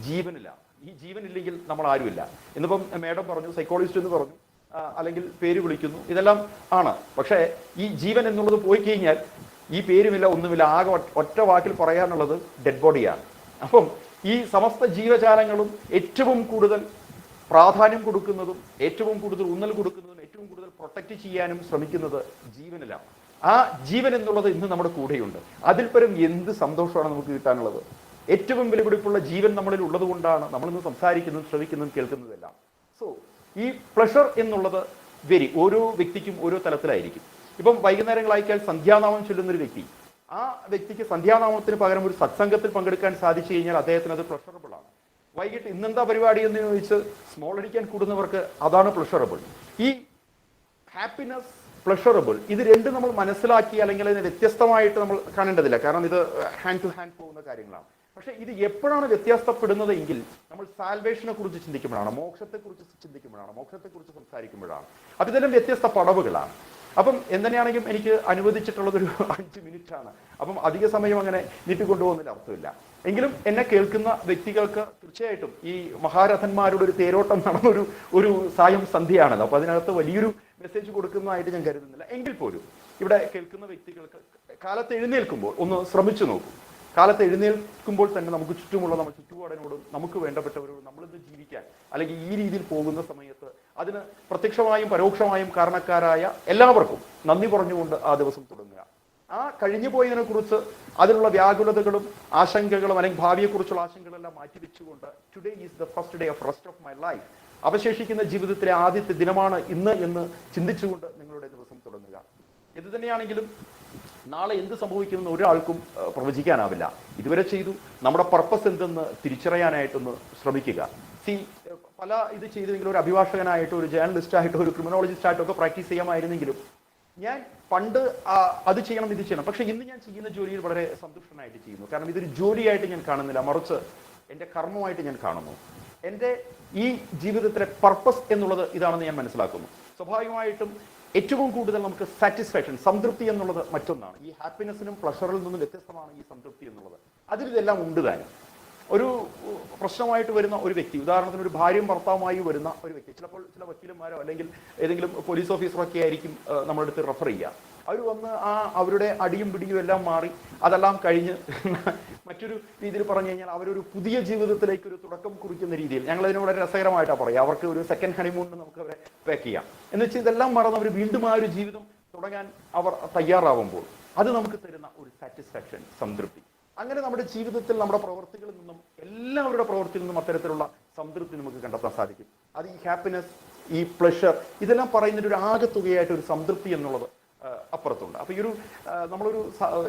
ജീവനില്ല. ഈ ജീവനില്ലെങ്കിൽ നമ്മൾ ആരുമില്ല. ഇന്നിപ്പം മേഡം പറഞ്ഞു, സൈക്കോളജിസ്റ്റ് എന്ന് പറഞ്ഞു, അല്ലെങ്കിൽ പേര് വിളിക്കുന്നു, ഇതെല്ലാം ആണ്. പക്ഷേ ഈ ജീവൻ എന്നുള്ളത് പോയി കഴിഞ്ഞാൽ ഈ പേരുമില്ല, ഒന്നുമില്ല. ആകെ ഒറ്റ വാക്കിൽ പറയാനുള്ളത് ഡെഡ് ബോഡിയാണ്. അപ്പം ഈ സമസ്ത ജീവജാലങ്ങളും ഏറ്റവും കൂടുതൽ പ്രാധാന്യം കൊടുക്കുന്നതും ഏറ്റവും കൂടുതൽ ഊന്നൽ കൊടുക്കുന്നതും ഏറ്റവും കൂടുതൽ പ്രൊട്ടക്റ്റ് ചെയ്യാനും ശ്രമിക്കുന്നത് ജീവനിലാണ്. ആ ജീവൻ എന്നുള്ളത് ഇന്ന് നമ്മുടെ കൂടെയുണ്ട്. അതിൽ പരം എന്ത് സന്തോഷമാണ് നമുക്ക് കിട്ടാനുള്ളത്? ഏറ്റവും വിലപിടിപ്പുള്ള ജീവൻ നമ്മളിൽ ഉള്ളത് കൊണ്ടാണ് നമ്മളിന്ന് സംസാരിക്കുന്നതും ശ്രമിക്കുന്നതും കേൾക്കുന്നതെല്ലാം. സോ ഈ പ്ലഷർ എന്നുള്ളത് ഓരോ വ്യക്തിക്കും ഓരോ തലത്തിലായിരിക്കും. ഇപ്പം വൈകുന്നേരങ്ങളായിക്കാൽ സന്ധ്യാനാമം ചൊല്ലുന്നൊരു വ്യക്തി, ആ വ്യക്തിക്ക് സന്ധ്യാനാമത്തിന് പകരം ഒരു സത്സംഗത്തിൽ പങ്കെടുക്കാൻ സാധിച്ചു കഴിഞ്ഞാൽ അദ്ദേഹത്തിന് അത് പ്ലഷറബിൾ ആണ്. വൈകിട്ട് ഇന്നെന്താ പരിപാടി എന്ന് ചോദിച്ച് സ്മോൾ അടിക്കാൻ കൂടുന്നവർക്ക് അതാണ് പ്ലഷറബിൾ. ഈ ഹാപ്പിനെസ്, പ്ലഷറബിൾ, ഇത് രണ്ടും നമ്മൾ മനസ്സിലാക്കി അല്ലെങ്കിൽ അതിന് വ്യത്യസ്തമായിട്ട് നമ്മൾ കാണേണ്ടതില്ല. കാരണം ഇത് ഹാൻഡ് ടു ഹാൻഡ് പോകുന്ന കാര്യങ്ങളാണ്. പക്ഷെ ഇത് എപ്പോഴാണ് വ്യത്യാസപ്പെടുന്നത് എങ്കിൽ നമ്മൾ സാൽവേഷനെ കുറിച്ച് ചിന്തിക്കുമ്പോഴാണ്, മോക്ഷത്തെക്കുറിച്ച് ചിന്തിക്കുമ്പോഴാണ്, മോക്ഷത്തെക്കുറിച്ച് സംസാരിക്കുമ്പോഴാണ്. അപ്പം ഇതെല്ലാം വ്യത്യസ്ത പടവുകളാണ്. അപ്പം എന്തിനാണെങ്കിലും എനിക്ക് അനുവദിച്ചിട്ടുള്ളതൊരു 5 മിനിറ്റാണ്. അപ്പം അധിക സമയം അങ്ങനെ നീട്ടിക്കൊണ്ടുപോകുന്നതിൽ അർത്ഥമില്ല. എങ്കിലും എന്നെ കേൾക്കുന്ന വ്യക്തികൾക്ക് തീർച്ചയായിട്ടും ഈ മഹാരഥന്മാരുടെ ഒരു തേരോട്ടം നടന്നൊരു സായം സന്ധ്യയാണല്ലോ. അപ്പോൾ അതിനകത്ത് വലിയൊരു മെസ്സേജ് കൊടുക്കുന്നതായിട്ട് ഞാൻ കരുതുന്നില്ല. എങ്കിൽ പോലും ഇവിടെ കേൾക്കുന്ന വ്യക്തികൾക്ക് കാലത്ത് എഴുന്നേൽക്കുമ്പോൾ ഒന്ന് ശ്രമിച്ചു നോക്കും. കാലത്ത് എഴുന്നേൽക്കുമ്പോൾ തന്നെ നമുക്ക് ചുറ്റുമുള്ള നമ്മുടെ ചുറ്റുപാടിനോടും നമുക്ക് വേണ്ടപ്പെട്ടവരോടും നമ്മളിന്ന് ജീവിക്കാൻ അല്ലെങ്കിൽ ഈ രീതിയിൽ പോകുന്ന സമയത്ത് അതിന് പ്രത്യക്ഷമായും പരോക്ഷമായും കാരണക്കാരായ എല്ലാവർക്കും നന്ദി പറഞ്ഞുകൊണ്ട് ആ ദിവസം തുടങ്ങുക. ആ കഴിഞ്ഞു പോയതിനെ കുറിച്ച് അതിനുള്ള വ്യാകുലതകളും ആശങ്കകളും അല്ലെങ്കിൽ ഭാവിയെക്കുറിച്ചുള്ള ആശങ്കകളെല്ലാം മാറ്റിവെച്ചുകൊണ്ട് today is the first day of rest of my life, അവശേഷിക്കുന്ന ജീവിതത്തിലെ ആദ്യത്തെ ദിനമാണ് ഇന്ന് എന്ന് ചിന്തിച്ചുകൊണ്ട് നിങ്ങളുടെ ദിവസം തുടങ്ങുക. ഇത് തന്നെയാണെങ്കിലും നാളെ എന്ത് സംഭവിക്കുമെന്ന് ഒരാൾക്കും പ്രവചിക്കാനാവില്ല. ഇതുവരെ ചെയ്തു നമ്മുടെ പർപ്പസ് എന്തെന്ന് തിരിച്ചറിയാനായിട്ടൊന്ന് ശ്രമിക്കുക. പല ഇത് ചെയ്തെങ്കിലും ഒരു അഭിഭാഷകനായിട്ടോ ഒരു ജേർണലിസ്റ്റായിട്ടോ ഒരു ക്രിമിനോളജിസ്റ്റായിട്ടോ ഒക്കെ പ്രാക്ടീസ് ചെയ്യാമായിരുന്നെങ്കിലും ഞാൻ പണ്ട് അത് ചെയ്യണം ഇത് ചെയ്യണം. പക്ഷെ ഇന്ന് ഞാൻ ചെയ്യുന്ന ജോലിയിൽ വളരെ സന്തുഷ്ടനായിട്ട് ചെയ്യുന്നു. കാരണം ഇതൊരു ജോലിയായിട്ട് ഞാൻ കാണുന്നില്ല, മറിച്ച് എൻ്റെ കർമ്മമായിട്ട് ഞാൻ കാണുന്നു. എൻ്റെ ഈ ജീവിതത്തിലെ പർപ്പസ് എന്നുള്ളത് ഇതാണെന്ന് ഞാൻ മനസ്സിലാക്കുന്നു. സ്വാഭാവികമായിട്ടും ഏറ്റവും കൂടുതൽ നമുക്ക് സാറ്റിസ്ഫാക്ഷൻ, സംതൃപ്തി എന്നുള്ളത് മറ്റൊന്നാണ്. ഈ ഹാപ്പിനെസ്സിനും പ്ലഷറിൽ നിന്നും വ്യത്യസ്തമാണ് ഈ സംതൃപ്തി എന്നുള്ളത്. അതിലിതെല്ലാം ഉണ്ട് താനും. ഒരു പ്രശ്നമായിട്ട് വരുന്ന ഒരു വ്യക്തി, ഉദാഹരണത്തിന് ഒരു ഭാര്യയും ഭർത്താവുമായി വരുന്ന ഒരു വ്യക്തി, ചിലപ്പോൾ ചില വക്കീലന്മാരോ അല്ലെങ്കിൽ ഏതെങ്കിലും പോലീസ് ഓഫീസറൊക്കെ ആയിരിക്കും നമ്മുടെ അടുത്ത് റെഫർ ചെയ്യുക. അവർ വന്ന് അവരുടെ അടിയും പിടിയും എല്ലാം മാറി അതെല്ലാം കഴിഞ്ഞ് മറ്റൊരു രീതിയിൽ പറഞ്ഞു കഴിഞ്ഞാൽ അവരൊരു പുതിയ ജീവിതത്തിലേക്ക് ഒരു തുടക്കം കുറിക്കുന്ന രീതിയിൽ, ഞങ്ങളതിന് വളരെ രസകരമായിട്ടാണ് പറയുക, അവർക്ക് ഒരു സെക്കൻഡ് ഹണിമൂണിന് നമുക്ക് അവരെ പാക്ക് ചെയ്യാം എന്ന് വെച്ചാൽ ഇതെല്ലാം മറന്ന് അവർ വീണ്ടും ആ ഒരു ജീവിതം തുടങ്ങാൻ അവർ തയ്യാറാവുമ്പോൾ അത് നമുക്ക് തരുന്ന ഒരു സാറ്റിസ്ഫാക്ഷൻ, സംതൃപ്തി. അങ്ങനെ നമ്മുടെ ജീവിതത്തിൽ നമ്മുടെ പ്രവർത്തികളിൽ നിന്നും, എല്ലാവരുടെ പ്രവർത്തിയിൽ നിന്നും അത്തരത്തിലുള്ള സംതൃപ്തി നമുക്ക് കണ്ടെത്താൻ സാധിക്കും. അത് ഈ ഹാപ്പിനെസ്, ഈ പ്ലഷർ, ഇതെല്ലാം പറയുന്നതിൻ്റെ ഒരു ആകെത്തുകയായിട്ട് ഒരു സംതൃപ്തി എന്നുള്ളത് അപ്പുറത്തുണ്ട്. അപ്പോൾ ഈ ഒരു നമ്മളൊരു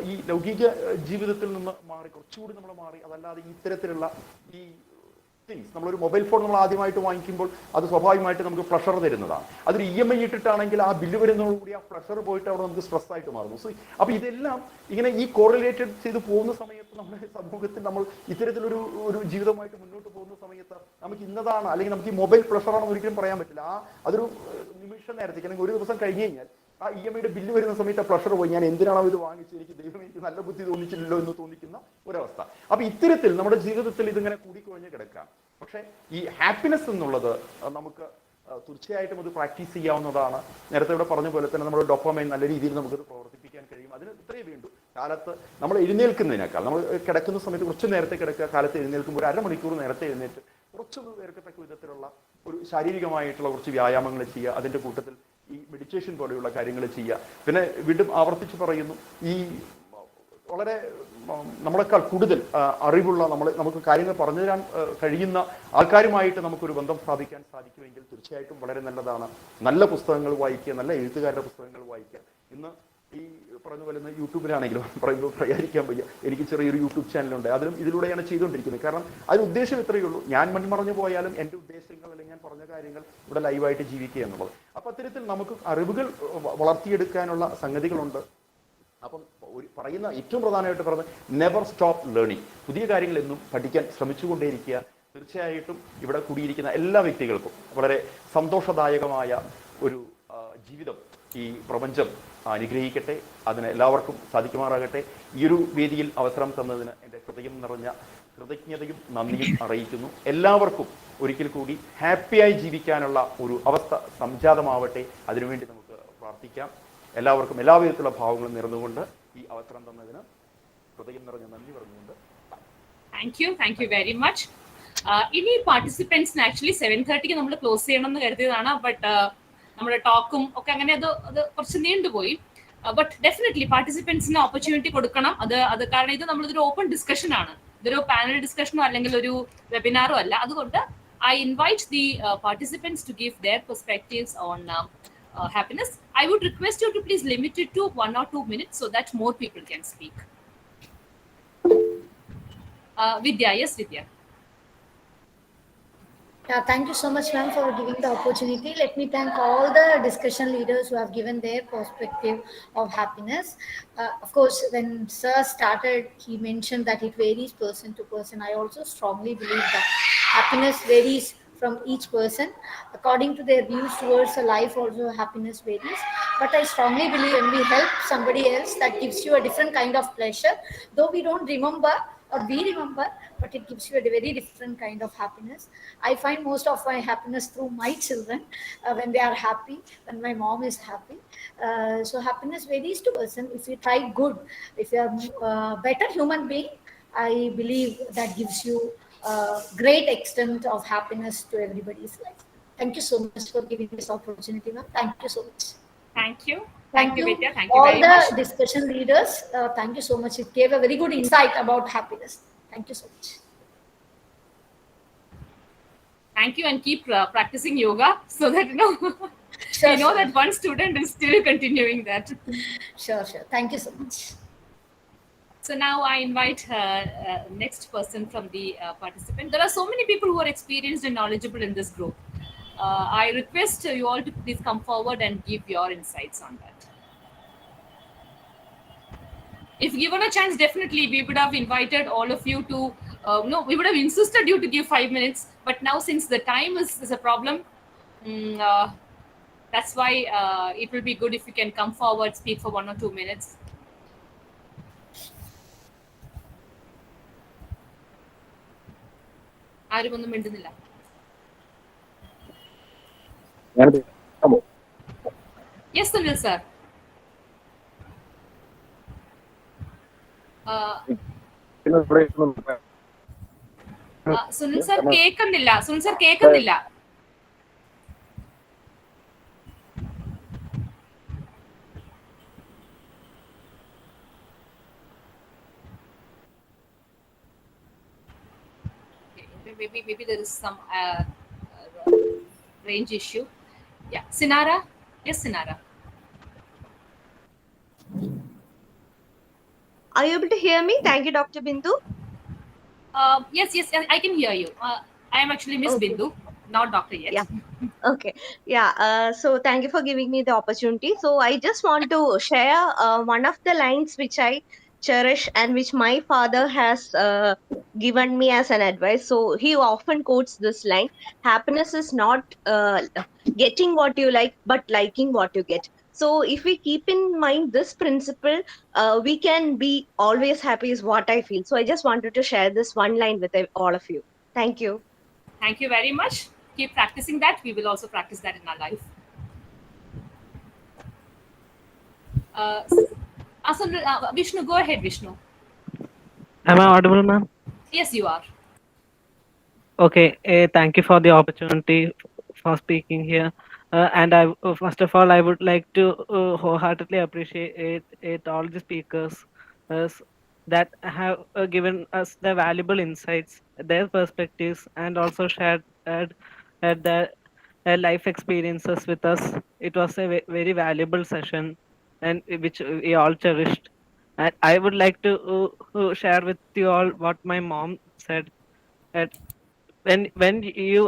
ഈ ലൗകിക ജീവിതത്തിൽ നിന്ന് മാറി കുറച്ചുകൂടി നമ്മൾ മാറി, അതല്ലാതെ ഇത്തരത്തിലുള്ള ഈ തിങ്സ്, നമ്മളൊരു മൊബൈൽ ഫോൺ നമ്മൾ ആദ്യമായിട്ട് വാങ്ങിക്കുമ്പോൾ അത് സ്വാഭാവികമായിട്ട് നമുക്ക് പ്ലഷർ തരുന്നതാണ്. അതൊരു EMI ഇട്ടിട്ടാണെങ്കിൽ ആ ബില്ല് വരുന്നതോടുകൂടി ആ പ്ലഷർ പോയിട്ട് അവിടെ നമുക്ക് സ്ട്രെസ് ആയിട്ട് മാറുന്നു. സോ അപ്പോൾ ഇതെല്ലാം ഇങ്ങനെ ഈ കോറിലേറ്റഡ് ചെയ്ത് പോകുന്ന സമയത്ത് നമ്മുടെ സമൂഹത്തിൽ നമ്മൾ ഇത്തരത്തിലൊരു ജീവിതമായിട്ട് മുന്നോട്ട് പോകുന്ന സമയത്ത് നമുക്ക് ഇന്നതാണ് അല്ലെങ്കിൽ നമുക്ക് ഈ മൊബൈൽ പ്ലഷറാണെന്ന് ഒരിക്കലും പറയാൻ പറ്റില്ല. അതൊരു നിമിഷ നേരത്തേക്ക് അല്ലെങ്കിൽ ഒരു ദിവസം കഴിഞ്ഞ് കഴിഞ്ഞാൽ ആ EMIയുടെ ബില്ല് വരുന്ന സമയത്ത് ആ പ്ലഷർ പോയി, ഞാൻ എന്തിനാണ് ഇത് വാങ്ങിച്ചത്, എനിക്ക് ദൈവം എനിക്ക് നല്ല ബുദ്ധി തോന്നിച്ചില്ലല്ലോ എന്ന് തോന്നിക്കുന്ന ഒരവസ്ഥ. അപ്പൊ ഇത്തരത്തിൽ നമ്മുടെ ജീവിതത്തിൽ ഇതിങ്ങനെ കൂടിക്കുഴഞ്ഞ് കിടക്കാം. പക്ഷെ ഈ ഹാപ്പിനെസ് എന്നുള്ളത് നമുക്ക് തീർച്ചയായിട്ടും അത് പ്രാക്ടീസ് ചെയ്യാവുന്നതാണ്. നേരത്തെ ഇവിടെ പറഞ്ഞ പോലെ തന്നെ നമ്മുടെ ഡോപ്പമൈൻ നല്ല രീതിയിൽ നമുക്കത് പ്രവർത്തിപ്പിക്കാൻ കഴിയും. അതിന് ഇത്രയേ വേണ്ടൂ. കാലത്ത് നമ്മൾ എഴുന്നേൽക്കുന്നതിനേക്കാൾ, നമ്മൾ കിടക്കുന്ന സമയത്ത് കുറച്ച് നേരത്തെ കിടക്കുക, കാലത്ത് എഴുന്നേൽക്കുമ്പോൾ ഒരു അരമണിക്കൂർ നേരത്തെ എഴുന്നേറ്റ് കുറച്ചൊന്ന് പേർക്കത്തക്ക വിധത്തിലുള്ള ഒരു ശാരീരികമായിട്ടുള്ള കുറച്ച് വ്യായാമങ്ങൾ ചെയ്യുക. അതിൻ്റെ കൂട്ടത്തിൽ ഈ മെഡിറ്റേഷൻ പോലെയുള്ള കാര്യങ്ങൾ ചെയ്യുക. പിന്നെ വീണ്ടും ആവർത്തിച്ച് പറയുന്നു, ഈ വളരെ നമ്മളെക്കാൾ കൂടുതൽ അറിവുള്ള നമുക്ക് കാര്യങ്ങൾ പറഞ്ഞു തരാൻ കഴിയുന്ന ആൾക്കാരുമായിട്ട് നമുക്കൊരു ബന്ധം സ്ഥാപിക്കാൻ സാധിക്കുമെങ്കിൽ തീർച്ചയായിട്ടും വളരെ നല്ലതാണ്. നല്ല പുസ്തകങ്ങൾ വായിക്കുക, നല്ല എഴുത്തുകാരുടെ പുസ്തകങ്ങൾ വായിക്കുക. ഇന്ന് ഈ പറഞ്ഞ പോലെ യൂട്യൂബിലാണെങ്കിലും പറയുമ്പോൾ പ്രയാരിക്കാൻ വയ്യ, എനിക്ക് ചെറിയൊരു യൂട്യൂബ് ചാനലുണ്ട്, അതിലും ഇതിലൂടെയാണ് ചെയ്തുകൊണ്ടിരിക്കുന്നത്. കാരണം അതിന് ഉദ്ദേശം ഇത്രയേ ഉള്ളൂ, ഞാൻ മൺമറഞ്ഞു പോയാലും എൻ്റെ ഉദ്ദേശങ്ങൾ അല്ലെങ്കിൽ ഞാൻ പറഞ്ഞ കാര്യങ്ങൾ ഇവിടെ ലൈവായിട്ട് ജീവിക്കുക എന്നുള്ളത്. അപ്പം അത്തരത്തിൽ നമുക്ക് അറിവുകൾ വളർത്തിയെടുക്കാനുള്ള സംഗതികളുണ്ട്. അപ്പം പറയുന്ന ഏറ്റവും പ്രധാനമായിട്ട് പറഞ്ഞത് നെവർ സ്റ്റോപ്പ് ലേണിംഗ്. പുതിയ കാര്യങ്ങൾ എന്നും പഠിക്കാൻ ശ്രമിച്ചുകൊണ്ടേയിരിക്കുക. തീർച്ചയായിട്ടും ഇവിടെ കൂടിയിരിക്കുന്ന എല്ലാ വ്യക്തികൾക്കും വളരെ സന്തോഷദായകമായ ഒരു ജീവിതം ഈ പ്രപഞ്ചം അനുഗ്രഹിക്കട്ടെ. അതിന് എല്ലാവർക്കും സാധിക്കുമാറാകട്ടെ. ഈ ഒരു വേദിയിൽ അവസരം തന്നതിന് എൻ്റെ ഹൃദയം നിറഞ്ഞ കൃതജ്ഞതയും നന്ദിയും അറിയിക്കുന്നു. എല്ലാവർക്കും ഒരിക്കൽ കൂടി ഹാപ്പിയായി ജീവിക്കാനുള്ള ഒരു അവസ്ഥ സംജാതമാവട്ടെ. അതിനുവേണ്ടി നമുക്ക് പ്രാർത്ഥിക്കാം. എല്ലാവർക്കും എല്ലാവിധത്തിലുള്ള ഭാവങ്ങളും നേർന്നുകൊണ്ട് ഈ അവസരം തന്നതിന് ഹൃദയം നിറഞ്ഞ നന്ദി പറഞ്ഞുകൊണ്ട് താങ്ക് യു വെരി മച്ച്. ഇനി പാർട്ടിസിപ്പൻസിന് ആക്ച്വലി 7:30 നമ്മൾ ക്ലോസ് ചെയ്യണം എന്ന് കരുതിയതാണ്. ബട്ട് നമ്മുടെ ടോക്കും ഒക്കെ അങ്ങനെ അത് കുറച്ച് നീണ്ടുപോയി. ബട്ട് ഡെഫിനറ്റ്ലി പാർട്ടിസിപ്പൻസിന് ഓപ്പർച്യൂണിറ്റി കൊടുക്കണം. അത് കാരണം ഇത് നമ്മളിതൊരു ഓപ്പൺ ഡിസ്കഷൻ ആണ്, ഇതൊരു പാനൽ ഡിസ്കഷനോ അല്ലെങ്കിൽ ഒരു വെബിനാറോ അല്ല. അതുകൊണ്ട് I invite the participants to give their perspectives on happiness. I would request you to please limit it to 1 or 2 minutes so that more people can speak. Vidya, yes, Vidya. Yeah, thank you so much, ma'am, for giving the opportunity. Let me thank all the discussion leaders who have given their perspective of happiness. Of course, when Sir started, he mentioned that it varies person to person. I also strongly believe that happiness varies from each person. According to their views towards a life, also happiness varies. But I strongly believe when we help somebody else, that gives you a different kind of pleasure. Though we don't remember, or we remember, but it gives you a very different kind of happiness. I find most of my happiness through my children, when they are happy, when my mom is happy. So happiness varies to person. If you try good, if you are a better human being, I believe that gives you a great extent of happiness to everybody's life. Thank you so much for giving this opportunity, ma'am. Thank you so much. Thank you. Thank you, Vidya. Thank you all very the much. discussion leaders. Thank you so much. It gave a very good insight about happiness. Thank you so much. Thank you, and keep practicing yoga so that Sure, you know sure. that one student is still continuing that. Sure. Thank you so much. So now I invite next person from the participant. There are so many people who are experienced and knowledgeable in this group. I request you all to please come forward and give your insights on that. If given a chance, definitely we would have invited all of you to No, we would have insisted you to give 5 minutes, but now since the time is a problem, that's why it will be good if you can come forward, speak for 1 or 2 minutes. ആരും ഒന്നും മിണ്ടുന്നില്ല. Yes, Sunil sir. Sunil sir കേൾക്കുന്നില്ല. സുനിൽ സർ കേൾക്കുന്നില്ല. Maybe there is some range issue. Yeah, Sinara. Yes, Sinara. Are you able to hear me? Thank you, Dr. Bindu. Yes, I can hear you. I am actually Miss Bindu, not doctor yet. Yeah. Okay. Yeah. So thank you for giving me the opportunity. So I just want to share one of the lines which I cherish and which my father has given me as an advice. So he often quotes this line: "Happiness is not getting what you like, but liking what you get." So if we keep in mind this principle, we can be always happy is what I feel. So I just wanted to share this one line with all of you. Thank you. Thank you very much. Keep practicing that. We will also practice that in our life. Vishnu, go ahead, Vishnu. Am I audible, ma'am? Yes, you are. Okay. Thank you for the opportunity for speaking here. And first of all, I would like to wholeheartedly appreciate all the speakers that have given us the valuable insights, their perspectives, and also shared their life experiences with us. It was a very valuable session, and which we all cherished. And I would like to share with you all what my mom said. That when you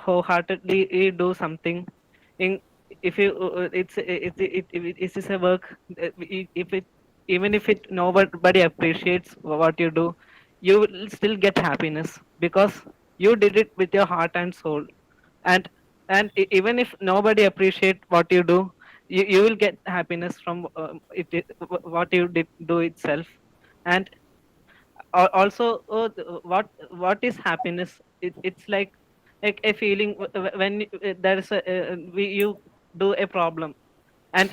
wholeheartedly do something, in if you it is a work, if it even if it nobody appreciates what you do, you will still get happiness because you did it with your heart and soul. And even if nobody appreciate what you do, you will get happiness from what you did do itself. And also, what is happiness? It's like a feeling when there is you do a problem, and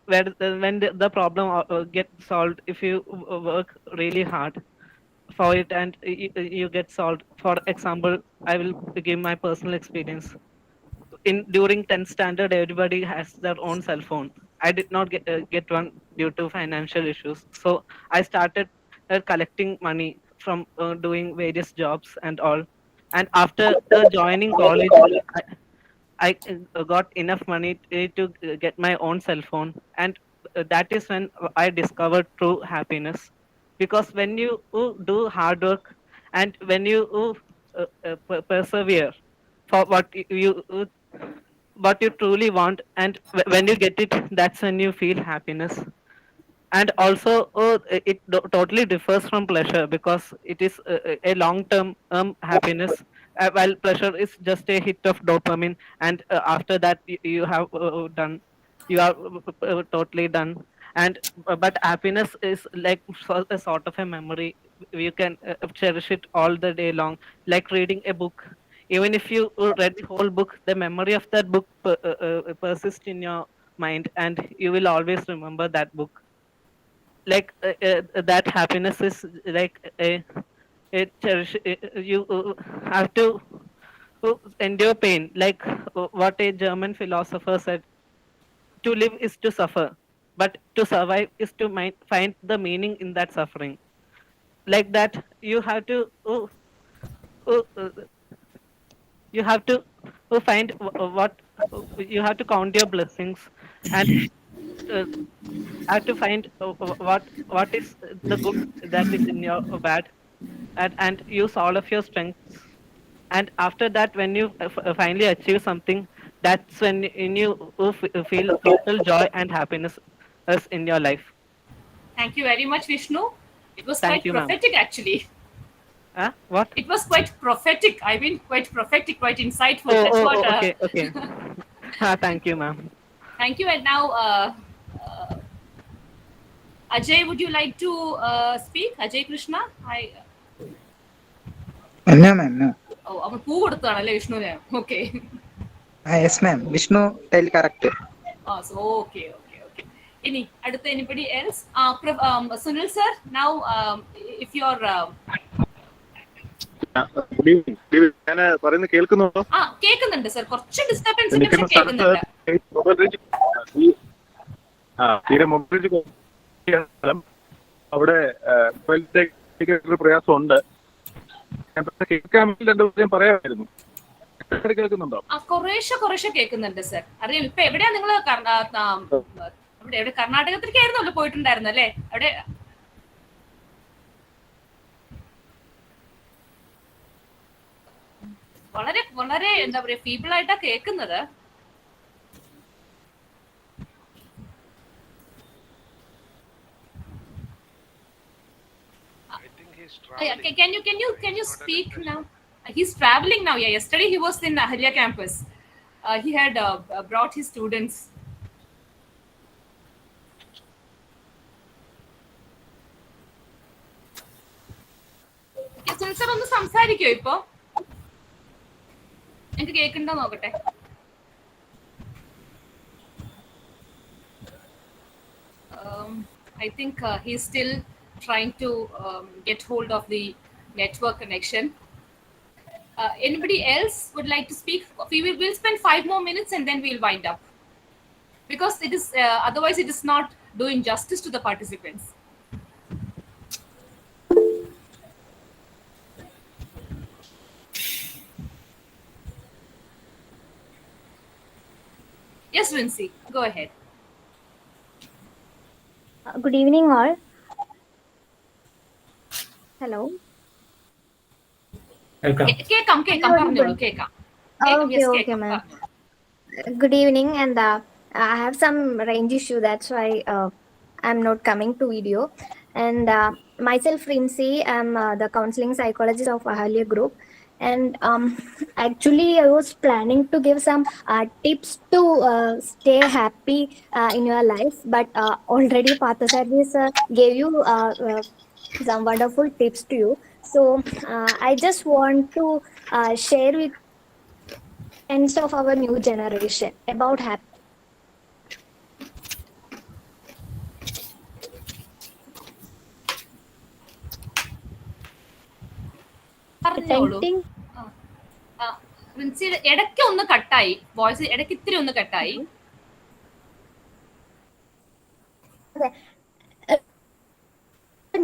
when the problem gets solved, if you work really hard for it, and you get solved. For example, I will give my personal experience. In during 10th standard, everybody has their own cell phone. I did not get one due to financial issues, so I started collecting money from doing various jobs and all. And after joining college, I got enough money to get my own cell phone, and that is when I discovered true happiness. Because when you do hard work, and when you persevere for what you truly want, and when you get it, that's when you feel happiness. And also, it totally differs from pleasure, because it is a long term happiness, while pleasure is just a hit of dopamine, and after that you have done, you are totally done. And but happiness is like a sort of a memory. You can cherish it all the day long, like reading a book. Even if you read the whole book, the memory of that book persists in your mind, and you will always remember that book. Like that happiness is like a cherish, you have to endure pain, like what a German philosopher said: to live is to suffer, but to survive is to find the meaning in that suffering. Like that, you have to uh, uh, you have to find what you have to count your blessings, and uh, have to find what is the good that is in your bad, and use all of your strengths. And after that, when you finally achieve something, that's when you feel total joy and happiness is in your life. Thank you very much, Vishnu. It was Thank quite you, ma'am. prophetic, actually. What? It was quite prophetic. I mean, quite prophetic, quite insightful. That's what. Okay, okay. Thank you, ma'am. Thank you. And now, Ajay, would you like to speak? Ajay Krishna? No, ma'am, no. Oh, അവൻ പൂ കൊടുത്തതാണല്ലേ വിഷ്ണുവിന്? Okay. Yes, ma'am. Vishnu, tell correct. So okay. Anybody else? Sunil sir, now if you're good evening. ഞാൻ പറയുന്നത് കേൾക്കുന്നുണ്ടോ? കേൾക്കുന്നുണ്ട് സർ. കുറച്ച് ഡിസ്റ്റർബൻസ് ഉണ്ട്, നിൽക്കുന്ന പക്ഷെ കേൾക്കുന്നുണ്ട്. തീരെ മൊബൈൽ അവിടെ പ്രയാസമുണ്ട്. കേൾക്കാൻ വേണ്ടി 2 ദിവസം പറയാമായിരുന്നു. കേൾക്കുന്നുണ്ടോ? കുറേശ്ശെ കേൾക്കുന്നുണ്ട് സർ. അറിയാം. ഇപ്പൊ എവിടെയാ നിങ്ങൾ? എവിടെ കർണാടകത്തിലേക്കായിരുന്നല്ലോ പോയിട്ടുണ്ടായിരുന്നു അല്ലേ? അവിടെ വളരെ വളരെ എന്താ പറയാ ഫീബിൾ ആയിട്ടാ കേൾക്കുന്നത്. Can you speak now? He's traveling now. Yeah, yesterday he was in Ahalia campus. He had brought his students. Sir, ഒന്ന് സംസാരിക്കോ ഇപ്പോ? എനിക്ക് കേൾക്കണ്ടോ നോക്കട്ടെ. I think he's still trying to get hold of the network connection. Anybody else would like to speak? We'll spend 5 more minutes and then we'll wind up, because it is otherwise it is not doing justice to the participants. Yes, Vincy, go ahead. Good evening, all. Hello. കേൾക്കാം പറഞ്ഞോളൂ. കേൾക്കാം. Okay, ma'am. Good evening, and I have some range issue. That's why I'm not coming to video. And myself, Rincy, I'm the counseling psychologist of Ahalia group. And actually, I was planning to give some tips to stay happy in your life, but already Pathasarvi sir gave you some wonderful tips to you. So I just want to share with ends of our new generation about happiness. ഇടയ്ക്ക് ഒന്ന് കട്ടായി, വോയിസ് ഇടയ്ക്ക് ഇത്തിരി ഒന്ന് കട്ടായി.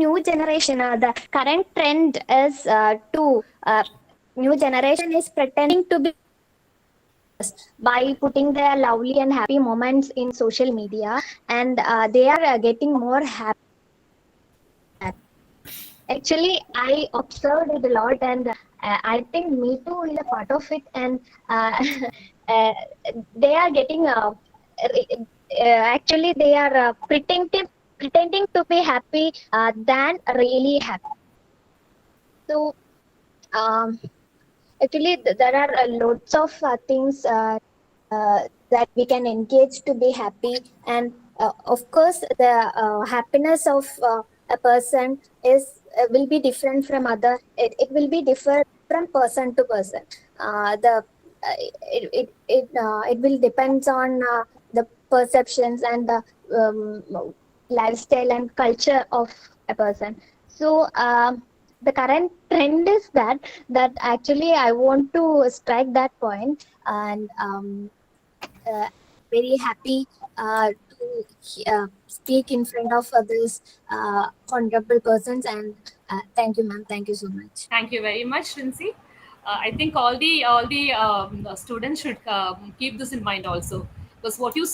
New generation, the current trend is to new generation is pretending to be by putting their lovely and happy moments in social media, and they are getting more happy. Actually, I observed it a lot, and I think me too is a part of it. And they are getting actually they are pretending to be happy than really happy. So actually there are lots of things that we can engage to be happy, and of course the happiness of a person is will be different from other. It will be different from person to person. It will depends on the perceptions and the lifestyle and culture of a person. So the current trend is that actually I want to strike that point, and very happy to speak in front of others, honorable persons, and thank you, ma'am. Thank you so much. Thank you very much, Rincy. I think all the students should keep this in mind also, because what you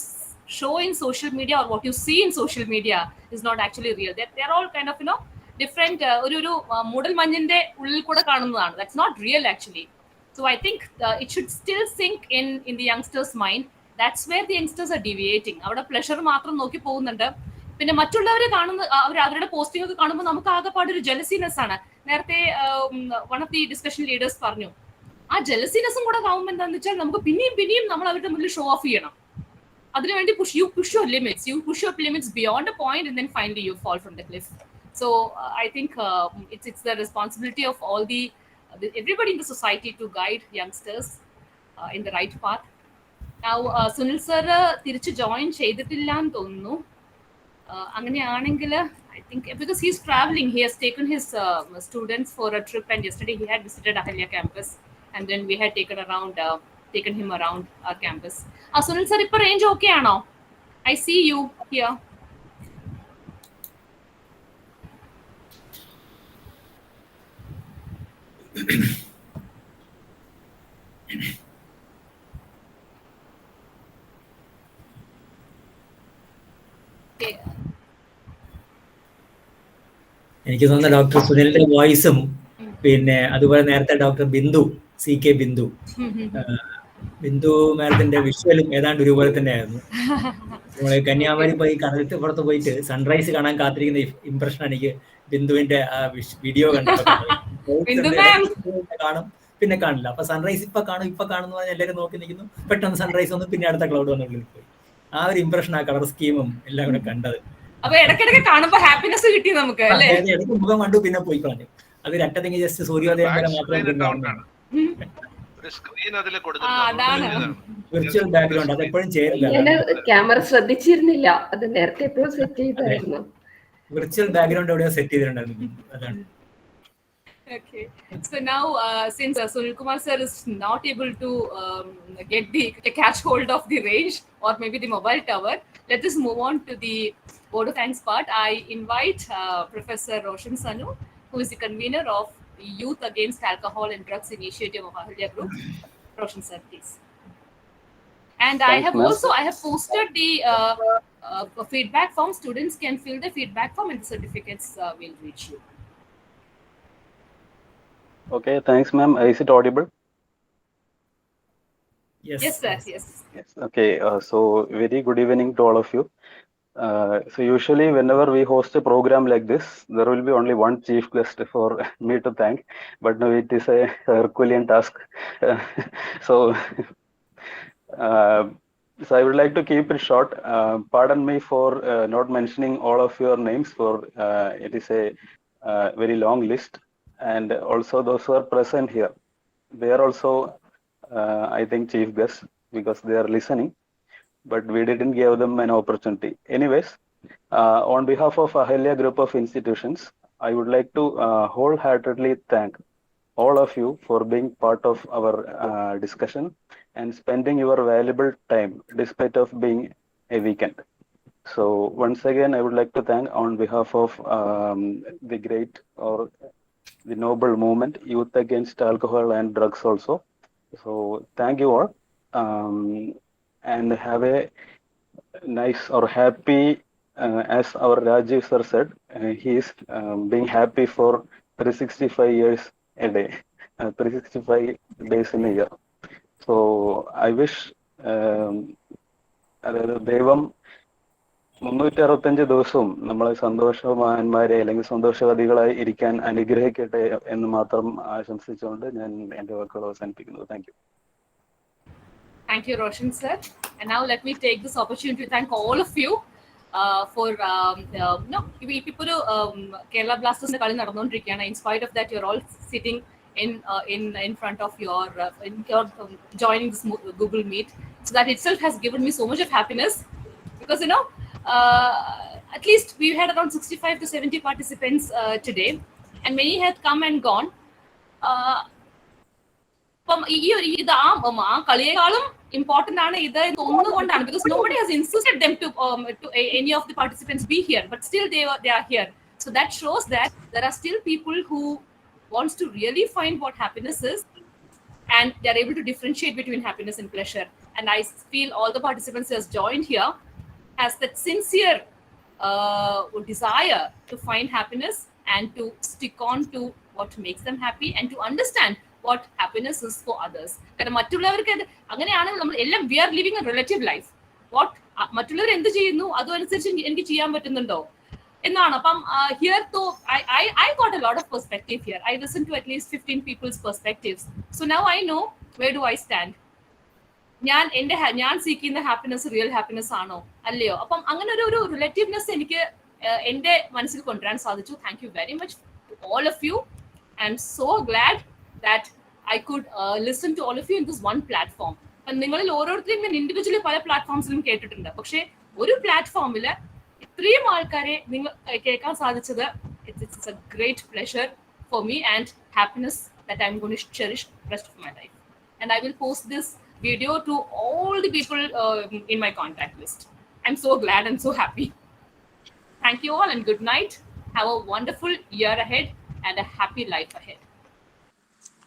show in social media or what you see in social media is not actually real. They're all kind of different. ഒരു മൂടൽ മഞ്ഞിന്റെ ഉള്ളിൽ കൂടെ കാണുന്നതാണ്. That's not real actually. So I think it should still sink in the youngsters' mind. That's where the youngsters are deviating. അവിടെ pleasure മാത്രം നോക്കി പോകുന്നുണ്ട്. പിന്നെ മറ്റുള്ളവരെ കാണുന്ന അവരുടെ പോസ്റ്റിംഗ് ഒക്കെ കാണുമ്പോൾ നമുക്ക് ആകെപ്പാട് ഒരു ജലസിനെസ് ആണ്. നേരത്തെ one of the discussion leaders പറഞ്ഞു, ആ ജലസിനെസ്സും കൂടെ ആവുമ്പോൾ എന്താണെന്ന് വെച്ചാൽ നമുക്ക് പിന്നെയും നമ്മൾ അവരുടെ മുന്നിൽ ഷോ ഓഫ് ചെയ്യണം. അതിനുവേണ്ടി push your limits beyond a point, and then finally you fall from the cliff. So I think it's the responsibility of all everybody in the society to guide youngsters in the right path. Now Sunil sir തിരിച്ച് join ചെയ്തിട്ടില്ല എന്ന് തോന്നുന്നു. അങ്ങനെയാണെങ്കിൽ I think because he's traveling, he has taken his students for a trip, and yesterday he had visited Ahalia campus, and then we had taken him around our campus. Sunil sir, ipo range okay aano? I see you here. Okay. എനിക്ക് തോന്നുന്ന ഡോക്ടർ സുനിലിന്റെ വോയിസും പിന്നെ അതുപോലെ നേരത്തെ ഡോക്ടർ CK ബിന്ദു മാഡത്തിന്റെ വിഷ്വലും ഏതാണ്ട് ഒരുപോലെ തന്നെയായിരുന്നു. നമ്മള് കന്യാകുമാരി പോയി കടലിട്ട് പുറത്ത് പോയിട്ട് സൺറൈസ് കാണാൻ കാത്തിരിക്കുന്ന ഇംപ്രഷൻ എനിക്ക് ബിന്ദുവിന്റെ ആ വീഡിയോ കണ്ടപ്പോൾ കാണും, പിന്നെ കാണില്ല. അപ്പൊ സൺറൈസ് ഇപ്പൊ കാണുന്നു പറഞ്ഞാൽ എല്ലാവരും നോക്കി നിൽക്കുന്നു. പെട്ടെന്ന് സൺറൈസ് വന്നു, പിന്നെ അടുത്ത ക്ലൗഡ് വന്നുള്ളിൽ പോയി. ആ ഒരു ഇംപ്രഷൻ, ആ കളർ സ്കീമും എല്ലാം കൂടെ കണ്ടത്. അപ്പൊ ഇടയ്ക്കിടയ്ക്ക് കാണുമ്പോ ഹാപ്പിനെസ് കിട്ടി നമുക്ക് അല്ലേ? ഇടയ്ക്ക് മുഖം കണ്ടു, പിന്നെ പോയി കളഞ്ഞു. അത് രട്ടതെങ്കിൽ ജസ്റ്റ് സൂര്യോദയം വരെ മാത്രമേ വിർച്വൽ ബാക്ക്ഗ്രൗണ്ട് അത് എപ്പോഴും ചേരില്ല. ക്യാമറ ശ്രദ്ധിച്ചിരുന്നില്ല, അത് നേരത്തെ എപ്പോഴും സെറ്റ് ചെയ്തായിരുന്നു. വിർച്വൽ ബാക്ക്ഗ്രൗണ്ട് എവിടെയോ സെറ്റ് ചെയ്തിട്ടുണ്ടായിരുന്നു, അതാണ്. Okay, so now since Sunil Kumar sir is not able to get the catch hold of the range or maybe the mobile tower, let us move on to the vote of thanks part. I invite Professor Roshan Sanu, who is the convener of Youth Against Alcohol and Drugs Initiative of Ahalia Group. Roshan sir, please. And thanks, I have posted the feedback form. Students can fill the feedback form and the certificates will reach you. Okay, thanks, ma'am. Is it audible? Yes, sir. Yes. Okay, so very good evening to all of you. So usually whenever we host a program like this, there will be only one chief guest for me to thank, but now it is a Herculean task. So I would like to keep it short. Pardon me for not mentioning all of your names, for it is a very long list. And also those who are present here, they are also, I think, chief guests because they are listening, but we didn't give them an opportunity. Anyways, on behalf of Ahalia Group of Institutions, I would like to wholeheartedly thank all of you for being part of our discussion and spending your valuable time despite of being a weekend. So once again, I would like to thank on behalf of the great or the noble movement, Youth Against Alcohol and Drugs also. So thank you all, and have a nice or happy, as our Rajiv sir said, he is being happy for 365 years a day, 365 days in a year. So I wish Devam 365 ദിവസവും നമ്മളെ സന്തോഷവാന്മാരെ അല്ലെങ്കിൽ സന്തോഷവതികളായി ഇരിക്കാൻ അനുഗ്രഹിക്കട്ടെ എന്ന് മാത്രം ആശംസിച്ചുകൊണ്ട് ഞാൻ എൻ്റെ വാക്കുകൾ അവസാനിപ്പിക്കുന്നു. Thank you. Thank you, Roshan sir. And now let me take this opportunity to thank all of you for ഇപ്പോൾ Kerala Blasters കളി നടന്നുകൊണ്ടിരിക്കുകയാണ്. In spite of that, you're all sitting in front of your joining this Google Meet. So that itself has given me so much of happiness, because at least we had around 65 to 70 participants today, and many had come and gone. കളിയേക്കാളും ഇമ്പോർട്ടന്റ് ആണ് ഇത് തോന്നുന്നതുകൊണ്ടാണ്, because nobody has insisted them to any of the participants be here, but still they are here. So that shows that there are still people who wants to really find what happiness is, and they are able to differentiate between happiness and pleasure. And I feel all the participants who has joined here has that sincere desire to find happiness and to stick on to what makes them happy and to understand what happiness is for others. കാരണം മറ്റുള്ളവർക്ക് അങ്ങനെയാണ് നമ്മൾ എല്ലാം, we are living a relative life. What മറ്റുള്ളവർ എന്ത് ചെയ്യുന്നു അതനുസരിച്ച് എനിക്ക് ചെയ്യാൻ പറ്റുന്നുണ്ടോ എന്നാണ്. അപ്പം here I got a lot of perspective here. I listened to at least 15 people's perspectives. So now I know where do I stand. ഞാൻ സീക്ക് ചെയ്യുന്ന ഹാപ്പിനെസ് റിയൽ ഹാപ്പിനെസ് ആണോ അല്ലയോ? അപ്പം അങ്ങനെ ഒരു റിലേറ്റീവ്നെസ് എനിക്ക് എന്റെ മനസ്സിൽ കൊണ്ടുവരാൻ സാധിച്ചു. Thank you very much to all of you. I'm so glad that I could listen to all of you in this one platform. നിങ്ങളിൽ ഓരോരുത്തരെയും ഞാൻ ഇൻഡിവിജ്വലി പല പ്ലാറ്റ്ഫോംസിലും കേട്ടിട്ടുണ്ട്. പക്ഷെ ഒരു പ്ലാറ്റ്ഫോമിൽ ഇത്രയും ആൾക്കാരെ നിങ്ങൾ കേൾക്കാൻ സാധിച്ചത് it's a great pleasure for me and happiness that I'm going to cherish the rest of my life. And I will post this video to all the people in my contact list. I'm so glad and so happy. Thank you all and good night. Have a wonderful year ahead and a happy life ahead.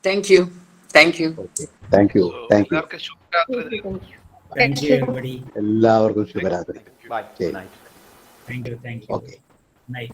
Thank you. Thank you. Okay. Thank you. Thank you. Thank you, everybody. എല്ലാവർക്കും ശുഭരാത്രി. Bye. Good night. Thank you. Okay. Night.